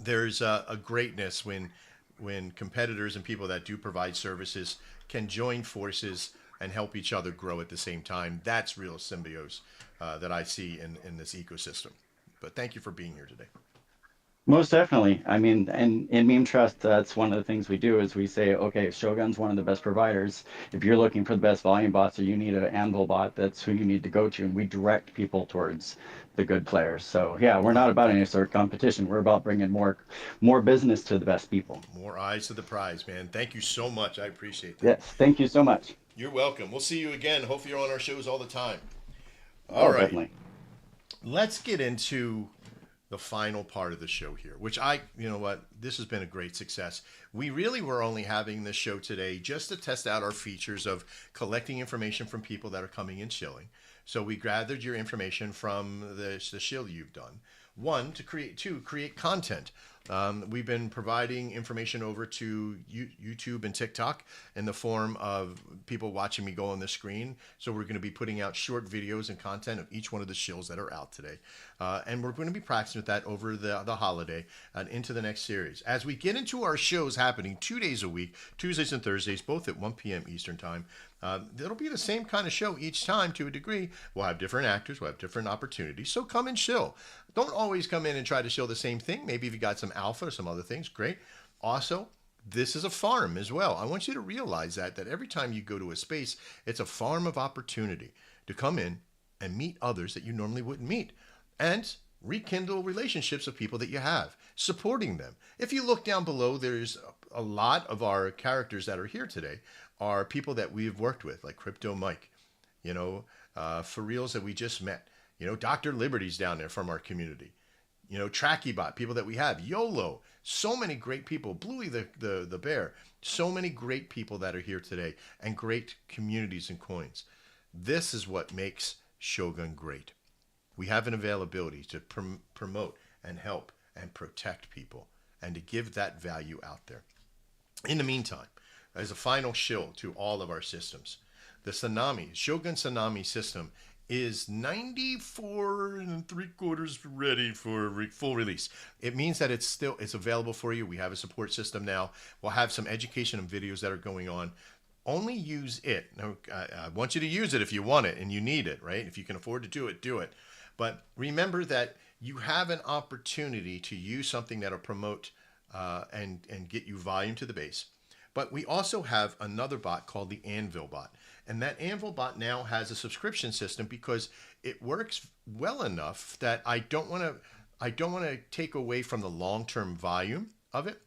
there's a greatness when competitors and people that do provide services can join forces and help each other grow at the same time. That's real symbiose that I see in this ecosystem. But thank you for being here today. Most definitely. I mean, and in Meme Trust, that's one of the things we do is we say, okay, Shogun's one of the best providers. If you're looking for the best volume bots or you need an Anvil bot, that's who you need to go to. And we direct people towards the good players. So yeah, we're not about any sort of competition. We're about bringing more business to the best people. More eyes to the prize, man. Thank you so much. I appreciate that. Yes, thank you so much. You're welcome. We'll see you again. Hopefully you're on our shows all the time. All right. Definitely. Let's get into the final part of the show here, which this has been a great success. We really were only having this show today just to test out our features of collecting information from people that are coming and shilling. So we gathered your information from the shill you've done. One, to create content. We've been providing information over to YouTube and TikTok in the form of people watching me go on the screen. So we're going to be putting out short videos and content of each one of the shills that are out today. And we're going to be practicing with that over the holiday and into the next series. As we get into our shows happening 2 days a week, Tuesdays and Thursdays, both at 1 p.m. Eastern time, it'll be the same kind of show each time to a degree. We'll have different actors, we'll have different opportunities. So come and shill. Don't always come in and try to shill the same thing. Maybe if you got some alpha or some other things, great. Also, this is a farm as well. I want you to realize that every time you go to a space, it's a farm of opportunity to come in and meet others that you normally wouldn't meet and rekindle relationships of people that you have, supporting them. If you look down below, there's a lot of our characters that are here today are people that we've worked with, like Crypto Mike, for reals that we just met. Dr. Liberty's down there from our community. TrackyBot, people that we have. YOLO, so many great people. Bluey the bear, so many great people that are here today and great communities and coins. This is what makes Shogun great. We have an availability to promote and help and protect people and to give that value out there. In the meantime, as a final shill to all of our systems, the Shogun Tsunami system is 94 3/4 ready for full release. It means that it's available for you. We have a support system now. We'll have some education and videos that are going on. Only use it. Now, I want you to use it if you want it and you need it, right? If you can afford to do it, do it. But remember that you have an opportunity to use something that'll promote and get you volume to the base. But we also have another bot called the Anvil bot. And that Anvil bot now has a subscription system because it works well enough that I don't want to take away from the long-term volume of it.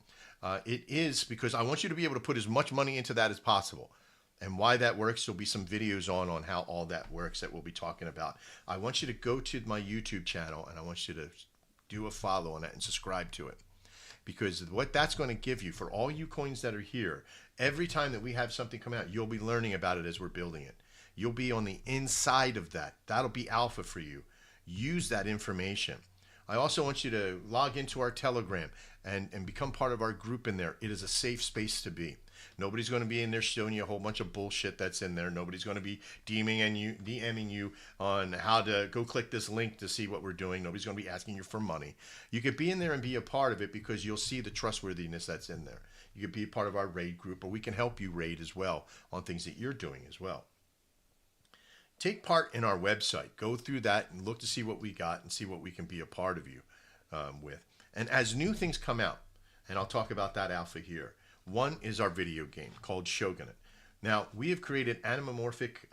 It is because I want you to be able to put as much money into that as possible. And why that works, there'll be some videos on how all that works that we'll be talking about. I want you to go to my YouTube channel, and I want you to do a follow on that and subscribe to it. Because what that's going to give you, for all you coins that are here, every time that we have something come out, you'll be learning about it as we're building it. You'll be on the inside of that. That'll be alpha for you. Use that information. I also want you to log into our Telegram and become part of our group in there. It is a safe space to be. Nobody's going to be in there showing you a whole bunch of bullshit that's in there. Nobody's going to be DMing you on how to go click this link to see what we're doing. Nobody's going to be asking you for money. You could be in there and be a part of it because you'll see the trustworthiness that's in there. You could be a part of our raid group, or we can help you raid as well on things that you're doing as well. Take part in our website. Go through that and look to see what we got and see what we can be a part of you with. And as new things come out, and I'll talk about that alpha here, one is our video game called Shogun. Now, we have created anthropomorphic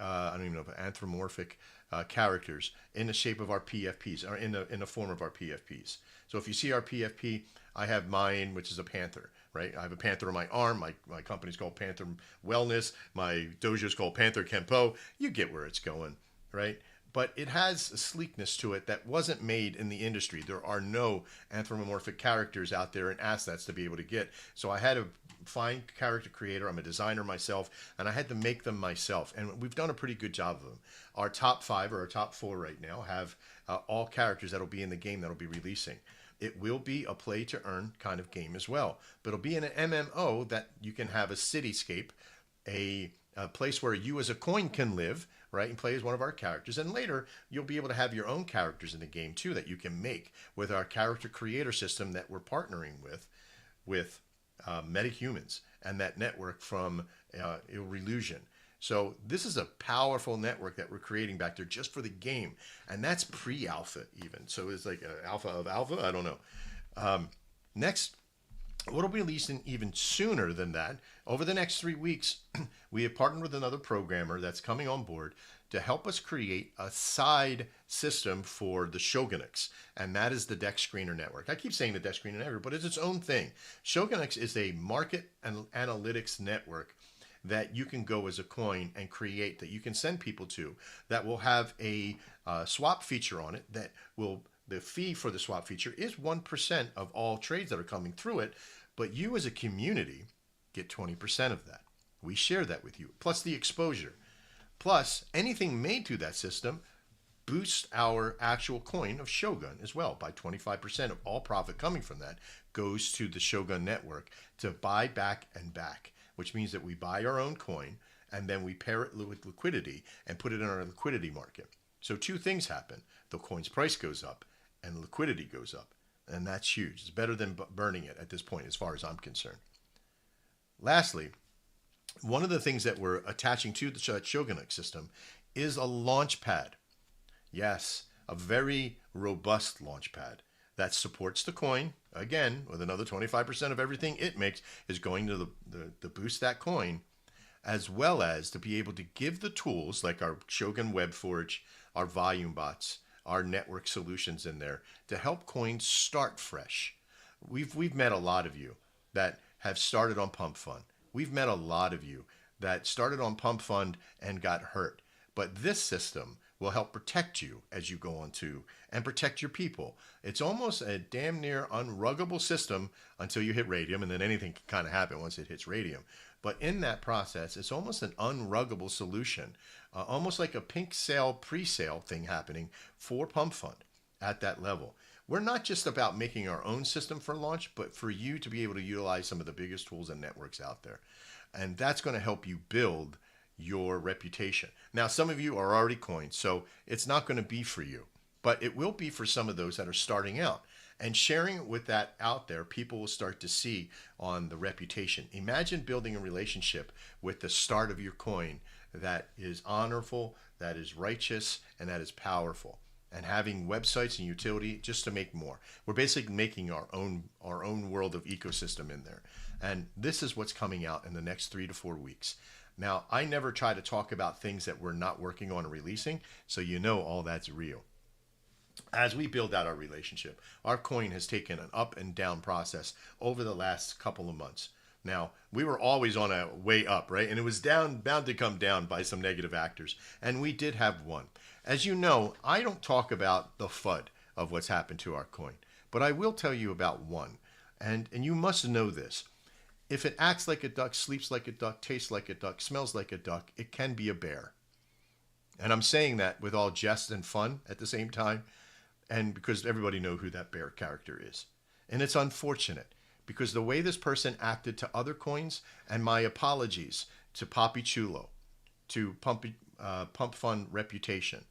characters in the shape of our PFPs, or in the form of our PFPs. So if you see our PFP, I have mine, which is a panther, right? I have a panther on my arm. My company's called Panther Wellness. My dojo is called Panther Kenpo. You get where it's going, right? But it has a sleekness to it that wasn't made in the industry. There are no anthropomorphic characters out there and assets to be able to get. So I had to find character creator. I'm a designer myself, and I had to make them myself. And we've done a pretty good job of them. Our top 5 or our top 4 right now have all characters that'll be in the game that'll be releasing. It will be a play to earn kind of game as well, but it'll be in an MMO that you can have a cityscape, a place where you as a coin can live, right, and play as one of our characters. And later, you'll be able to have your own characters in the game too that you can make with our character creator system that we're partnering with MetaHumans and that network from Illusion. So this is a powerful network that we're creating back there just for the game, and that's pre-alpha even. So it's like an alpha of alpha. I don't know. Next, what'll be releasing even sooner than that? Over the next 3 weeks, we have partnered with another programmer that's coming on board to help us create a side system for the Shogunix, and that is the Deck Screener Network. I keep saying the Deck Screener Network, but it's its own thing. Shogunix is a market and analytics network that you can go as a coin and create, that you can send people to, that will have a swap feature on it that will, the fee for the swap feature is 1% of all trades that are coming through it, but you as a community get 20% of that. We share that with you, plus the exposure. Plus, anything made through that system boosts our actual coin of Shogun as well by 25%. Of all profit coming from that goes to the Shogun network to buy back and back, which means that we buy our own coin and then we pair it with liquidity and put it in our liquidity market. So 2 things happen. The coin's price goes up and liquidity goes up. And that's huge. It's better than burning it at this point as far as I'm concerned. Lastly, one of the things that we're attaching to the Shogunix system is a launch pad. Yes, a very robust launch pad that supports the coin. Again, with another 25% of everything it makes is going to the boost that coin, as well as to be able to give the tools like our Shogun WebForge, our volume bots, our network solutions in there to help coins start fresh. We've met a lot of you that have started on Pump Fund. We've met a lot of you that started on Pump Fund and got hurt. But this system will help protect you as you go on to and protect your people. It's almost a damn near unruggable system until you hit radium, and then anything can kind of happen once it hits radium. But in that process, it's almost an unruggable solution, almost like a pink sale pre-sale thing happening for Pump Fund at that level. We're not just about making our own system for launch, but for you to be able to utilize some of the biggest tools and networks out there. And that's going to help you build your reputation. Now, some of you are already coins, so it's not going to be for you, but it will be for some of those that are starting out. And sharing with that out there, people will start to see on the reputation. Imagine building a relationship with the start of your coin that is honorable, that is righteous, and that is powerful. And having websites and utility just to make more. We're basically making our own world of ecosystem in there. And this is what's coming out in the next 3 to 4 weeks. Now, I never try to talk about things that we're not working on or releasing, so you know all that's real. As we build out our relationship, our coin has taken an up and down process over the last couple of months. Now, we were always on a way up, right? And it was bound to come down by some negative actors. And we did have one. As you know, I don't talk about the FUD of what's happened to our coin, but I will tell you about one. And you must know this. If it acts like a duck, sleeps like a duck, tastes like a duck, smells like a duck, it can be a bear. And I'm saying that with all jest and fun at the same time, and because everybody knows who that bear character is. And it's unfortunate, because the way this person acted to other coins, and my apologies to Papi Chulo, to Pump Fun Reputation,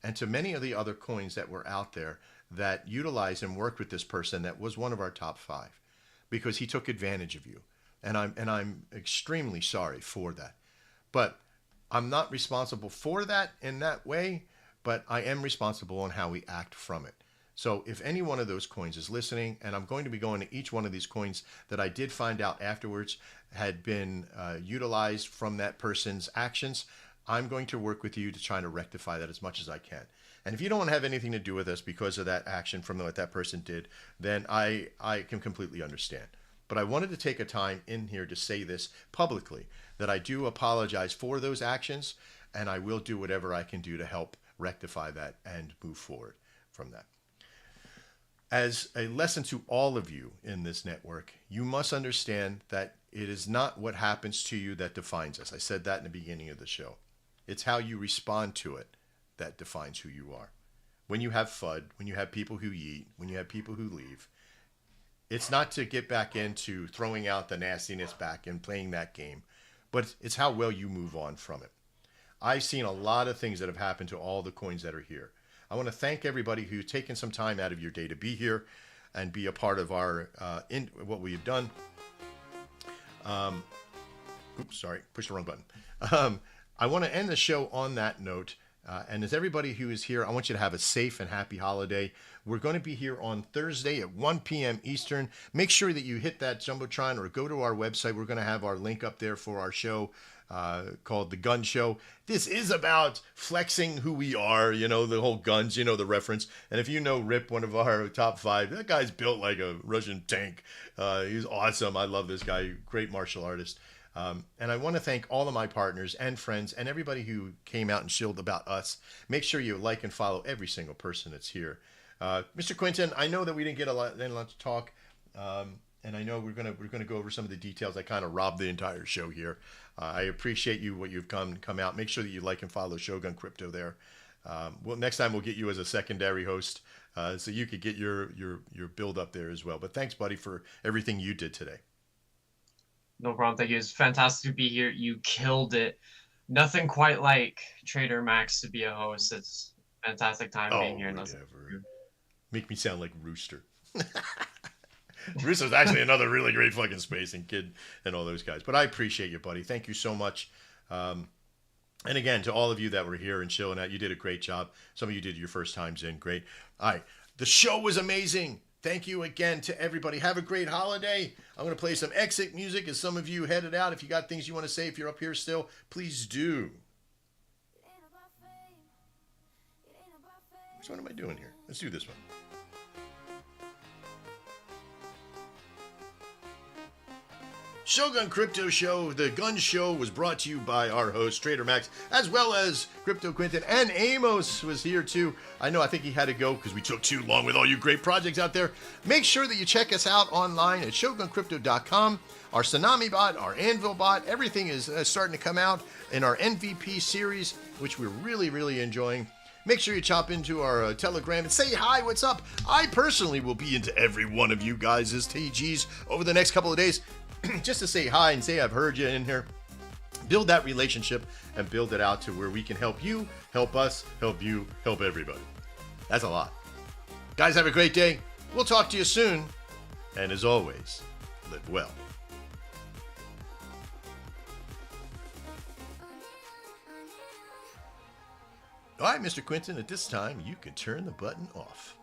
and to many of the other coins that were out there that utilized and worked with this person that was one of our top 5, because he took advantage of you. And I'm extremely sorry for that. But I'm not responsible for that in that way, but I am responsible on how we act from it. So if any one of those coins is listening, and I'm going to be going to each one of these coins that I did find out afterwards had been utilized from that person's actions, I'm going to work with you to try to rectify that as much as I can. And if you don't have anything to do with us because of that action from what that person did, then I can completely understand. But I wanted to take a time in here to say this publicly, that I do apologize for those actions, and I will do whatever I can do to help rectify that and move forward from that. As a lesson to all of you in this network, you must understand that it is not what happens to you that defines us. I said that in the beginning of the show. It's how you respond to it that defines who you are. When you have FUD, when you have people who eat, when you have people who leave, it's not to get back into throwing out the nastiness back and playing that game, but it's how well you move on from it. I've seen a lot of things that have happened to all the coins that are here. I want to thank everybody who's taken some time out of your day to be here and be a part of our what we've done. Oops, sorry, pushed the wrong button. I want to end the show on that note. And as everybody who is here, I want you to have a safe and happy holiday. We're going to be here on Thursday at 1 p.m. Eastern. Make sure that you hit that Jumbotron or go to our website. We're going to have our link up there for our show called The Gun Show. This is about flexing who we are, you know, the whole guns, you know, the reference. And if you know Rip, one of our top 5, that guy's built like a Russian tank. He's awesome. I love this guy. Great martial artist. And I want to thank all of my partners and friends and everybody who came out and shilled about us. Make sure you like and follow every single person that's here. Mr. Quinton, I know that we didn't get a lot to talk, and I know we're gonna go over some of the details. I kind of robbed the entire show here. I appreciate what you've come out. Make sure that you like and follow Shogun Crypto there. Well, next time we'll get you as a secondary host, so you could get your build up there as well. But thanks, buddy, for everything you did today. No problem. Thank you. It's fantastic to be here. You killed it. Nothing quite like Trader Max to be a host. It's a fantastic time being here. Whatever. Make me sound like Rooster. Rooster's actually another really great fucking space and kid and all those guys. But I appreciate you, buddy. Thank you so much. And again, to all of you that were here and chilling out, you did a great job. Some of you did your first times in. Great. All right. The show was amazing. Thank you again to everybody. Have a great holiday. I'm going to play some exit music as some of you headed out. If you got things you want to say, if you're up here still, please do. Which one am I doing here? Let's do this one. Shogun Crypto Show, the Gun Show, was brought to you by our host, Trader Max, as well as Crypto Quinton, and Amos was here too. I think he had to go because we took too long with all you great projects out there. Make sure that you check us out online at shoguncrypto.com. Our Tsunami bot, our Anvil bot, everything is starting to come out in our MVP series, which we're really, really enjoying. Make sure you chop into our Telegram and say hi, what's up? I personally will be into every one of you guys' TGs over the next couple of days. Just to say hi and say I've heard you in here. Build that relationship and build it out to where we can help you, help us, help you, help everybody. That's a lot. Guys, have a great day. We'll talk to you soon. And as always, live well. All right, Mr. Quinton, at this time, you can turn the button off.